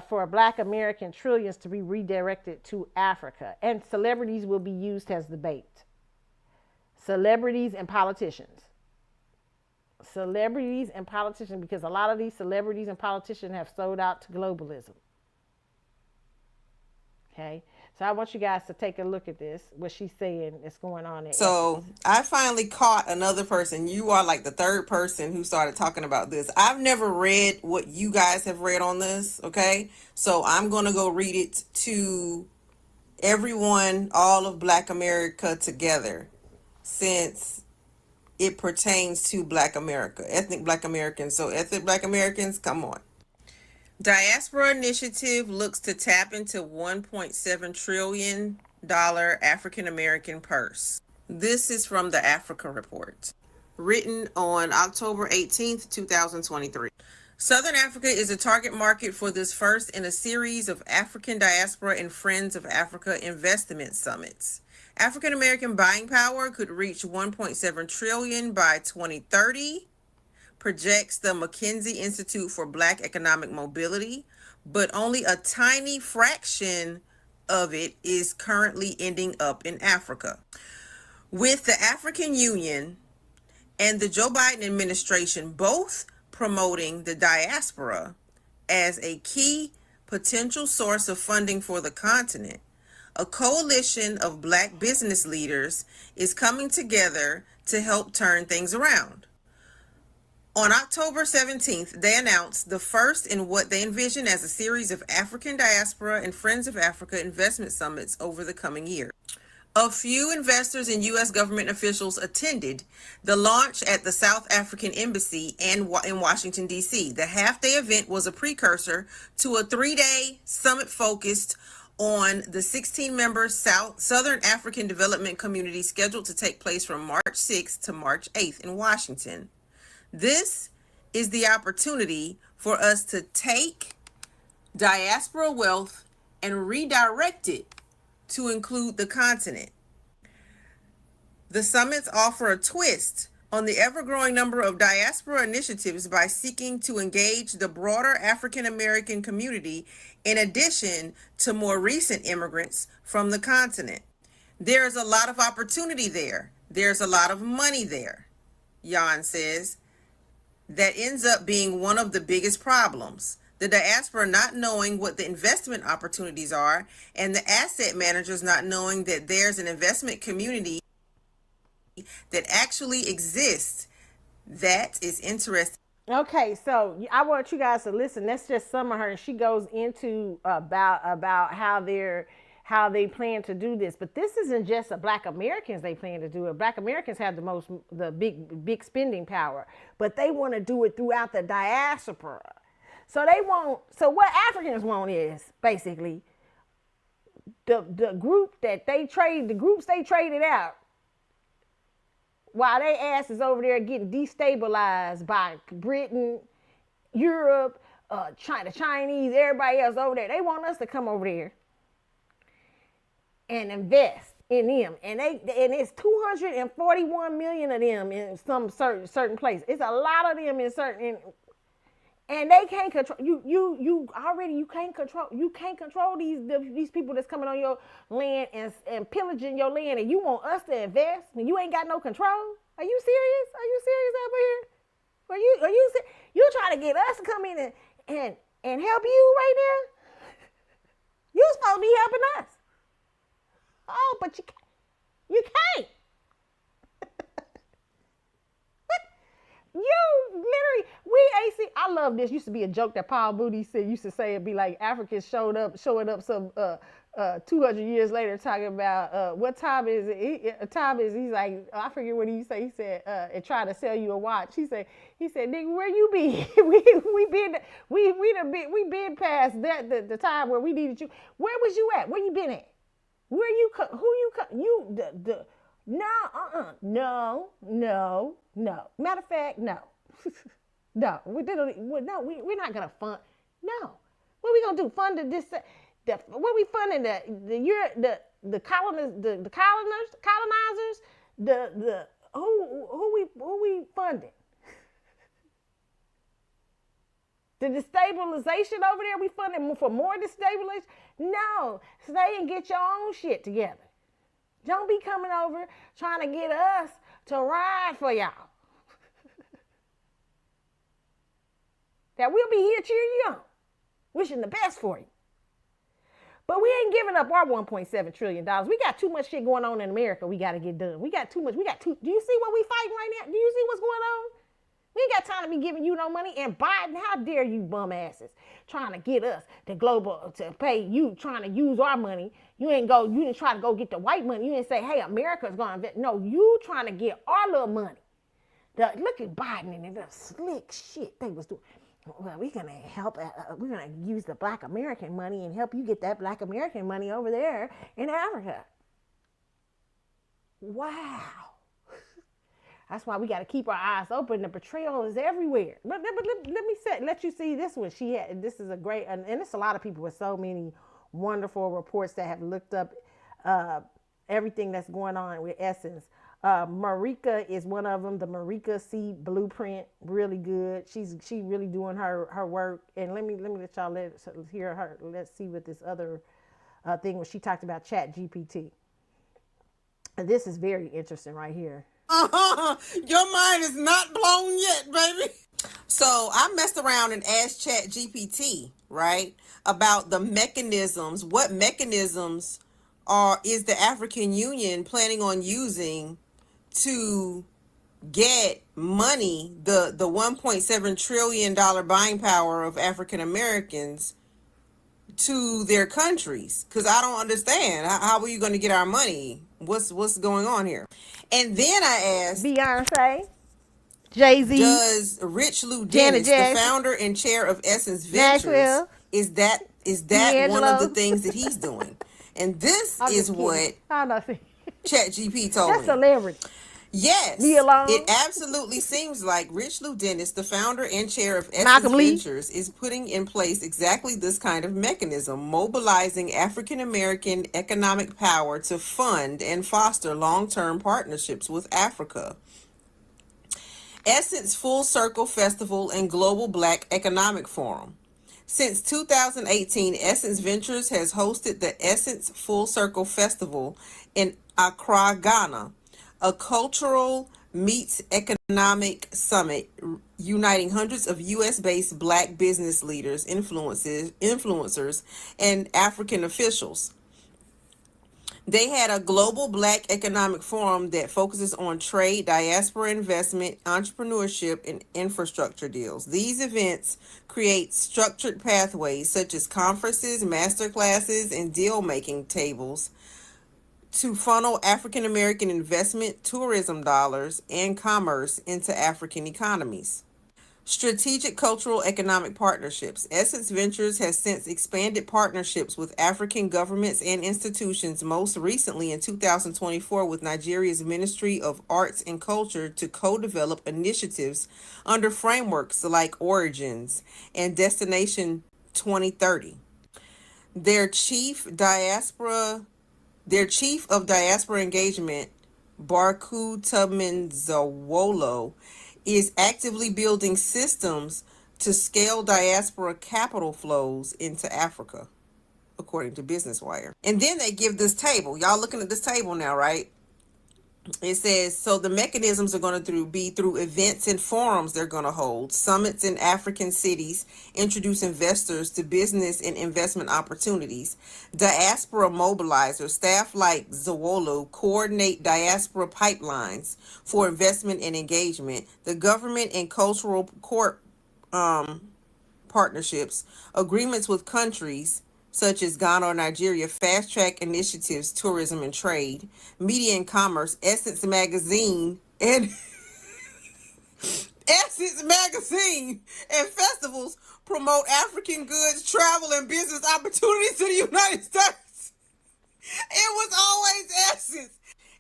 for Black American trillions to be redirected to Africa, and celebrities will be used as the bait. Celebrities and politicians. Celebrities and politicians, because a lot of these celebrities and politicians have sold out to globalism. Okay, so I want you guys to take a look at this, what she's saying is going on there. So I finally caught another person. You are like the third person who started talking about this. I've never read what you guys have read on this, okay? So I'm going to go read it to everyone, all of Black America together, since it pertains to Black America, ethnic Black Americans. So ethnic Black Americans, come on. Diaspora Initiative looks to tap into $1.7 trillion African American purse. This is from the Africa Report, written on October 18th, 2023. Southern Africa is a target market for this first in a series of African Diaspora and Friends of Africa investment summits. African American buying power could reach $1.7 trillion by 2030, projects the McKinsey Institute for Black Economic Mobility, but only a tiny fraction of it is currently ending up in Africa. With the African Union and the Joe Biden administration both promoting the diaspora as a key potential source of funding for the continent, a coalition of Black business leaders is coming together to help turn things around. On October 17th, they announced the first in what they envision as a series of African Diaspora and Friends of Africa investment summits over the coming year. A few investors and U.S. government officials attended the launch at the South African Embassy in Washington, D.C. The half-day event was a precursor to a 3-day summit focused on the 16-member Southern African Development Community scheduled to take place from March 6th to March 8th in Washington. This is the opportunity for us to take diaspora wealth and redirect it to include the continent. The summits offer a twist on the ever-growing number of diaspora initiatives by seeking to engage the broader African American community in addition to more recent immigrants from the continent. There is a lot of opportunity there. There's a lot of money there, Jan says. That ends up being one of the biggest problems. The diaspora not knowing what the investment opportunities are, and the asset managers not knowing that there's an investment community that actually exists. That is interesting. Okay, so I want you guys to listen. That's just some of her, and she goes into about how how they plan to do this. But this isn't just the Black Americans they plan to do it. Black Americans have the big spending power, but they want to do it throughout the diaspora. So what Africans want is basically the groups they traded out while they asses over there getting destabilized by Britain, Europe, China, Chinese, everybody else over there. They want us to come over there and invest in them, and it's 241 million of them in some certain place. It's a lot of them in certain, and they can't control you can't control these people that's coming on your land and pillaging your land, and you want us to invest when you ain't got no control? Are you serious? Are you serious over here? You trying to get us to come in and help you right now? You supposed to be helping us. Oh, but you can't. You literally, I love this. Used to be a joke that Paul Mooney used to say. It'd be like Africans showing up some 200 years later talking about what time is it? He's like, I forget what he said. He said and trying to sell you a watch. He said, nigga, where you be? we been past that the time where we needed you. Where was you at? Where you been at? Where you who you no. Matter of fact, no. No, we're not gonna fund. No, what we gonna do? Fund what we funding the colonizers? Who we funding? The destabilization over there, we funding for more destabilization? No, stay and get your own shit together. Don't be coming over trying to get us to ride for y'all. That we'll be here cheering you on, wishing the best for you. But we ain't giving up our $1.7 trillion. We got too much shit going on in America we got to get done. We got too much. Do you see what we fighting right now? Do you see what's going on? We ain't got time to be giving you no money. And Biden, how dare you bum asses trying to get us to pay you, trying to use our money. You didn't try to go get the white money. You didn't say, hey, America's going to invest. No, you trying to get our little money. Look at Biden and the slick shit they was doing. Well, we're going to help. We're going to use the Black American money and help you get that Black American money over there in Africa. Wow. That's why we got to keep our eyes open. The betrayal is everywhere. But let you see this one. This is a great, and it's a lot of people with so many wonderful reports that have looked up everything that's going on with Essence. Marika is one of them. The Marika C Blueprint, really good. She really doing her work. And let me let y'all hear her. Let's see what this other thing where she talked about Chat GPT. And this is very interesting right here. Your mind is not blown yet, baby. So I messed around and asked Chat GPT, right, about the mechanisms. What mechanisms is the African Union planning on using to get money, the $1.7 trillion buying power of African Americans to their countries? Because I don't understand. How are you going to get our money? What's going on here? And then I asked Beyonce, Jay-Z, does Rich Lou Dennis, the founder and chair of Essence Ventures, is that one of the things that he's doing? And this is what ChatGPT told me. That's celebrity. Yes, it absolutely seems like Rich Lou Dennis, the founder and chair of Essence Ventures, is putting in place exactly this kind of mechanism, mobilizing African American economic power to fund and foster long-term partnerships with Africa. Essence Full Circle Festival and Global Black Economic Forum. Since 2018, Essence Ventures has hosted the Essence Full Circle Festival in Accra, Ghana, a cultural meets economic summit uniting hundreds of U.S.-based Black business leaders, influencers, and African officials. They had a global Black economic forum that focuses on trade, diaspora investment, entrepreneurship, and infrastructure deals. These events create structured pathways such as conferences, master classes, and deal making tables to funnel African American investment, tourism dollars, and commerce into African economies. Strategic cultural economic partnerships. Essence Ventures has since expanded partnerships with African governments and institutions, most recently in 2024 with Nigeria's Ministry of Arts and Culture to co-develop initiatives under frameworks like Origins and Destination 2030. Their chief of diaspora engagement, Barku Tubman Zawolo, is actively building systems to scale diaspora capital flows into Africa, according to Business Wire. And then they give this table. Y'all looking at this table now, right? It says, so the mechanisms are going to be through events and forums they're going to hold, summits in African cities, introduce investors to business and investment opportunities, diaspora mobilizers, staff like Zawolo coordinate diaspora pipelines for investment and engagement, the government and cultural court partnerships, agreements with countries such as Ghana or Nigeria, fast track initiatives, tourism and trade, media and commerce, Essence Magazine, and Essence Magazine and festivals promote African goods, travel, and business opportunities to the United States. It was always Essence.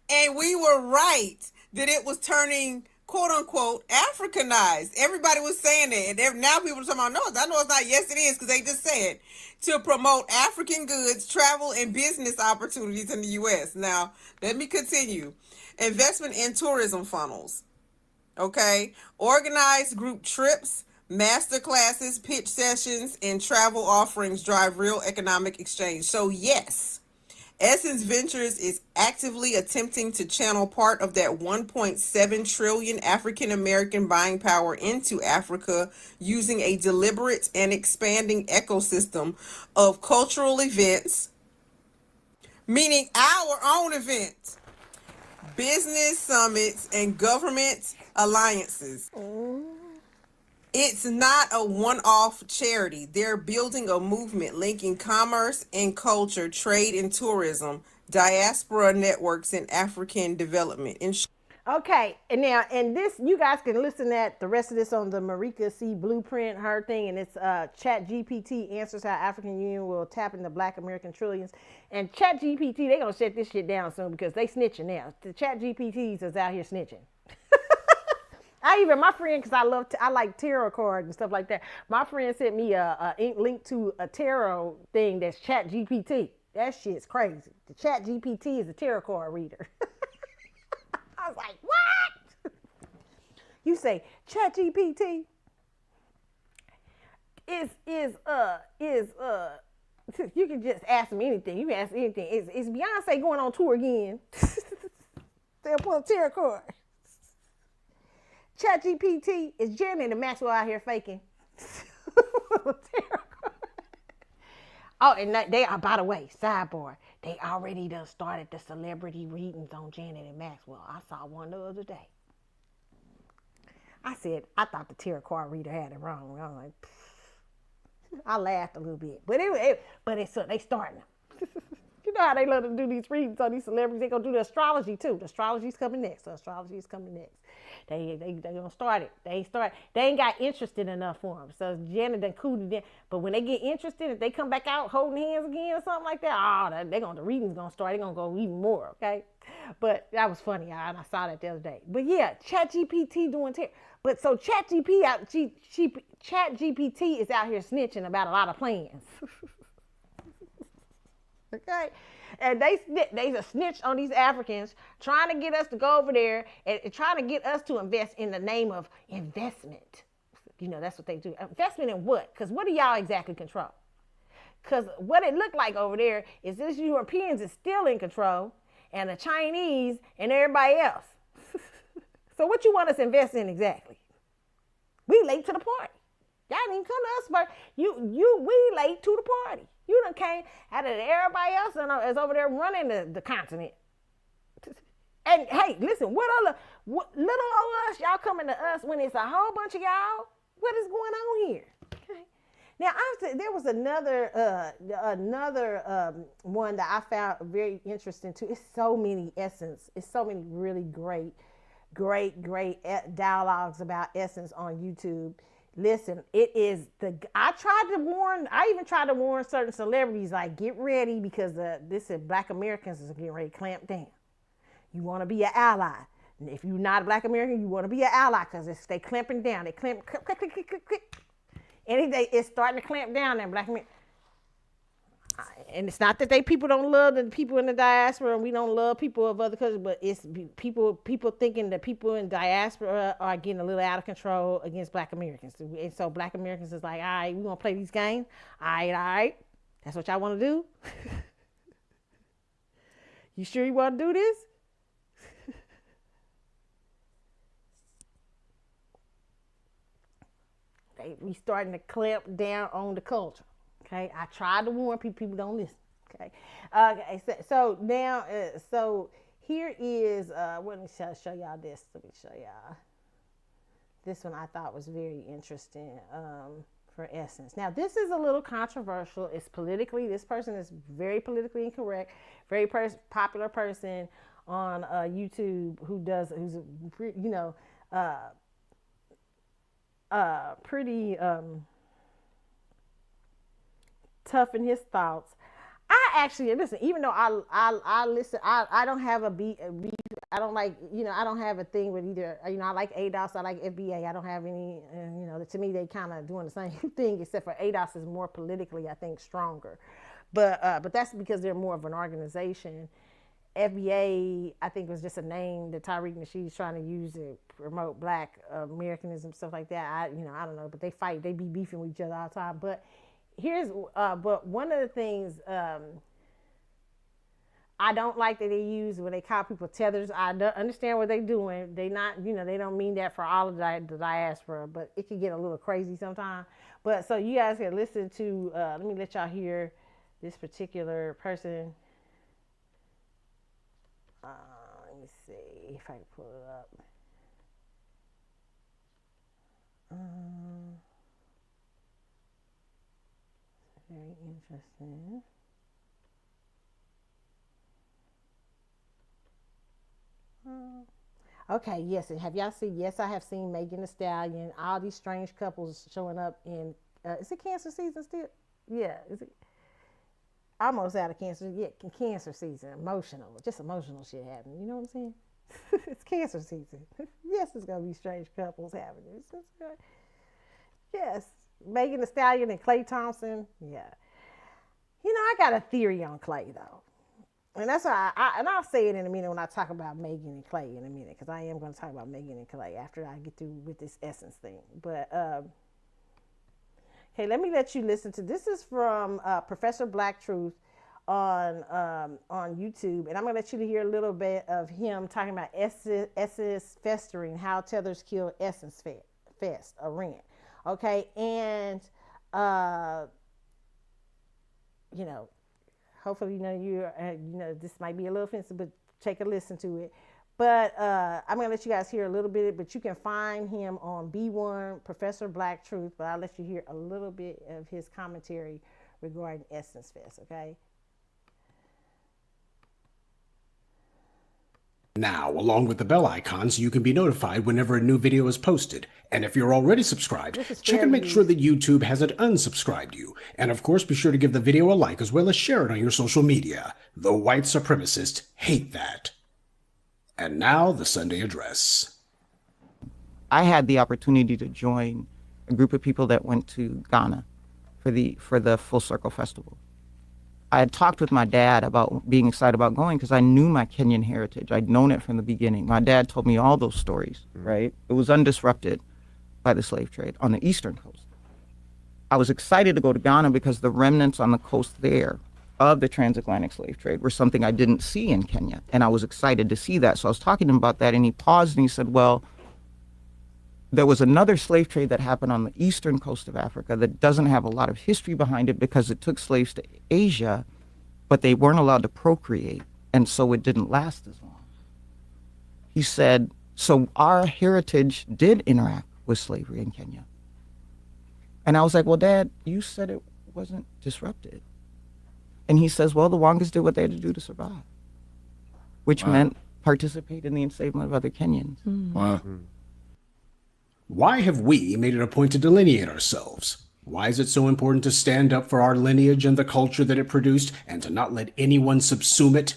And we were right that it was turning, quote unquote, Africanized. Everybody was saying that. And now people are talking about, no, I know it's not. Yes, it is, because they just said to promote African goods, travel, and business opportunities in the U.S. Now, let me continue. Investment in tourism funnels. Okay. Organized group trips, master classes, pitch sessions, and travel offerings drive real economic exchange. So, yes. Essence Ventures is actively attempting to channel part of that 1.7 trillion African American buying power into Africa using a deliberate and expanding ecosystem of cultural events, meaning our own events, business summits, and government alliances. It's not a one-off charity. They're building a movement linking commerce and culture, trade and tourism, diaspora networks, and African development. Okay, and now, and this, you guys can listen at the rest of this on the Marika C. Blueprint, her thing, and it's Chat GPT answers how African Union will tap into Black American trillions. And Chat GPT, they gonna shut this shit down soon because they snitching now. The Chat GPTs is out here snitching. My friend, because I like tarot cards and stuff like that. My friend sent me a link to a tarot thing that's Chat GPT. That shit's crazy. The Chat GPT is a tarot card reader. I was like, what? You say Chat GPT is you can just ask me anything. You can ask anything. Is Beyonce going on tour again? They'll pull a tarot card. Chat GPT is Janet and Maxwell out here faking. Oh, and they are, by the way, sidebar, they already done started the celebrity readings on Janet and Maxwell. I saw one the other day. I said, I thought the tarot card reader had it wrong. I was like, I laughed a little bit. But they starting them. You know how they love to do these readings on these celebrities. They're going to do the astrology too. The astrology's coming next. They gonna start it. They ain't got interested enough for them. So Janet done cooted them. But when they get interested, if they come back out holding hands again or something like that, the reading's gonna start. They're gonna go even more, okay? But that was funny. I saw that the other day. But yeah, ChatGPT doing but so ChatGPT is out here snitching about a lot of plans. Okay? And they just snitched on these Africans, trying to get us to go over there and trying to get us to invest in the name of investment. You know, that's what they do. Investment in what? Because what do y'all exactly control? Because what it looked like over there is this Europeans is still in control and the Chinese and everybody else. So what you want us to invest in exactly? We late to the party. Y'all didn't even come to us, but we late to the party. You done came out of everybody else is over there running the continent. And hey, listen, what little old us, y'all coming to us when it's a whole bunch of y'all? What is going on here? Okay. Now, there was another one that I found very interesting too. It's so many Essence. It's so many really great dialogues about Essence on YouTube. Listen, it is I even tried to warn certain celebrities, like, get ready, because this is Black Americans is getting ready to clamp down. You want to be an ally. And if you're not a Black American, you want to be an ally, because they clamping down. They clamp, click, click, click, click, click. Any day it's starting to clamp down on Black Americans. And it's not that people don't love the people in the diaspora, and we don't love people of other countries, but it's people thinking that people in diaspora are getting a little out of control against Black Americans. And so Black Americans is like, all right, we want to play these games. All right. That's what y'all want to do? You sure you want to do this? We starting to clamp down on the culture. Okay, I tried to warn people don't listen. Okay, so now, so here is, let me show y'all this. Let me show y'all. This one I thought was very interesting for Essence. Now, this is a little controversial. It's this person is very politically incorrect, very popular person on YouTube who's pretty tough in his thoughts. I actually listen, even though I listen, I don't have a beef. I don't like, I don't have a thing with either. I like ADOS, I like FBA. I don't have any. To me, they kind of doing the same thing, except for ADOS is more politically, I think, stronger. But that's because they're more of an organization. FBA, I think, was just a name that Tariq Nasheed's trying to use to promote Black Americanism, stuff like that. I don't know, but they fight. They be beefing with each other all the time. But but one of the things I don't like that they use when they call people tethers. I don't understand what they're doing. They not, they don't mean that for all of the diaspora, but it can get a little crazy sometimes. But so you guys can listen to, let me let y'all hear this particular person. Let me see if I can pull it up. Very interesting. Okay, yes, and have y'all seen? Yes, I have seen Megan Thee Stallion. All these strange couples showing up in. Is it cancer season still? Yeah, is it? Almost out of cancer. Yeah, cancer season. Emotional shit happening. You know what I'm saying? It's cancer season. Yes, it's gonna be strange couples happening. Yes, Megan Thee Stallion and Klay Thompson. Yeah, I got a theory on Klay though. And that's why I'll say it in a minute when I talk about Megan and Klay in a minute, because I am going to talk about Megan and Klay after I get through with this Essence thing. But, okay, let me let you listen to, this is from Professor Black Truth on YouTube. And I'm going to let you hear a little bit of him talking about Essence festering, how tethers kill Essence Fest, a rant. Okay, and, hopefully, this might be a little offensive, but take a listen to it. But I'm going to let you guys hear a little bit, but you can find him on B1, Professor Black Truth, but I'll let you hear a little bit of his commentary regarding Essence Fest, okay? Now, along with the bell icon, so you can be notified whenever a new video is posted. And if you're already subscribed, check and make sure that YouTube hasn't unsubscribed you. And of course, be sure to give the video a like as well as share it on your social media. The white supremacists hate that. And now, the Sunday Address. I had the opportunity to join a group of people that went to Ghana for the Full Circle Festival. I had talked with my dad about being excited about going because I knew my Kenyan heritage. I'd known it from the beginning. My dad told me all those stories, right? It was undisrupted by the slave trade on the eastern coast. I was excited to go to Ghana because the remnants on the coast there of the transatlantic slave trade were something I didn't see in Kenya. And I was excited to see that. So I was talking to him about that, and he paused and he said, well, there was another slave trade that happened on the eastern coast of Africa that doesn't have a lot of history behind it because it took slaves to Asia, but they weren't allowed to procreate, and so it didn't last as long. He said, so our heritage did interact with slavery in Kenya. And I was like, well, Dad, you said it wasn't disrupted. And he says, well, the Wangas did what they had to do to survive, which meant participate in the enslavement of other Kenyans. Wow. Why have we made it a point to delineate ourselves? Why is it so important to stand up for our lineage and the culture that it produced and to not let anyone subsume it?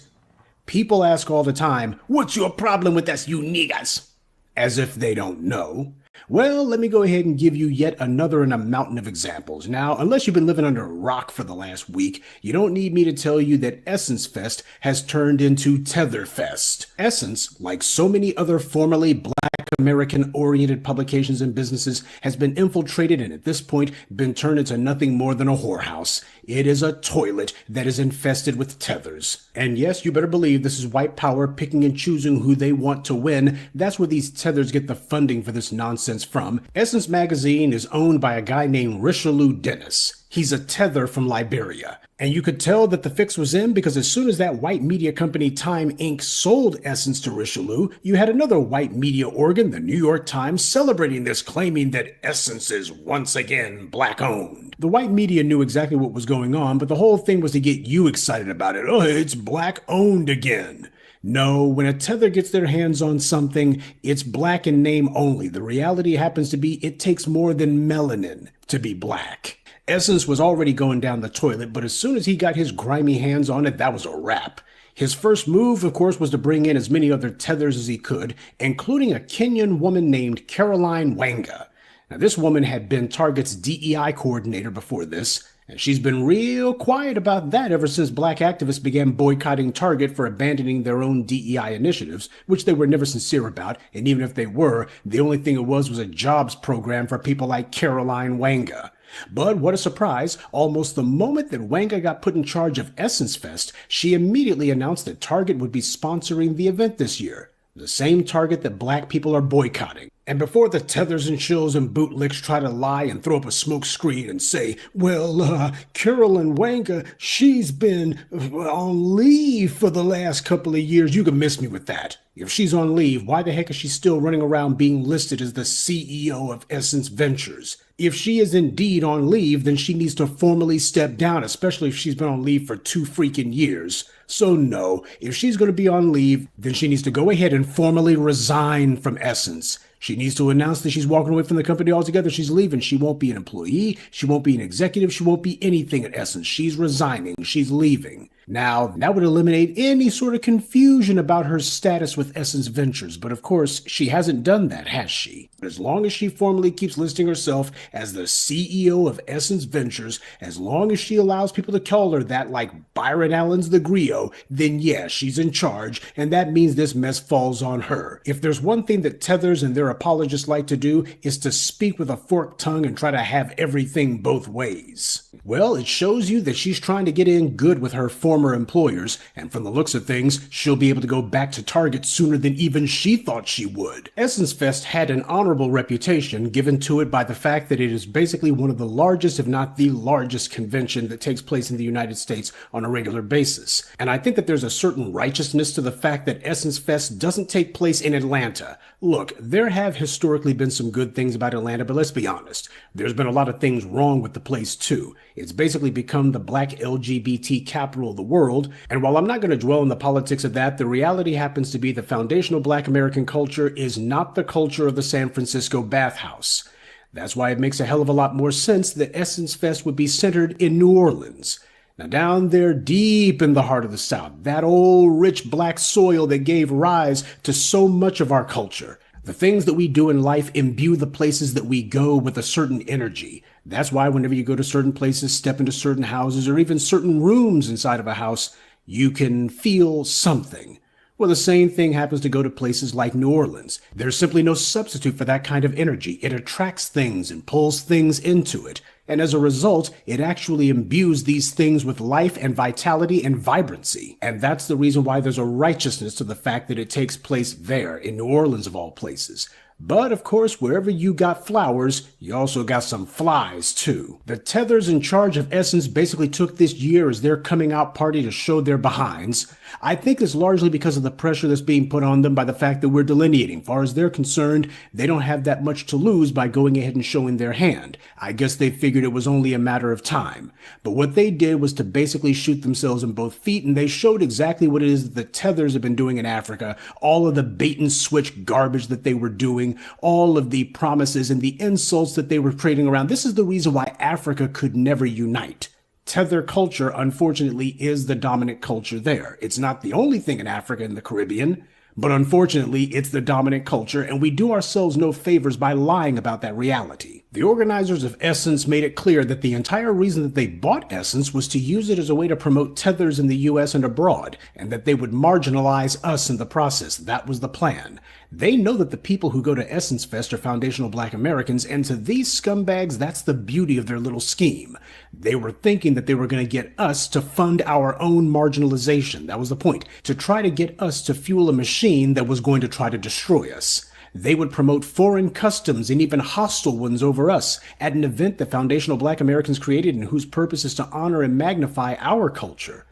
People ask all the time, what's your problem with us, you niggas? As if they don't know. Well, let me go ahead and give you yet another in a mountain of examples. Now, unless you've been living under a rock for the last week, you don't need me to tell you that Essence Fest has turned into Tether Fest. Essence, like so many other formerly Black American-oriented publications and businesses, has been infiltrated and at this point been turned into nothing more than a whorehouse. It is a toilet that is infested with tethers. And yes, you better believe this is white power picking and choosing who they want to win. That's where these tethers get the funding for this nonsense from. Essence Magazine is owned by a guy named Richelieu Dennis. He's a tether from Liberia. And you could tell that the fix was in because as soon as that white media company Time Inc. sold Essence to Richelieu, you had another white media organ, the New York Times, celebrating this, claiming that Essence is once again Black-owned. The white media knew exactly what was going on, but the whole thing was to get you excited about it. Oh, it's Black-owned again. No, when a tether gets their hands on something, it's Black in name only. The reality happens to be it takes more than melanin to be Black. Essence was already going down the toilet, but as soon as he got his grimy hands on it, that was a wrap. His first move, of course, was to bring in as many other tethers as he could, including a Kenyan woman named Caroline Wanga. Now, this woman had been Target's DEI coordinator before this, and she's been real quiet about that ever since Black activists began boycotting Target for abandoning their own DEI initiatives, which they were never sincere about, and even if they were, the only thing it was a jobs program for people like Caroline Wanga. But what a surprise, almost the moment that Wanga got put in charge of Essence Fest, she immediately announced that Target would be sponsoring the event this year. The same Target that Black people are boycotting. And before the tethers and shills and bootlicks try to lie and throw up a smoke screen and say, well, Carolyn Wanga, she's been on leave for the last couple of years. You can miss me with that. If she's on leave, why the heck is she still running around being listed as the CEO of Essence Ventures? If she is indeed on leave, then she needs to formally step down, especially if she's been on leave for 2 freaking years. So no, if she's going to be on leave, then she needs to go ahead and formally resign from Essence. She needs to announce that she's walking away from the company altogether. She's leaving. She won't be an employee. She won't be an executive. She won't be anything at Essence. She's resigning. She's leaving. Now, that would eliminate any sort of confusion about her status with Essence Ventures, but of course, she hasn't done that, has she? But as long as she formally keeps listing herself as the CEO of Essence Ventures, as long as she allows people to call her that like Byron Allen's the Griot, then yeah, she's in charge, and that means this mess falls on her. If there's one thing that tethers and their apologists like to do, is to speak with a forked tongue and try to have everything both ways. Well, it shows you that she's trying to get in good with her former employers, and from the looks of things, she'll be able to go back to Target sooner than even she thought she would. Essence Fest had an honorable reputation given to it by the fact that it is basically one of the largest, if not the largest, convention that takes place in the United States on a regular basis. And I think that there's a certain righteousness to the fact that Essence Fest doesn't take place in Atlanta. Look, there have historically been some good things about Atlanta, but let's be honest. There's been a lot of things wrong with the place too. It's basically become the Black LGBT capital of the world, and while I'm not going to dwell on the politics of that, the reality happens to be the foundational Black American culture is not the culture of the San Francisco bathhouse. That's why it makes a hell of a lot more sense that Essence Fest would be centered in New Orleans. Now down there deep in the heart of the South, that old rich Black soil that gave rise to so much of our culture. The things that we do in life imbue the places that we go with a certain energy. That's why whenever you go to certain places, step into certain houses, or even certain rooms inside of a house, you can feel something. Well, the same thing happens to go to places like New Orleans. There's simply no substitute for that kind of energy. It attracts things and pulls things into it. And as a result, it actually imbues these things with life and vitality and vibrancy. And that's the reason why there's a righteousness to the fact that it takes place there, in New Orleans of all places. But of course, wherever you got flowers, you also got some flies too. The tethers in charge of Essence basically took this year as their coming out party to show their behinds. I think it's largely because of the pressure that's being put on them by the fact that we're delineating. Far as they're concerned, they don't have that much to lose by going ahead and showing their hand. I guess they figured it was only a matter of time. But what they did was to basically shoot themselves in both feet, and they showed exactly what it is that the tethers have been doing in Africa, all of the bait and switch garbage that they were doing, all of the promises and the insults that they were creating around. This is the reason why Africa could never unite. Tether culture, unfortunately, is the dominant culture there. It's not the only thing in Africa and the Caribbean, but unfortunately, it's the dominant culture, and we do ourselves no favors by lying about that reality. The organizers of Essence made it clear that the entire reason that they bought Essence was to use it as a way to promote tethers in the US and abroad, and that they would marginalize us in the process. That was the plan. They know that the people who go to Essence Fest are foundational Black Americans, and to these scumbags, that's the beauty of their little scheme. They were thinking that they were going to get us to fund our own marginalization. That was the point, to try to get us to fuel a machine that was going to try to destroy us. They would promote foreign customs and even hostile ones over us at an event that foundational Black Americans created and whose purpose is to honor and magnify our culture.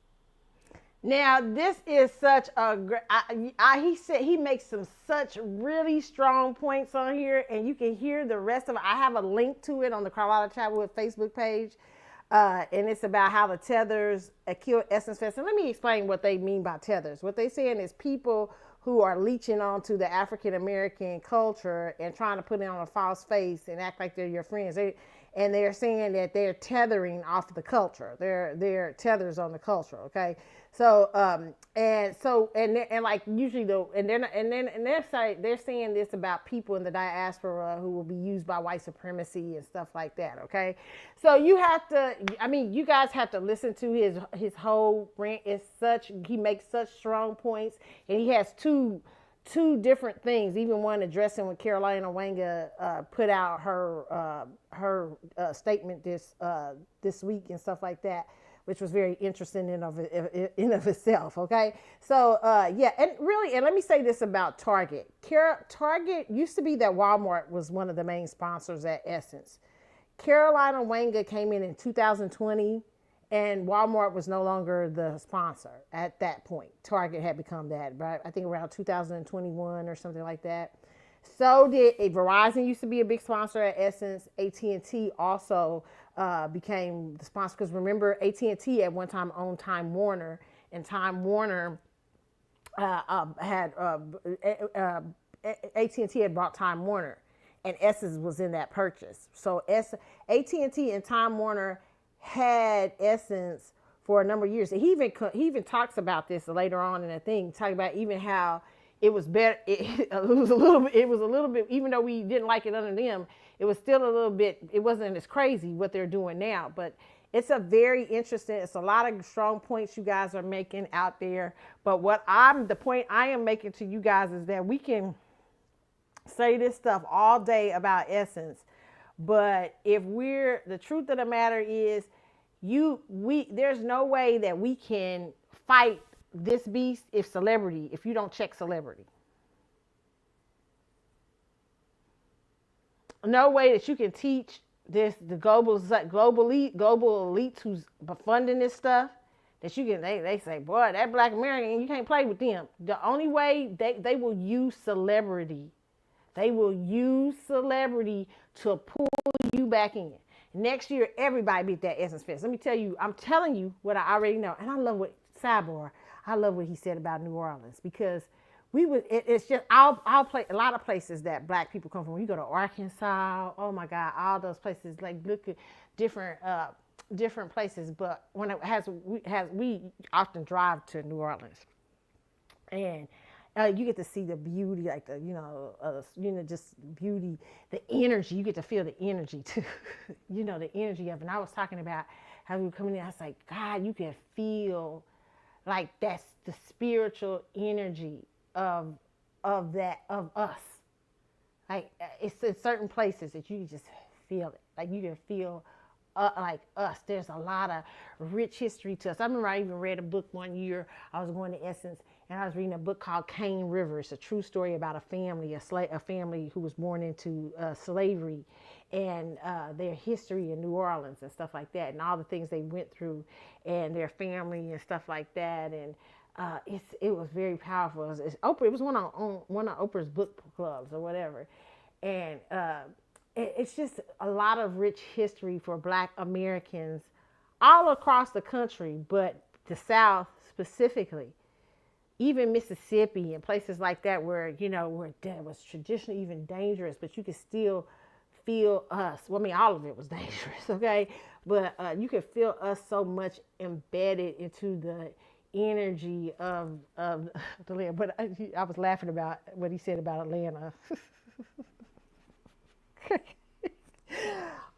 Now, this is such a great, he said he makes some such really strong points on here, and you can hear the rest of it. I have a link to it on the Carlotta Chatwood Facebook page, and it's about how the tethers killed Essence Fest. And let me explain what they mean by tethers. What they're saying is people who are leeching onto the African-American culture and trying to put it on a false face and act like they're your friends. And they're saying that they're tethering off the culture. They're tethers on the culture, okay? So and like usually though, they're saying this about people in the diaspora who will be used by white supremacy and stuff like that, okay? So you guys have to listen to his whole rant. He makes such strong points, and he has two different things, even one addressing when Carolina Wanga put out her statement this week and stuff like that, which was very interesting in of itself. Okay, so yeah, and let me say this about Target. Target used to be that Walmart was one of the main sponsors at Essence. Carolina Wanga came in 2020. And Walmart was no longer the sponsor at that point. Target had become that, right? I think around 2021 or something like that. So did Verizon used to be a big sponsor at Essence. AT&T also became the sponsor, because remember, AT&T at one time owned Time Warner, and Time Warner AT&T had bought Time Warner, and Essence was in that purchase. So AT&T and Time Warner had Essence for a number of years. He even talks about this later on in the thing, talking about even how it was better. It was a little bit, even though we didn't like it under them, it was still a little bit, it wasn't as crazy what they're doing now. But it's a very interesting, it's a lot of strong points you guys are making out there. But the point I am making to you guys is that we can say this stuff all day about Essence, but the truth of the matter is, there's no way that we can fight this beast if you don't check celebrity. No way that you can teach the global elites who's funding this stuff, that you can, they say, boy, that Black American, you can't play with them. The only way they will use celebrity. They will use celebrity to pull you back in. Next year, everybody be at that Essence Fest. Let me tell you, I'm telling you what I already know. And I love what he said about New Orleans, because it's just, I'll play a lot of places that Black people come from. When you go to Arkansas, oh my God, all those places, like look at different places. But when we often drive to New Orleans, and you get to see the beauty, like just beauty, the energy. You get to feel the energy too, the energy of it. And I was talking about how we were coming in. I was like, God, you can feel like that's the spiritual energy of us. Like it's in certain places that you can just feel it. Like you can feel like us. There's a lot of rich history to us. I remember I even read a book one year. I was going to Essence, and I was reading a book called Cane River. It's a true story about a family, a family who was born into slavery, and their history in New Orleans and stuff like that, and all the things they went through, and their family and stuff like that. And it was very powerful. It was one of Oprah's book clubs or whatever, and it's just a lot of rich history for Black Americans all across the country, but the South specifically. Even Mississippi and places like that where that was traditionally even dangerous, but you could still feel us. Well, I mean, all of it was dangerous, okay? But you could feel us so much embedded into the energy of the land. But I was laughing about what he said about Atlanta.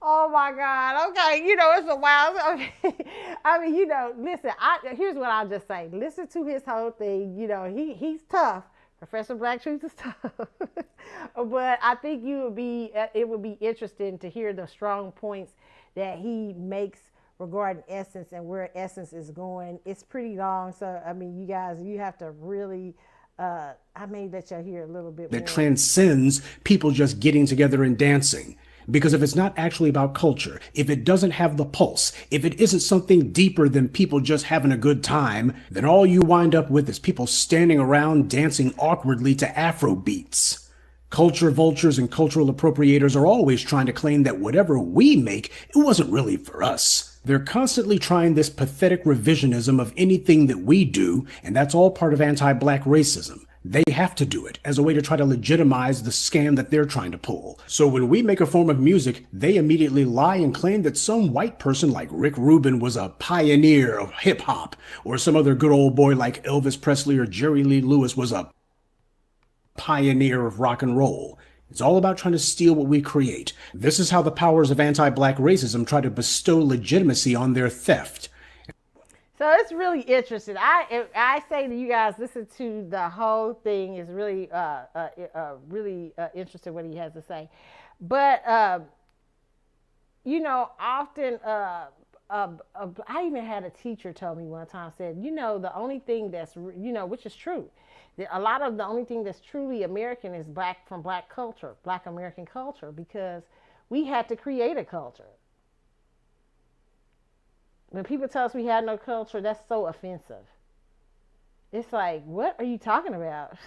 Oh my God. Okay, it's a wild. Okay. I mean, listen, here's what I'll just say. Listen to his whole thing. He's tough. Professor Black Truth is tough. But I think it would be interesting to hear the strong points that he makes regarding Essence and where Essence is going. It's pretty long, so I mean, you guys, you have to really I may let y'all hear a little bit more. That transcends people just getting together and dancing. Because if it's not actually about culture, if it doesn't have the pulse, if it isn't something deeper than people just having a good time, then all you wind up with is people standing around dancing awkwardly to Afro beats. Culture vultures and cultural appropriators are always trying to claim that whatever we make, it wasn't really for us. They're constantly trying this pathetic revisionism of anything that we do, and that's all part of anti-Black racism. They have to do it as a way to try to legitimize the scam that they're trying to pull. So when we make a form of music, they immediately lie and claim that some white person like Rick Rubin was a pioneer of hip-hop, or some other good old boy like Elvis Presley or Jerry Lee Lewis was a pioneer of rock and roll. It's all about trying to steal what we create. This is how the powers of anti-Black racism try to bestow legitimacy on their theft. So it's really interesting. I say to you guys, listen to the whole thing. Is really really interesting what he has to say. But often I even had a teacher tell me one time, said, the only thing that's which is true, a lot of the only thing that's truly American is from Black culture, Black American culture, because we had to create a culture. When people tell us we had no culture, that's so offensive. It's like, what are you talking about?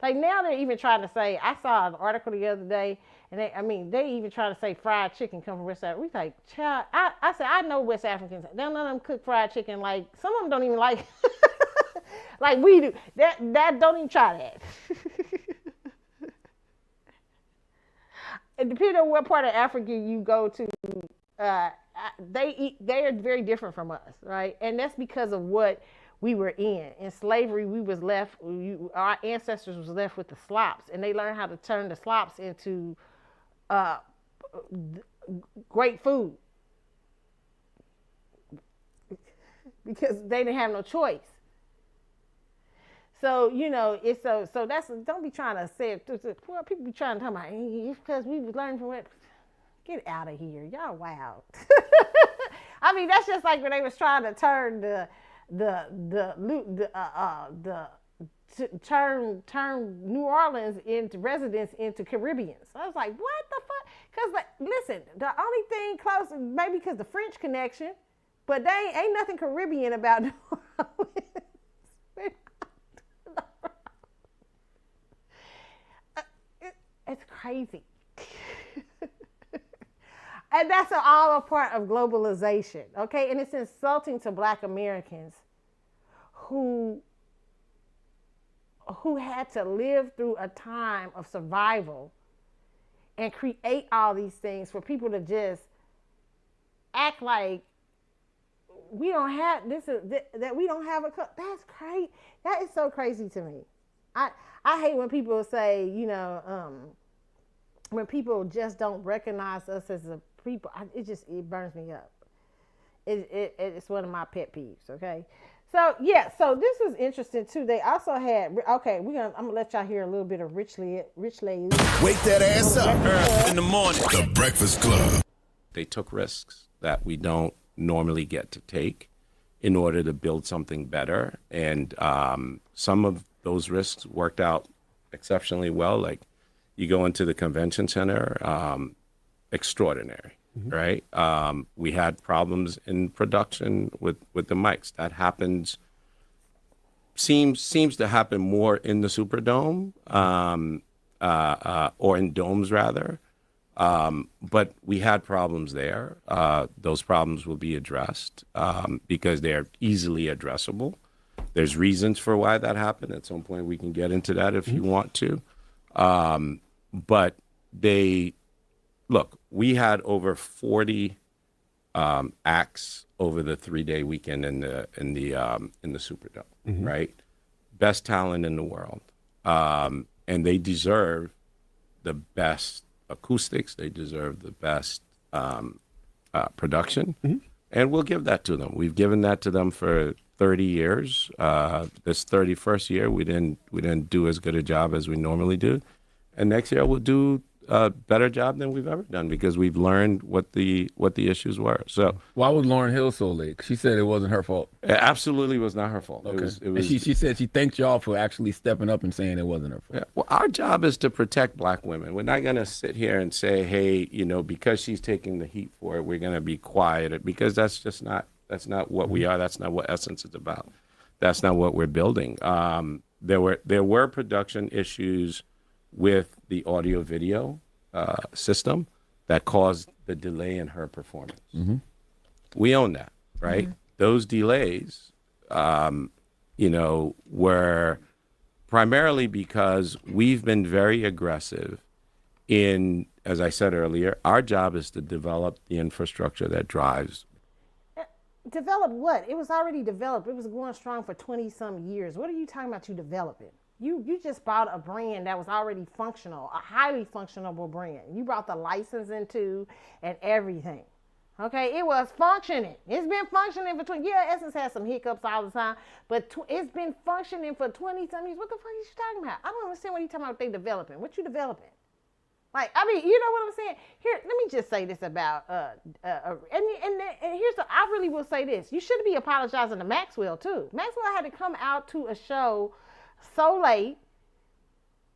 Like now they're even trying to say, I saw an article the other day, and they even try to say fried chicken come from West Africa. We like, child, I said, I know West Africans. None of them cook fried chicken. Like, some of them don't even like, like we do. That don't even try that. And depending on what part of Africa you go to, they are very different from us, right? And that's because of what we were in. In slavery, our ancestors was left with the slops, and they learned how to turn the slops into great food because they didn't have no choice. So it's so that's, don't be trying to say it. Well, people be trying to talk about it's because we learned from it. Get out of here, y'all wild. I mean, that's just like when they was trying to turn turn New Orleans into residents into Caribbeans. I was like, what the fuck? Because listen, the only thing close, maybe because the French connection, but they ain't nothing Caribbean about New Orleans. It's crazy. And that's all a part of globalization, okay? And it's insulting to Black Americans who had to live through a time of survival and create all these things for people to just act like we don't have that we don't have a that's crazy. That is so crazy to me. I hate when people say, when people just don't recognize us as a people. It burns me up. It's one of my pet peeves. Okay, so yeah, so this was interesting too. They also had I'm gonna let y'all hear a little bit of Rich Lady. Wake that ass up in the morning. The Breakfast Club. They took risks that we don't normally get to take in order to build something better. And some of those risks worked out exceptionally well. Like you go into the convention center, extraordinary, right? We had problems in production with the mics. That happens, seems to happen more in the Superdome, or in domes rather. But we had problems there. Those problems will be addressed because they're easily addressable. There's reasons for why that happened. At some point, we can get into that if you want to. But we had over 40 acts over the 3-day weekend in the Superdome, right? Best talent in the world, and they deserve the best acoustics. They deserve the best production, and we'll give that to them. We've given that to them for 30 years. This 31st year, we didn't do as good a job as we normally do, and next year we'll do a better job than we've ever done because we've learned what the issues were. So why was Lauryn Hill so late? She said it wasn't her fault. It absolutely was not her fault. Okay. It was. And she said she thanked y'all for actually stepping up and saying it wasn't her fault. Yeah. Well, our job is to protect Black women. We're not going to sit here and say, hey, because she's taking the heat for it, we're going to be quiet, because that's not what we are. That's not what Essence is about. That's not what we're building. There were production issues with the audio video system that caused the delay in her performance. We own that, right? Those delays, were primarily because we've been very aggressive in, as I said earlier, our job is to develop the infrastructure that drives. Develop what? It was already developed. It was going strong for 20-some years. What are you talking about you developing? You just bought a brand that was already functional, a highly functional brand. You brought the license into and everything. Okay, it was functioning. It's been functioning for Essence has some hiccups all the time, but it's been functioning for 20-some years. What the fuck is you talking about? I don't understand what you talking about. They developing. What you developing? Like, I mean, you know what I'm saying? Here, let me just say this about and here's I really will say this. You should be apologizing to Maxwell too. Maxwell had to come out to a show so late.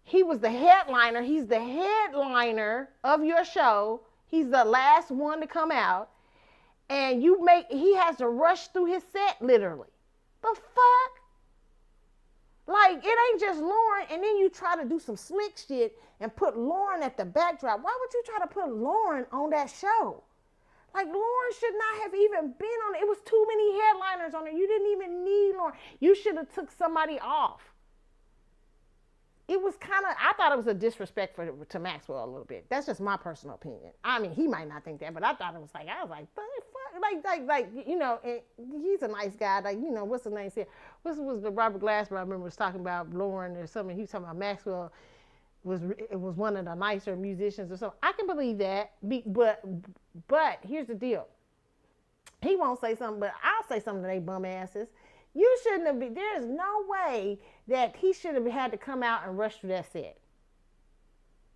He was the headliner. He's the headliner of your show. He's the last one to come out. And he has to rush through his set literally. The fuck? Like, it ain't just Lauren, and then you try to do some slick shit and put Lauren at the backdrop. Why would you try to put Lauren on that show? Like, Lauren should not have even been on it. It was too many headliners on it. You didn't even need Lauren. You should have took somebody off. It was I thought it was a disrespect to Maxwell a little bit. That's just my personal opinion. I mean, he might not think that, but I thought it was fuck, and he's a nice guy. Like, what's the name said? What was the Robert Glasper I remember was talking about Lauren or something. He was talking about Maxwell was one of the nicer musicians or something. I can believe that, but here's the deal. He won't say something, but I'll say something to they bum asses. You shouldn't have been, there's no way that he should have had to come out and rush through that set.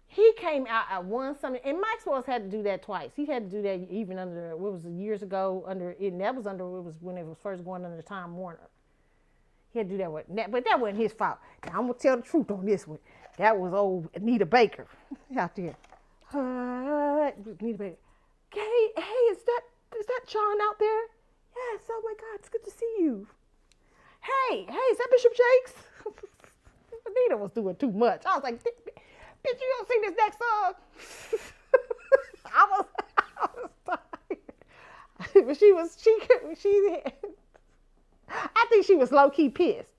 He came out at something, and Maxwell's had to do that twice. He had to do that even under, years ago, when it was first going under Time Warner. He had to do that but that wasn't his fault. Now, I'm going to tell the truth on this one. That was old Anita Baker out there. Anita Baker. Hey, is that John out there? Yes, oh my God, it's good to see you. Hey, is that Bishop Jakes? Anita was doing too much. I was like, bitch, you don't sing this next song? I was tired. But I think she was low-key pissed.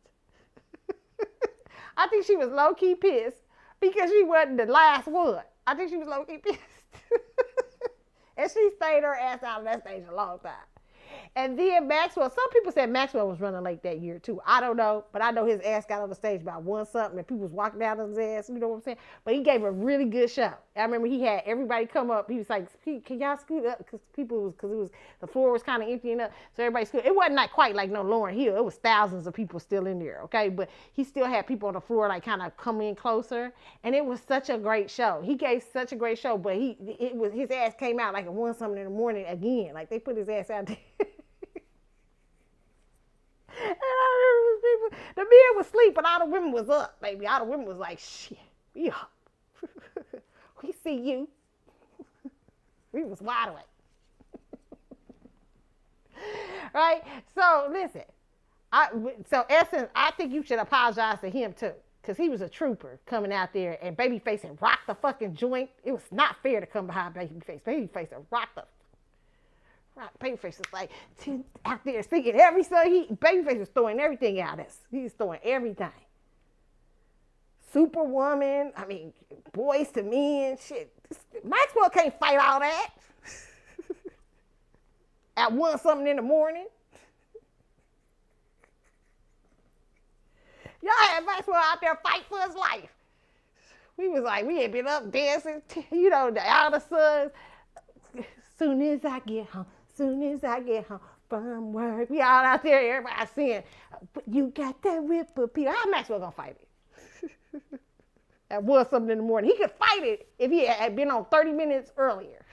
I think she was low-key pissed because she wasn't the last one. I think she was low-key pissed. And she stayed her ass out of that stage a long time. And then Maxwell, some people said Maxwell was running late that year too. I don't know, but I know his ass got on the stage about 1-something and people was walking down his ass, you know what I'm saying? But he gave a really good show. I remember he had everybody come up. He was like, can y'all scoot up? Because the floor was kind of emptying up. So everybody scooted. It wasn't not quite like no Lauryn Hill. It was thousands of people still in there, okay? But he still had people on the floor like kind of come in closer. And it was such a great show. He gave such a great show, but his ass came out like at 1-something in the morning again. Like they put his ass out there. The men was asleep, but all the women was up, baby. All the women was like, shit, we up. We see you. We was wide awake. Right? So, listen. Essence, I think you should apologize to him, too. Because he was a trooper coming out there and Babyface and rocked the fucking joint. It was not fair to come behind Babyface. Babyface and rocked the... Babyface was like out there singing every song. Babyface was throwing everything at us. He was throwing everything. Superwoman, I mean, Boys to Men, shit. Maxwell can't fight all that. At 1 something in the morning. Y'all had Maxwell out there fight for his life. We was like, we had been up dancing, you know, the outer suns. Soon as I get home from work. We all out there, everybody singing, you got that whip appeal. How Maxwell gonna fight it? At 1 something in the morning. He could fight it if he had been on 30 minutes earlier.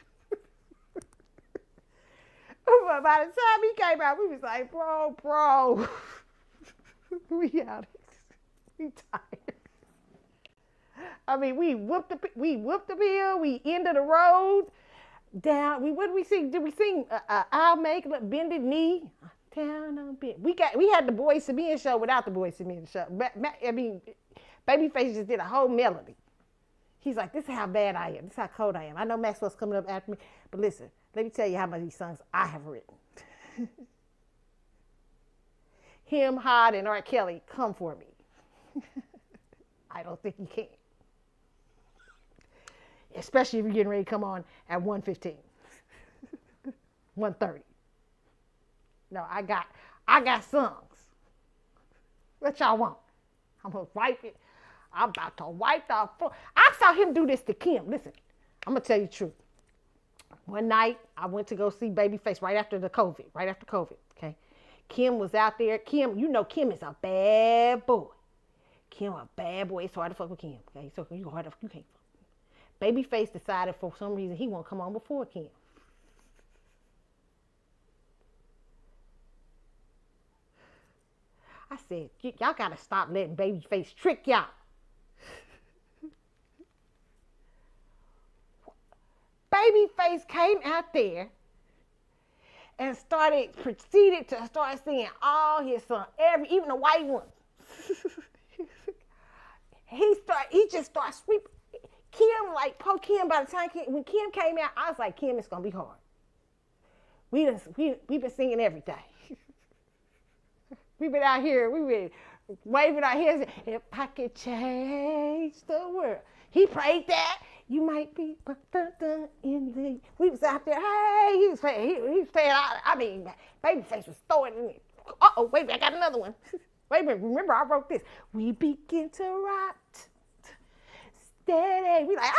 But by the time he came out, we was like, bro. We out. We tired. I mean, we whooped the bill. We ended the road. Down. What did we sing? Did we sing I'll Make a Bended Knee? Down on bend. We had the Boys to Men show without the Boys to Men show. I mean, Babyface just did a whole melody. He's like, this is how bad I am. This is how cold I am. I know Maxwell's coming up after me, but listen, let me tell you how many of these songs I have written. Him, Hod, and R. Kelly, come for me. I don't think you can. Especially if you're getting ready to come on at 1:15, 1:30. No, I got songs. What y'all want? I'm gonna wipe it. I'm about to wipe the floor. I saw him do this to Kim. Listen, I'm gonna tell you the truth. One night I went to go see Babyface right after COVID. Okay, Kim was out there. Kim, you know Kim is a bad boy. Kim a bad boy. It's hard to fuck with Kim. Okay, so you can't fuck. Babyface decided for some reason he won't come on before Kim. I said, y'all gotta stop letting Babyface trick y'all. Babyface came out there and proceeded to start singing all his songs, even the white ones. He just started sweeping. Kim, like, Kim, by the time when Kim came out, I was like, Kim, it's gonna be hard. We've been singing everything. We've been out here, we've been waving our hands. If I could change the world. He prayed that. You might be in the. We was out there, hey, he was playing I mean, Babyface was throwing in it. Uh-oh, wait a minute, I got another one. Wait a minute, remember I wrote this. We begin to rock. Steady. We like,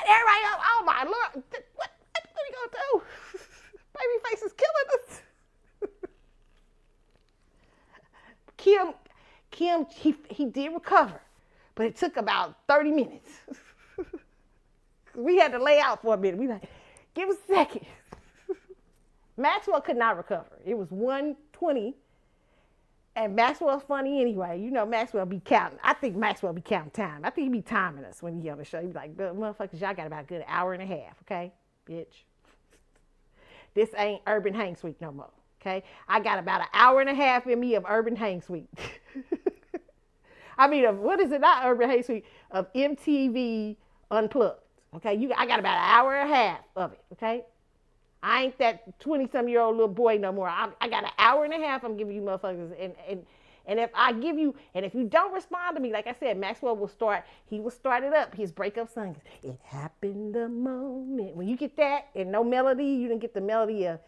everybody, oh my Lord, what are we gonna do? Babyface is killing us. Kim, he did recover, but it took about 30 minutes. We had to lay out for a minute. We like, give us a second. Maxwell could not recover. It was 1:20. And Maxwell's funny anyway. You know Maxwell be counting. I think Maxwell be counting time. I think he be timing us when he on the show. He be like, motherfuckers, y'all got about a good hour and a half, okay, bitch? This ain't Urban Hang Suite no more, okay? I got about an hour and a half in me of Urban Hang Suite. I mean, what is it? Not Urban Hang Suite, of MTV Unplugged, okay? I got about an hour and a half of it, okay? I ain't that 20-some-year-old little boy no more. I got an hour and a half I'm giving you motherfuckers. And if I give you, and if you don't respond to me, like I said, Maxwell will start it up, his breakup song. It happened the moment. When you get that and no melody, you didn't get the melody of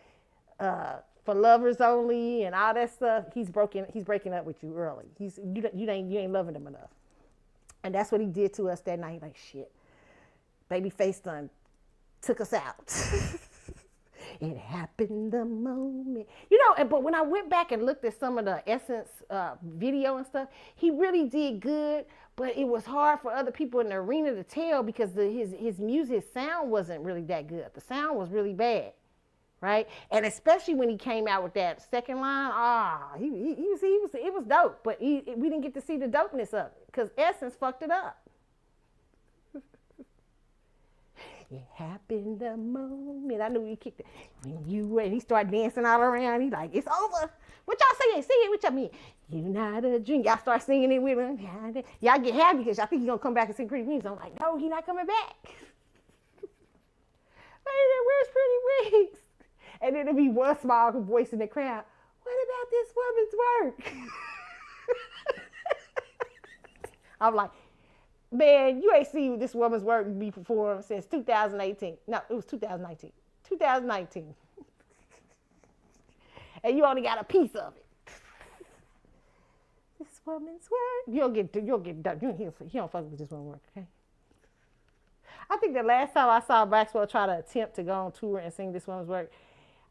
For Lovers Only and all that stuff, he's breaking up with you early. You ain't loving him enough. And that's what he did to us that night. Like, shit, Babyface done took us out. It happened the moment. You know, but when I went back and looked at some of the Essence video and stuff, he really did good, but it was hard for other people in the arena to tell because his music sound wasn't really that good. The sound was really bad. right? And especially when he came out with that second line, it was dope. But we didn't get to see the dopeness of it because Essence fucked it up. It happened the moment I knew he kicked it. When he started dancing all around, he like, it's over. What y'all saying? Sing it with y'all mean. You not a dream. Y'all start singing it with him. Y'all get happy because y'all think he's gonna come back and sing Pretty Wings. I'm like, no, he's not coming back. Where's Pretty Wings? And then there'd be one small voice in the crowd. What about this woman's work? I'm like, man, you ain't seen this woman's work be performed since 2018. No, it was 2019. 2019. And you only got a piece of it. This woman's work. You'll get done. You don't fuck with this woman's work, okay? I think the last time I saw Maxwell try to attempt to go on tour and sing This Woman's Work,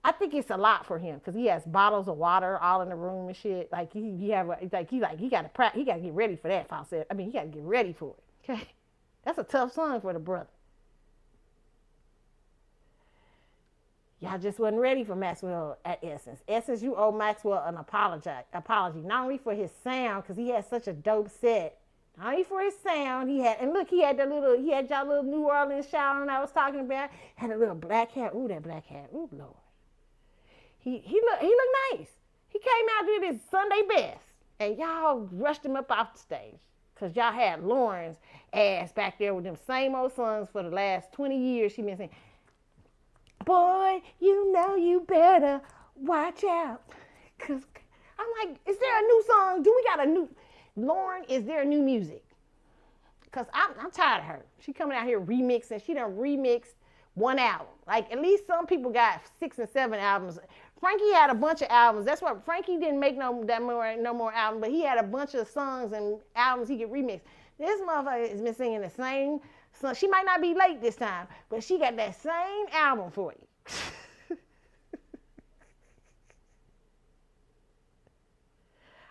I think it's a lot for him because he has bottles of water all in the room and shit. Like he got to get ready for that falsetto. I mean, he got to get ready for it. Okay, that's a tough song for the brother. Y'all just wasn't ready for Maxwell at Essence. Essence, you owe Maxwell an apology. Not only for his sound because he had such a dope set. Not only for his sound, he had y'all little New Orleans shower I was talking about. Had a little black hair. Ooh, that black hair. Ooh, Lord. He looked nice. He came out did his Sunday best, and y'all rushed him up off the stage because y'all had Lauren's ass back there with them same old songs for the last 20 years. She been saying, boy, you know you better watch out. Cause I'm like, is there a new song? Do we got a new... Lauren, is there new music? Because I'm tired of her. She coming out here remixing. She done remixed one album. Like, at least some people got 6 and 7 albums. Frankie had a bunch of albums. That's why Frankie didn't make no more albums, but he had a bunch of songs and albums he could remix. This motherfucker has been singing the same song. She might not be late this time, but she got that same album for you.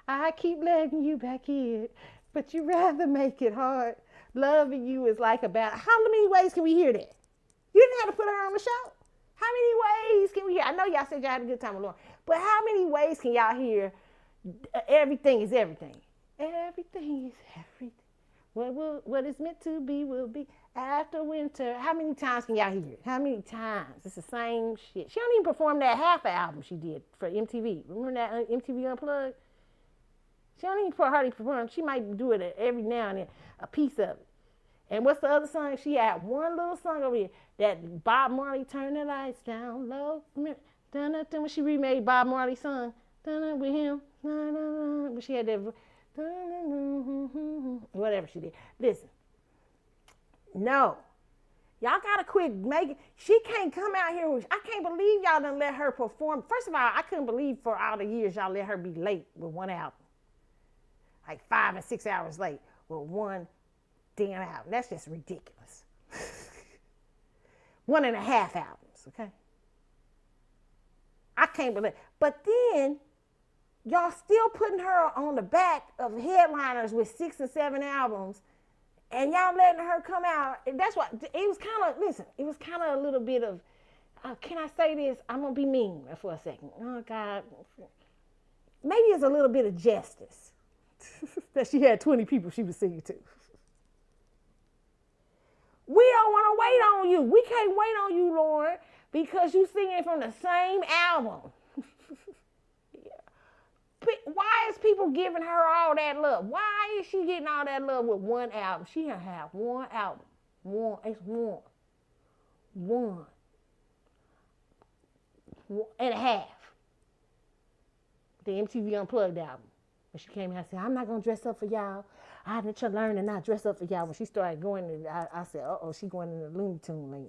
I keep letting you back in, but you rather make it hard. Loving you is like a battle. How many ways can we hear that? You didn't have to put her on the show. How many ways can we hear? I know y'all said y'all had a good time with Lauren, but how many ways can y'all hear everything is everything? Everything is everything. What is meant to be will be after winter. How many times can y'all hear it? How many times? It's the same shit. She don't even perform that half album she did for MTV. Remember that MTV Unplugged? She don't even hardly perform. She might do it every now and then, a piece of it. And what's the other song? She had one little song over here that Bob Marley, Turn the Lights Down Low. When she remade Bob Marley's song with him. But she had that, whatever she did. Listen, no. Y'all got to quit making, she can't come out here. I can't believe y'all done let her perform. First of all, I couldn't believe for all the years y'all let her be late with one album. Like 5 and 6 hours late with one damn album. That's just ridiculous. 1.5 albums, okay? I can't believe. But then y'all still putting her on the back of headliners with 6 and 7 albums, and y'all letting her come out. That's what it was kind of. Listen, it was kind of a little bit of. Can I say this? I'm gonna be mean for a second. Oh God, maybe it's a little bit of justice that she had 20 people she was singing to. We don't want to wait on you. We can't wait on you, Lauren, because you singing from the same album. Why is people giving her all that love? Why is she getting all that love with one album? She done have one album. It's one and a half. The MTV Unplugged album. When she came out and said, I'm not going to dress up for y'all. I had to learn to not dress up for y'all. When she started going, I said, uh-oh, she going in the Looney Tune land.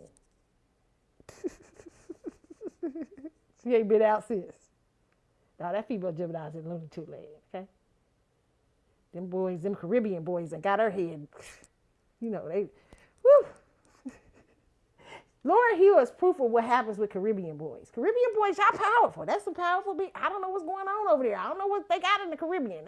She ain't been out since. Now that female Gemini's in Looney Tune land, okay? Them boys, them Caribbean boys, and got her head. You know, they, whew. Lauryn Hill is proof of what happens with Caribbean boys. Caribbean boys, y'all powerful. That's some powerful beat. I don't know what's going on over there. I don't know what they got in the Caribbean.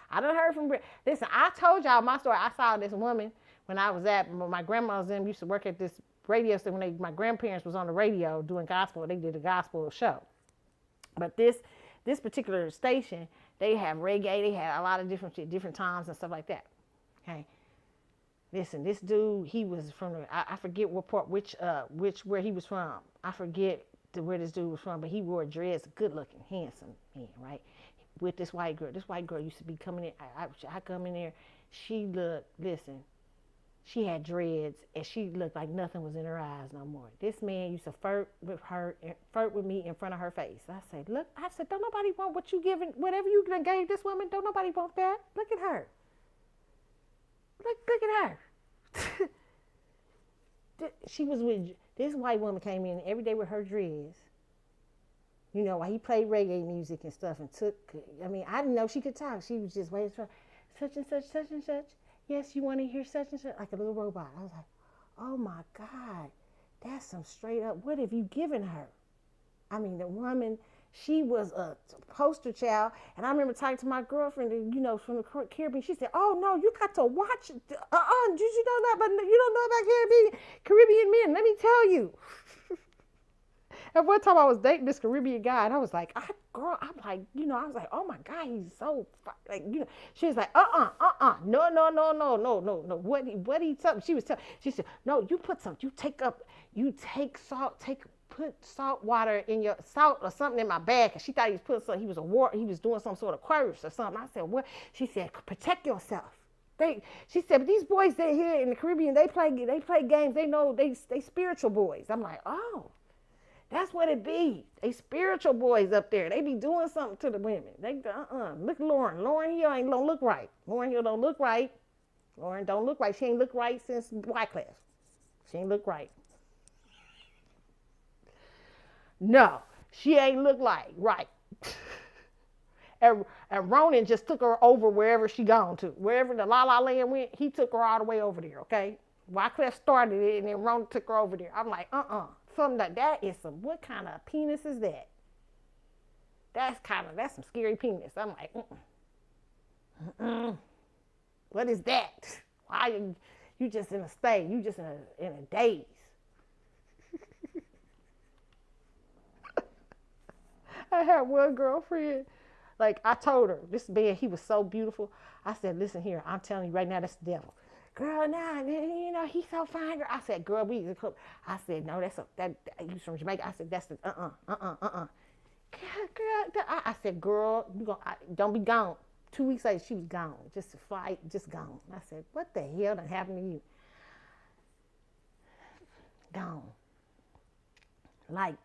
I done heard from, listen, I told y'all my story. I saw this woman when I was at my grandma's them used to work at this radio station when my grandparents was on the radio doing gospel. They did a gospel show. But this particular station, they have reggae. They had a lot of different times and stuff like that. Okay. Listen, this dude, he was from I forget what part, where he was from. I forget where this dude was from, but he wore dreads, good looking, handsome man, right? With this white girl. This white girl used to be coming in. I come in there. She looked, listen, she had dreads and she looked like nothing was in her eyes no more. This man used to flirt with me in front of her face. I said, look, don't nobody want what you giving, whatever you gave this woman, don't nobody want that. Look at her. Look at her. She was with, this white woman came in every day with her dreads. You know, while he played reggae music and stuff and I didn't know she could talk. She was just waiting for such and such, such and such. Yes, you want to hear such and such? Like a little robot. I was like, oh my God, that's some straight up, what have you given her? I mean, the woman, she was a poster child. And I remember talking to my girlfriend, you know, from the Caribbean. She said, oh no, you got to watch, did you know that, but you don't know about Caribbean men. Let me tell you. At one time I was dating this Caribbean guy and I was like, oh my God, he's so, like, you know, she was like, no. What he told me? She said, no, you put some, put salt water in your salt or something in my bag. Cause she thought he was putting something, he was doing some sort of course or something. I said, what? She said, protect yourself. She said, but these boys they here in the Caribbean, they play games. They know they spiritual boys. I'm like, oh. That's what it be. They spiritual boys up there. They be doing something to the women. Look at Lauren. Lauren Hill ain't don't look right. Lauren Hill don't look right. Lauren don't look right. She ain't look right since Wycliffe. She ain't look right. No, she ain't look like right. And Ronan just took her over wherever she gone to. Wherever the La La Land went, he took her all the way over there, okay? Wycliffe started it and then Ronan took her over there. I'm like, something like that is some, what kind of penis is that? That's some scary penis. I'm like, what is that? Why you just in a state? You just in a daze. I had one girlfriend, like I told her, this man, he was so beautiful. I said, listen here, I'm telling you right now, that's the devil. Girl, nah, you know, he's so fine, girl. I said, girl, we used to cook. I said, no, he's from Jamaica. I said, that's the, Girl, I said, girl, don't be gone. 2 weeks later, she was gone. Just a flight, just gone. I said, what the hell done happened to you? Gone. Like,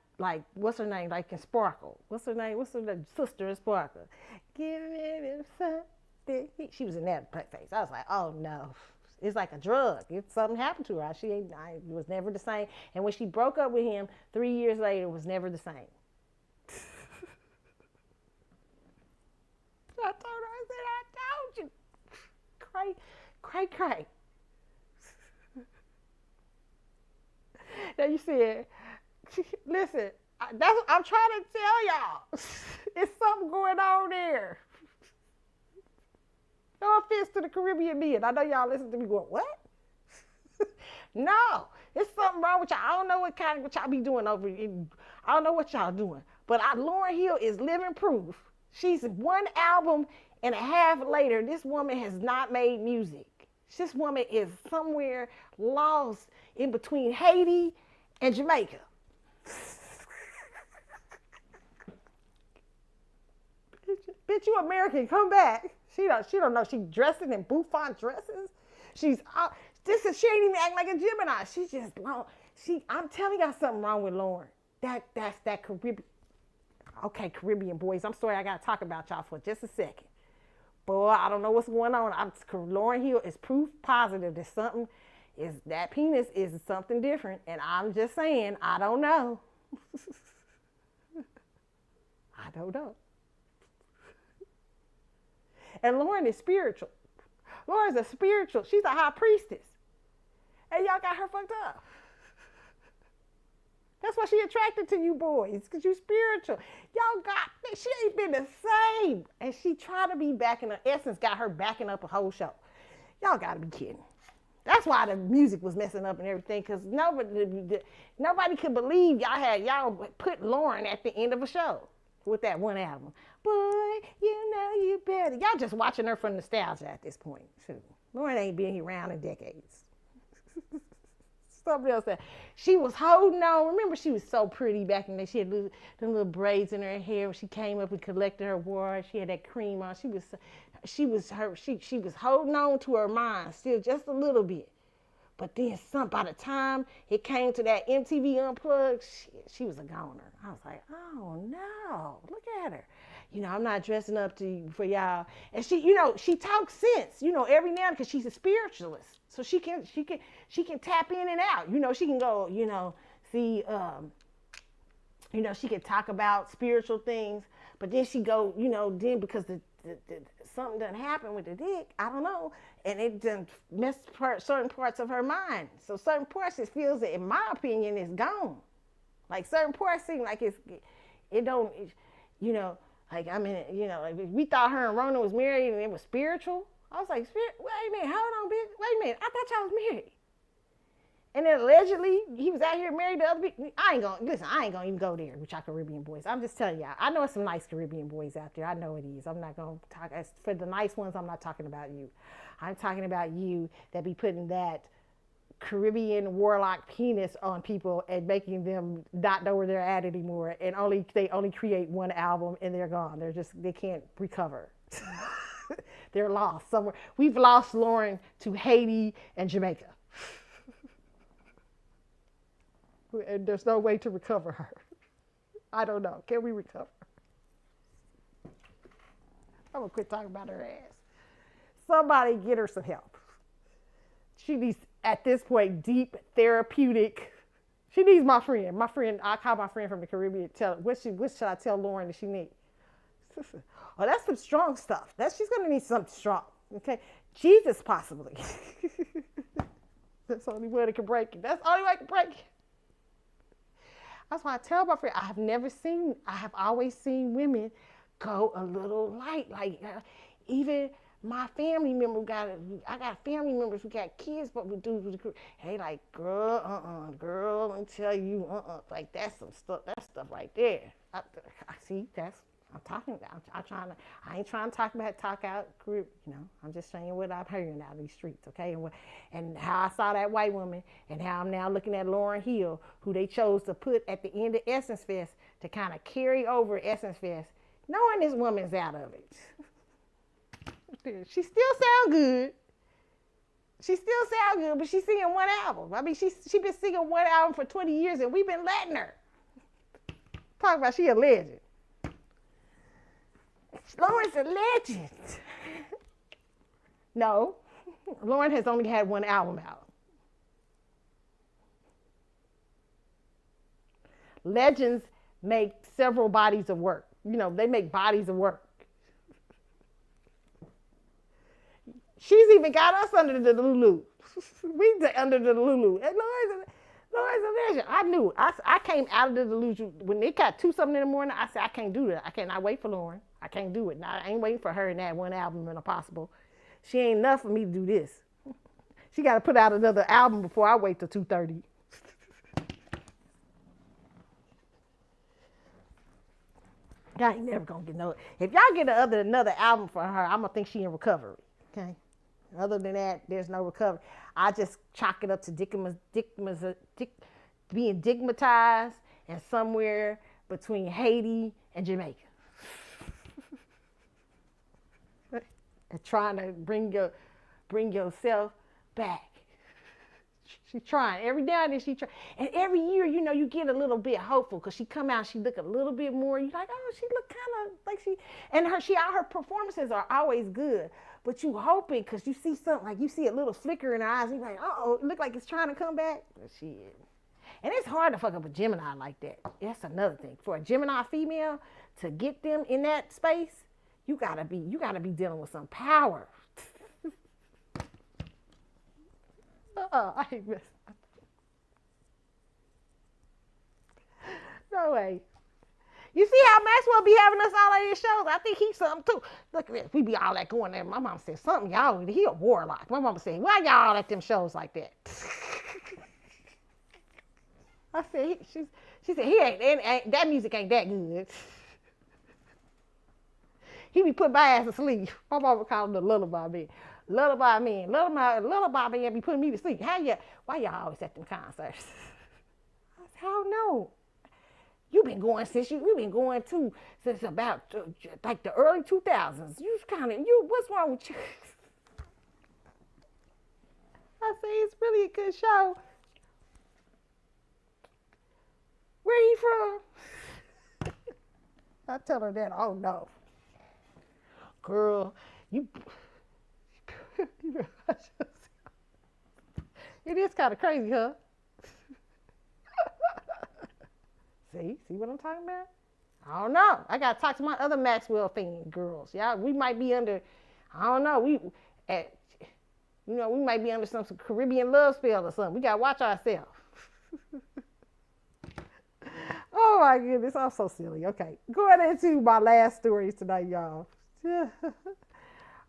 what's her name? Like in Sparkle. What's her name? What's her sister in Sparkle? Give me something. She was in that face. I was like, oh no. It's like a drug. If something happened to her, I was never the same. And when she broke up with him 3 years later, it was never the same. I told her, I told you. Cray. Now you said, listen, that's what I'm trying to tell y'all. It's something going on there. No offense to the Caribbean men. I know y'all listen to me going, what? No, it's something wrong with y'all. I don't know what y'all be doing over here. I don't know what y'all doing. But Lauryn Hill is living proof. She's 1 album and a half later, this woman has not made music. This woman is somewhere lost in between Haiti and Jamaica. Bitch, you American, come back. She don't know. She dressing in bouffant dresses. She ain't even acting like a Gemini. She's just long. I'm telling y'all something wrong with Lauren. That's that Caribbean. Okay, Caribbean boys. I'm sorry I gotta talk about y'all for just a second. Boy, I don't know what's going on. Lauryn Hill is proof positive that that penis is something different. And I'm just saying, I don't know. I don't know. And Lauren is spiritual. Lauren's a spiritual. She's a high priestess. And y'all got her fucked up. That's why she attracted to you boys, because you spiritual. She ain't been the same. And she tried to be backing her essence, got her backing up a whole show. Y'all gotta be kidding. That's why the music was messing up and everything, because nobody could believe y'all put Lauren at the end of a show with that one album. Boy, you know you better. Y'all just watching her for nostalgia at this point. Shoot. Lauren ain't been around in decades. Somebody else said she was holding on. Remember, she was so pretty back in the day. She had them little braids in her hair when she came up and collected her award. She had that cream on. She was holding on to her mind still just a little bit. But then by the time it came to that MTV Unplugged, she was a goner. I was like, oh no, look at her. I'm not dressing up for y'all. And she talks sense, every now and then, because she's a spiritualist. So she can tap in and out. She can go, see, she can talk about spiritual things, but then she go, then because something doesn't happen with the dick, I don't know, and it done messed certain parts of her mind. So certain parts it feels that, in my opinion, is gone. Like certain parts seem like like I mean, like we thought her and Rona was married and it was spiritual. I was like, wait a minute, hold on, bitch, wait a minute, I thought y'all was married. And then allegedly, he was out here married to other people. I ain't gonna even go there with y'all Caribbean boys. I'm just telling y'all. I know it's some nice Caribbean boys out there. I know it is. I'm not gonna talk, as for the nice ones, I'm not talking about you. I'm talking about you that be putting that Caribbean warlock penis on people and making them not know where they're at anymore. And they only create one album and they're gone. They can't recover. They're lost somewhere. We've lost Lauren to Haiti and Jamaica. And there's no way to recover her. I don't know. Can we recover her? I'm going to quit talking about her ass. Somebody get her some help. She needs, at this point, deep therapeutic. She needs my friend. I call my friend from the Caribbean. What should I tell Lauren that she needs? Oh, that's some strong stuff. She's going to need something strong. Okay? Jesus, possibly. That's the only way that can break it. That's the only way it can break it. That's why I tell my friend, I have always seen women go a little light. Like, even my family member I got family members who got kids, but we do, hey, like, girl, let me tell you, like, that's some stuff, that stuff right there. I see, I'm talking about. I ain't trying to talk out group, I'm just saying what I'm hearing out of these streets, okay? And how I saw that white woman, and how I'm now looking at Lauryn Hill, who they chose to put at the end of Essence Fest to kind of carry over Essence Fest, knowing this woman's out of it. She still sound good. But she's singing one album. I mean, she's been singing one album for 20 years, and we've been letting her. Talk about she a legend. Lauren's a legend. No, Lauren has only had one album out. Legends make several bodies of work. They make bodies of work. She's even got us under the Lulu. We under the Lulu. And Lauren's a legend. I knew. I came out of the Lulu when it got 2-something in the morning. I said, I can't do that. I cannot wait for Lauren. I can't do it. Now, I ain't waiting for her in that one album in Impossible. She ain't enough for me to do this. She got to put out another album before I wait till 2:30. Y'all ain't never gonna get no. If y'all get another album for her, I'm gonna think she in recovery. Okay. Other than that, there's no recovery. I just chalk it up to being stigmatized and somewhere between Haiti and Jamaica. And trying to bring yourself back. She's trying. Every now and then she try. And every year, you get a little bit hopeful because she come out, she look a little bit more. You're like, oh, she look kind of like her performances are always good. But you hoping because you see something, like you see a little flicker in her eyes. And you're like, it look like it's trying to come back. But shit. And it's hard to fuck up a Gemini like that. That's another thing. For a Gemini female to get them in that space, you gotta be dealing with some power. I ain't messing. No way. You see how Maxwell be having us all at his shows? I think he's something too. Look at this. We be all that going there. My mom said something, y'all. He a warlock. My mama said, why y'all all at them shows like that? I said, she said, he ain't that music ain't that good. He be putting my ass to sleep. My mama called him the lullaby man. Lullaby man. Lullaby man be putting me to sleep. Why y'all always at them concerts? I said, I don't know. You've been going since about like the early 2000s. What's wrong with you? I say, it's really a good show. Where he from? I tell her that, oh no. Girl, it is kind of crazy, huh? See what I'm talking about? I don't know. I gotta talk to my other Maxwell fan girls. Yeah, we might be under, I don't know. We might be under some Caribbean love spell or something. We gotta watch ourselves. Oh my goodness, I'm so silly. Okay, going into my last stories tonight, y'all.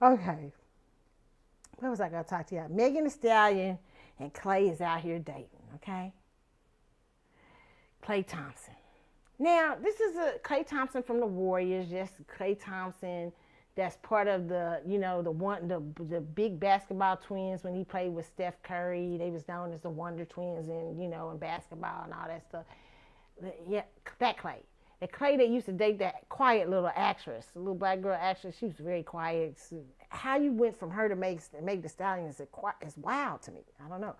Okay, what was I gonna talk to y'all? Megan Thee Stallion and Clay is out here dating. Okay, Clay Thompson. Now, this is a Clay Thompson from the Warriors. Yes, Clay Thompson. That's part of the big basketball twins when he played with Steph Curry. They was known as the Wonder Twins in basketball and all that stuff. Yeah, that Clay. The Clay that used to date that quiet little actress, the little black girl actress. She was very quiet. So how you went from her to Meg Thee Stallion is wild to me. I don't know.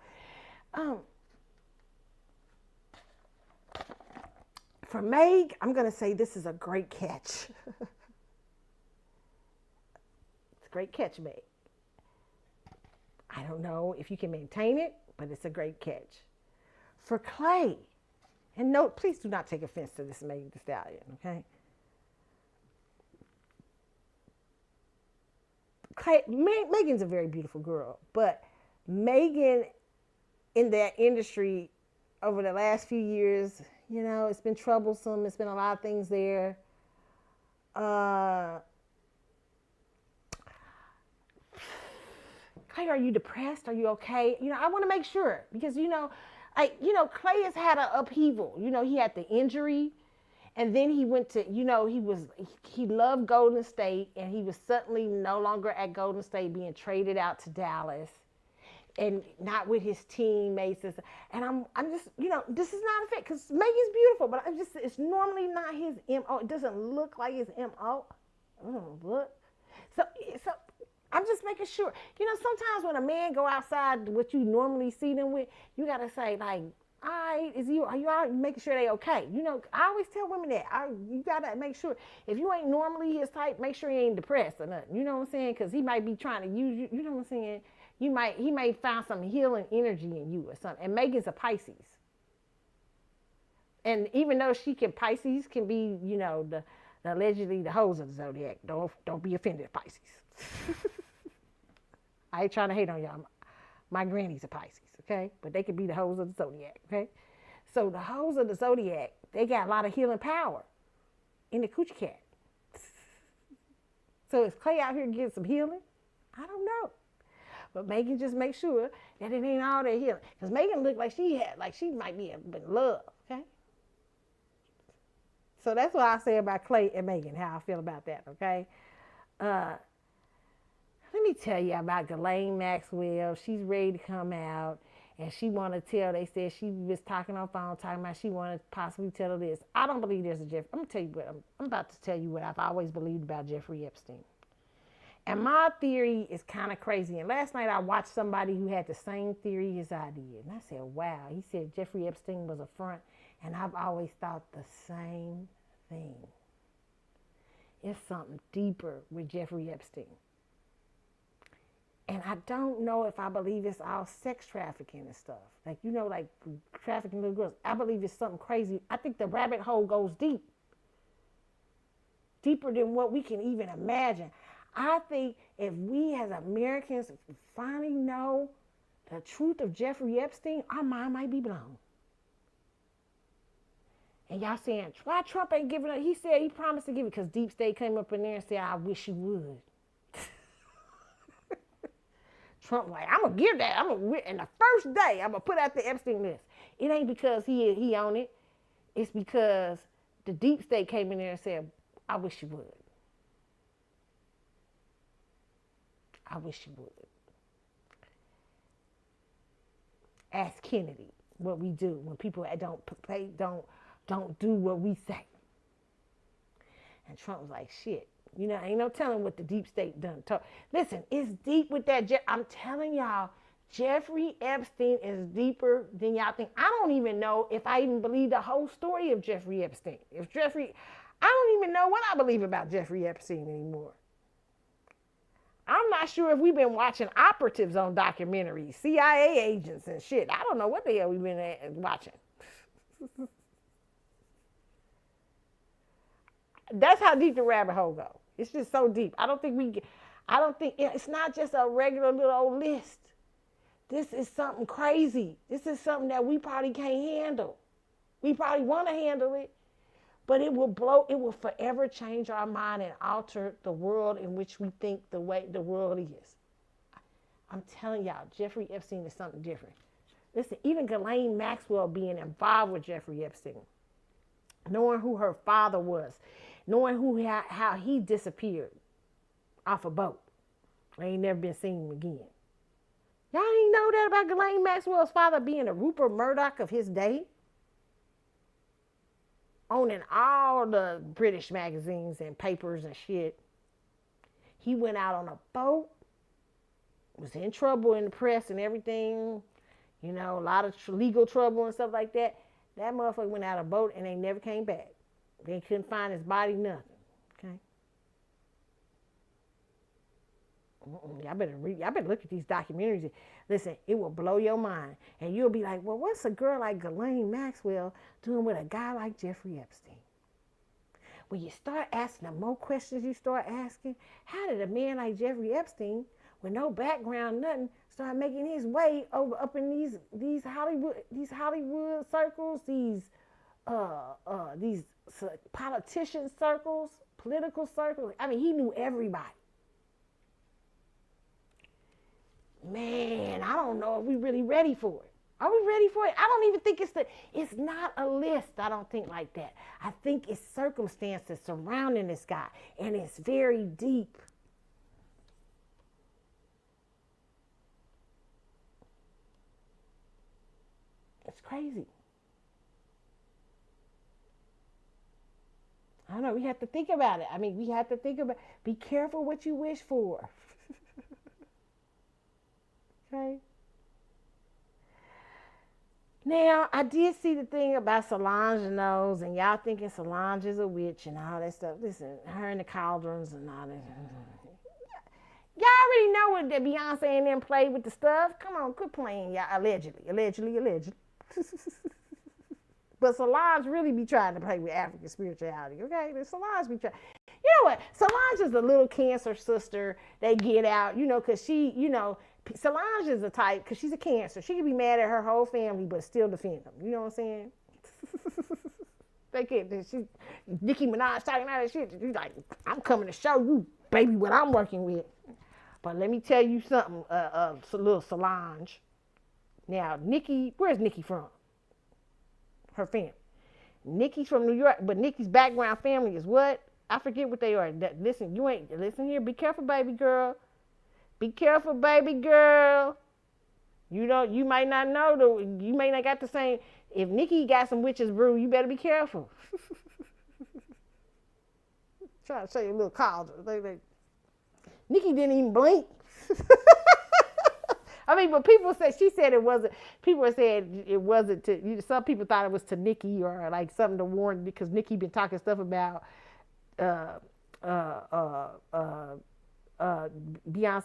For Meg, I'm going to say this is a great catch. It's a great catch, Meg. I don't know if you can maintain it, but it's a great catch. For Clay, and no, please do not take offense to this Meg Thee Stallion, okay? Clay, Megan's a very beautiful girl, but Megan in that industry over the last few years, it's been troublesome. It's been a lot of things there. Clay, are you depressed? Are you okay? I want to make sure because, Clay has had an upheaval. He had the injury and then he went to, he loved Golden State and he was suddenly no longer at Golden State, being traded out to Dallas. And not with his teammates. And I'm just, this is not a fit because Megan's beautiful, but it's normally not his MO. It doesn't look like his MO. Look. So I'm just making sure. Sometimes when a man go outside what you normally see them with, you got to say like, all right, are you all right? Making sure they okay. I always tell women that. You got to make sure. If you ain't normally his type, make sure he ain't depressed or nothing. You know what I'm saying? Because he might be trying to use you. You know what I'm saying? He might find some healing energy in you or something. And Megan's a Pisces. And even though Pisces can be, the allegedly the hoes of the zodiac. Don't be offended, Pisces. I ain't trying to hate on y'all. My granny's a Pisces, okay? But they could be the hoes of the zodiac, okay? So the hoes of the zodiac, they got a lot of healing power in the coochie cat. So is Clay out here getting some healing? I don't know. But Megan just make sure that it ain't all that healing. Because Megan looked like she might be in love, okay? So that's what I say about Clay and Megan, how I feel about that, okay? Let me tell you about Ghislaine Maxwell. She's ready to come out. And she want to tell, they said she was talking on the phone, talking about she wanted to possibly tell her this. I don't believe there's a Jeffrey. I'm going to tell you what, I'm about to tell you what I've always believed about Jeffrey Epstein. And my theory is kind of crazy. And last night I watched somebody who had the same theory as I did. And I said, wow. He said Jeffrey Epstein was a front. And I've always thought the same thing. It's something deeper with Jeffrey Epstein. And I don't know if I believe it's all sex trafficking and stuff. Like trafficking little girls. I believe it's something crazy. I think the rabbit hole goes deep. Deeper than what we can even imagine. I think if we as Americans finally know the truth of Jeffrey Epstein, our mind might be blown. And y'all saying, why Trump ain't giving it? He said he promised to give it because Deep State came up in there and said, I wish you would. Trump like, I'm going to give that. And the first day, I'm going to put out the Epstein list. It ain't because he on it. It's because the Deep State came in there and said, I wish you would. I wish you would. Ask Kennedy what we do when people don't do what we say. And Trump was like, shit. You know, ain't no telling what the Deep State done. Listen, it's deep with that. I'm telling y'all, Jeffrey Epstein is deeper than y'all think. I don't even know if I even believe the whole story of Jeffrey Epstein. I don't even know what I believe about Jeffrey Epstein anymore. I'm not sure if we've been watching operatives on documentaries, CIA agents and shit. I don't know what the hell we've been watching. That's how deep the rabbit hole goes. It's just so deep. I don't think it's not just a regular little old list. This is something crazy. This is something that we probably can't handle. We probably want to handle it, but it will forever change our mind and alter the world in which we think the way the world is. I'm telling y'all, Jeffrey Epstein is something different. Listen, even Ghislaine Maxwell being involved with Jeffrey Epstein, knowing who her father was, knowing how he disappeared off a boat. I ain't never been seen again. Y'all ain't know that about Ghislaine Maxwell's father being a Rupert Murdoch of his day? Owning all the British magazines and papers and shit. He went out on a boat, was in trouble in the press and everything, you know, a lot of legal trouble and stuff like that. That motherfucker went out on a boat and they never came back. They couldn't find his body, nothing. Okay? Y'all better look at these documentaries. Listen, it will blow your mind. And you'll be like, well, what's a girl like Ghislaine Maxwell doing with a guy like Jeffrey Epstein? When you start asking, the more questions you start asking, how did a man like Jeffrey Epstein, with no background, nothing, start making his way up in these Hollywood circles, these politician circles, political circles? I mean, he knew everybody. Man, I don't know if we're really ready for it. Are we ready for it? I don't even think it's not a list. I don't think like that. I think it's circumstances surrounding this guy, and it's very deep. It's crazy. I don't know. We have to think about it. I mean, we have to think about, be careful what you wish for. Okay. Now, I did see the thing about Solange and those, and y'all thinking Solange is a witch and all that stuff. Listen, her and the cauldrons and all that. Y'all already know what that Beyonce and them played with the stuff. Come on, quit playing, y'all. Allegedly. But Solange really be trying to play with African spirituality, okay? Solange be trying. You know what? Solange is a little Cancer sister. They get out, you know, because she, you know, Solange is a type, because she's a Cancer. She can be mad at her whole family, but still defend them. You know what I'm saying? They can't. Nicki Minaj talking all that shit. She's like, I'm coming to show you, baby, what I'm working with. But let me tell you something, little Solange. Now, Nicki, where's Nicki from? Her family. Nicki's from New York, but Nicki's background family is what? I forget what they are. Listen here. Be careful, baby girl. Be careful, baby girl. You know, you might not know, you may not got the same. If Nicki got some witch's brew, you better be careful. Trying to show you a little cauldron. Nicki didn't even blink. I mean, but people said, she said it wasn't, people said it wasn't to, some people thought it was to Nicki or like something to warn, because Nicki been talking stuff about Beyonce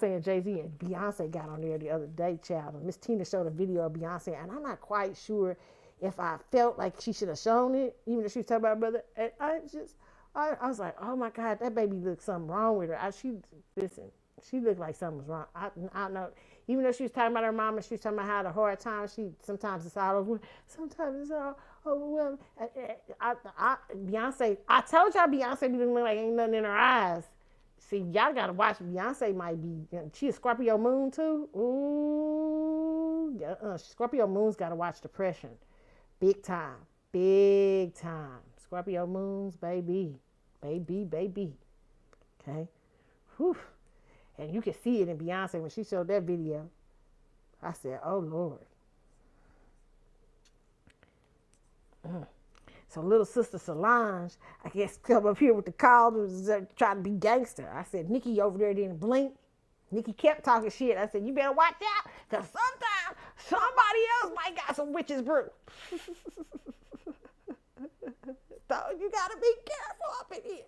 and Jay-Z, and Beyonce got on there the other day, child, and Miss Tina showed a video of Beyonce, and I'm not quite sure if I felt like she should have shown it, even if she was talking about her brother. And I was like, oh my God, that baby looks something wrong with her. She looked like something was wrong. I don't know. even though she was talking about her mom and she was talking about how the hard times, sometimes it's all over, sometimes it's all overwhelming. Beyonce, I told y'all Beyonce be looking like ain't nothing in her eyes. See, y'all gotta watch. Beyonce might be, she a Scorpio moon too. Ooh, Scorpio moon's gotta watch depression. Big time. Big time. Scorpio moons, baby. Baby. Okay? Whew. And you can see it in Beyonce when she showed that video. I said, oh, Lord. So little sister Solange, I guess, come up here with the callers trying to be gangster. I said, Nikki over there didn't blink. Nikki kept talking shit. I said, you better watch out, because sometimes somebody else might got some witch's brew. So you got to be careful up in here.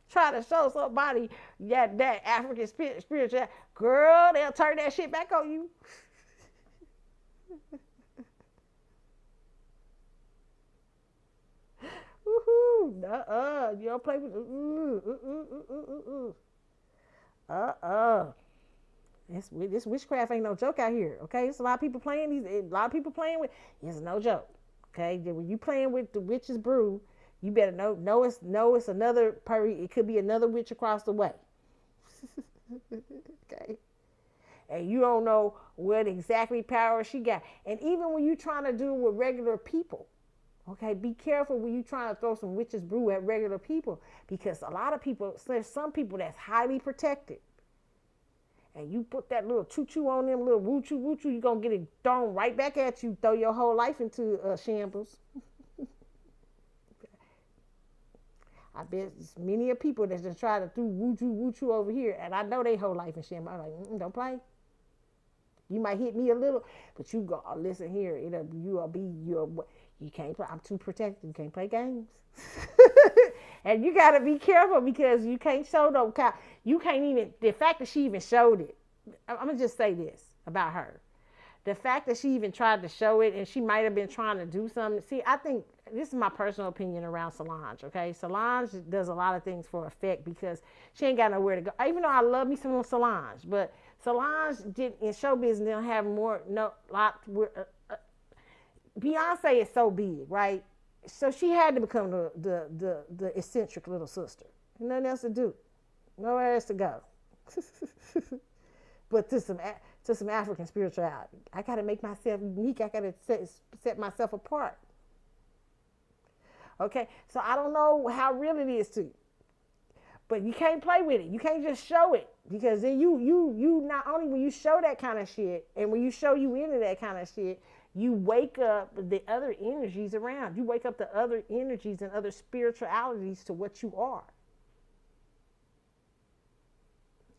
Try to show somebody that African spiritual, girl, they'll turn that shit back on you. Woohoo! You don't play with. This witchcraft ain't no joke out here. Okay, it's a lot of people playing these. A lot of people playing with. It's no joke. Okay, when you playing with the witch's brew, you better know it's another. It could be another witch across the way. Okay, and you don't know what exactly power she got. And even when you trying to do it with regular people. Okay, be careful when you trying to throw some witch's brew at regular people, because a lot of people, there's some people that's highly protected. And you put that little choo-choo on them, little woo-choo, you're going to get it thrown right back at you, throw your whole life into shambles. I bet there's many of people that just try to do woo-choo over here, and I know they whole life in shambles. I'm like, don't play. You might hit me a little, but you go, listen here, you can't play. I'm too protected. You can't play games. And you got to be careful, because you can't show no cow. You can't even, the fact that she even showed it, I'm going to just say this about her. The fact that she even tried to show it, and she might have been trying to do something. See, I think, this is my personal opinion around Solange, okay? Solange does a lot of things for effect, because she ain't got nowhere to go. Even though I love me some Solange, but Solange in show business don't have Beyonce is so big, right? So she had to become the eccentric little sister. Nothing else to do. Nowhere else to go. But to some African spirituality. I got to make myself unique. I got to set myself apart. Okay? So I don't know how real it is to you. But you can't play with it. You can't just show it. Because then you not only when you show that kind of shit, and when you show you into that kind of shit, you wake up the other energies around. You wake up the other energies and other spiritualities to what you are.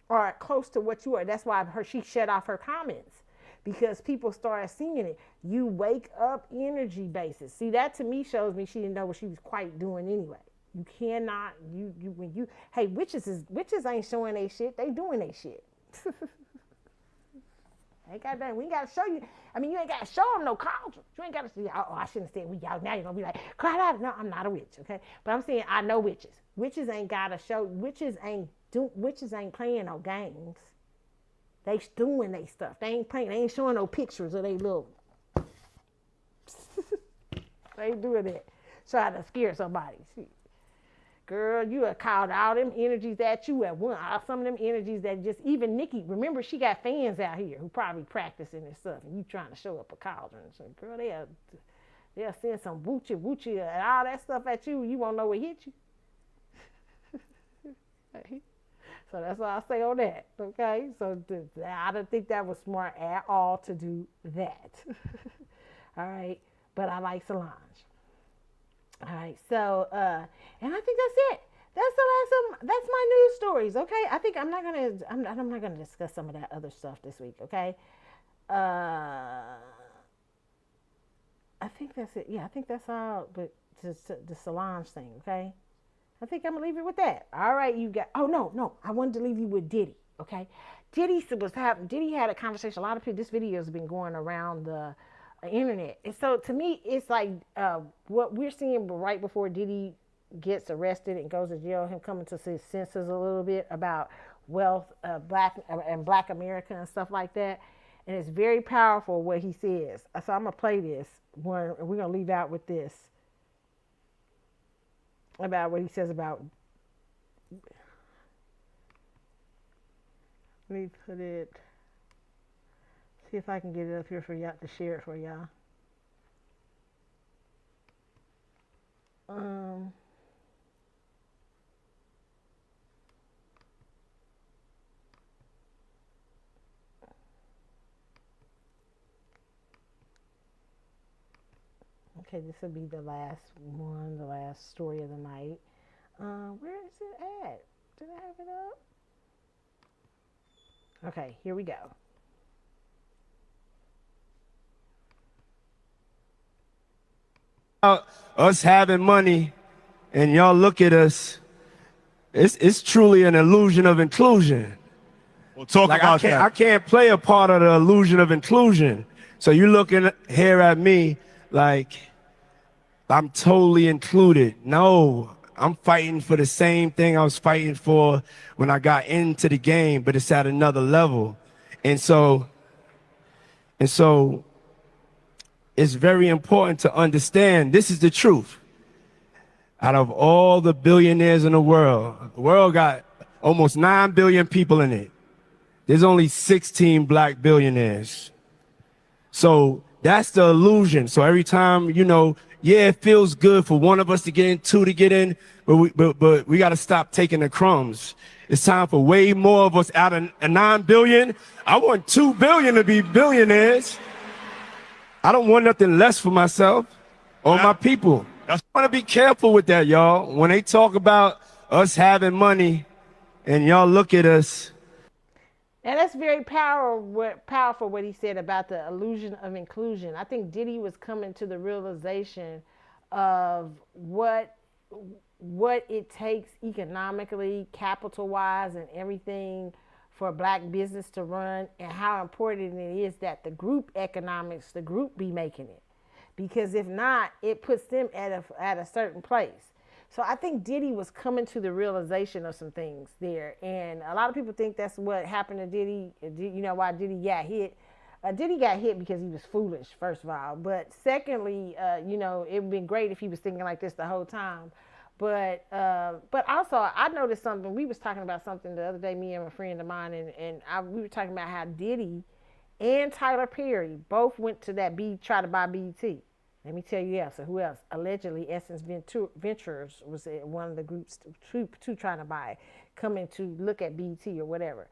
Or close to what you are. That's why she shut off her comments. Because people started seeing it. You wake up energy basis. See, that to me shows me she didn't know what she was quite doing anyway. You cannot, hey, witches ain't showing they shit. They doing they shit. Ain't got that. We ain't got to show you. I mean, you ain't got to show them no cauldron. You ain't got to say, oh, I shouldn't have said we y'all. Now you're going to be like, Carlotta. No, I'm not a witch, okay? But I'm saying I know witches. Witches ain't got to show. Witches ain't playing no games. They doing they stuff. They ain't playing. They ain't showing no pictures of they little. They ain't doing that. Trying to scare somebody. See. Girl, you have called all them energies at you at once. Some of them energies that just, even Nikki, remember she got fans out here who probably practicing and stuff, and you trying to show up a cauldron. So, girl, they'll send some woochie and all that stuff at you. You won't know what hit you. So that's all I say on that, okay? So I don't think that was smart at all to do that. All right, but I like Solange. All right, so, and I think that's it. That's my news stories, okay? I think I'm not gonna discuss some of that other stuff this week, okay? I think that's it. Yeah, I think that's all, but just the Solange thing, okay? I think I'm gonna leave it with that. All right, you got, oh no, I wanted to leave you with Diddy, okay? Diddy had a conversation. A lot of people, this video has been going around the internet. And so to me, it's like what we're seeing right before Diddy gets arrested and goes to jail, him coming to his senses a little bit about wealth, black America and stuff like that. And it's very powerful what he says. So I'm gonna play this one. We're gonna leave out with this about what he says about. Let me put it. See if I can get it up here for y'all to share it for y'all. Okay, this will be the last one, the last story of the night. Where is it at? Did I have it up? Okay, here we go. Us having money and y'all look at us, it's truly an illusion of inclusion. We'll talk about that. I can't play a part of the illusion of inclusion. So you looking here at me like I'm totally included. No, I'm fighting for the same thing I was fighting for when I got into the game, but it's at another level. And so it's very important to understand this is the truth. Out of all the billionaires in the world got almost 9 billion people in it. There's only 16 black billionaires. So that's the illusion. So every time, yeah, it feels good for one of us to get in, two to get in, but we got to stop taking the crumbs. It's time for way more of us out of 9 billion. I want 2 billion to be billionaires. I don't want nothing less for myself or my people. I want to be careful with that, y'all. When they talk about us having money and y'all look at us. And that's very powerful what he said about the illusion of inclusion. I think Diddy was coming to the realization of what it takes economically, capital-wise, and everything for black business to run, and how important it is that the group economics, the group be making it. Because if not, it puts them at a certain place. So I think Diddy was coming to the realization of some things there. And a lot of people think that's what happened to Diddy. You know why Diddy got hit? Diddy got hit because he was foolish, first of all. But secondly, it would have been great if he was thinking like this the whole time. But also, I noticed something. We was talking about something the other day, me and a friend of mine, and we were talking about how Diddy and Tyler Perry both went to that try to buy BET. Let me tell you else. So who else? Allegedly, Essence Ventures was one of the groups two trying to buy it, coming to look at BET or whatever.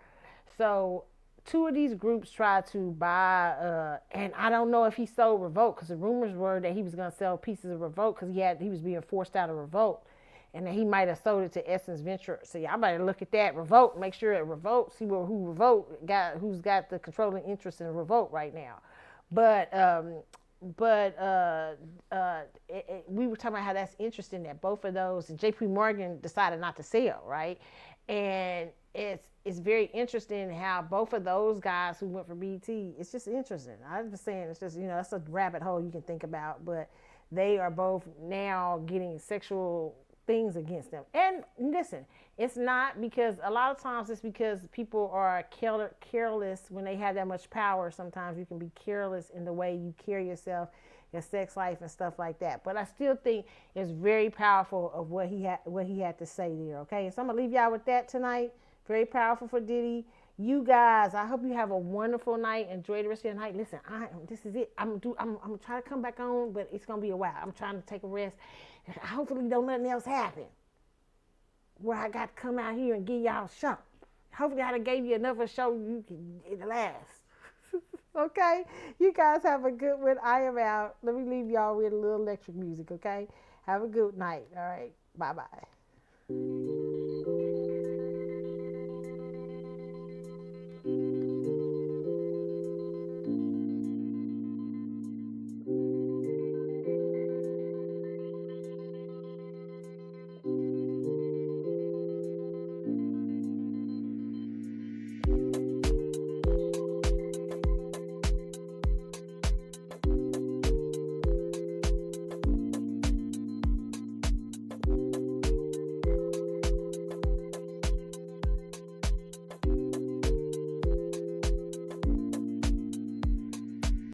So 2 of these groups tried to buy, and I don't know if he sold Revolt, because the rumors were that he was going to sell pieces of Revolt because he was being forced out of Revolt, and that he might have sold it to Essence Ventures. So y'all better look at that Revolt, make sure at Revolt, see who Revolt got, who's got the controlling interest in Revolt right now. But we were talking about how that's interesting that both of those, and JP Morgan decided not to sell, right? And it's very interesting how both of those guys who went for BT, it's just interesting. I'm just saying, it's just, that's a rabbit hole you can think about, but they are both now getting sexual things against them. And listen, it's not because, a lot of times it's because people are careless when they have that much power. Sometimes you can be careless in the way you carry yourself, your sex life and stuff like that. But I still think it's very powerful of what he had to say there, okay? So I'm going to leave y'all with that tonight. Very powerful for Diddy. You guys, I hope you have a wonderful night. Enjoy the rest of your night. Listen, this is it. I'm gonna try to come back on, but it's gonna be a while. I'm trying to take a rest. Hopefully don't nothing else happen where I got to come out here and give y'all a show. Hopefully I done gave you enough of a show you can it last. Okay? You guys have a good one. I am out. Let me leave y'all with a little electric music, okay? Have a good night. All right. Bye-bye.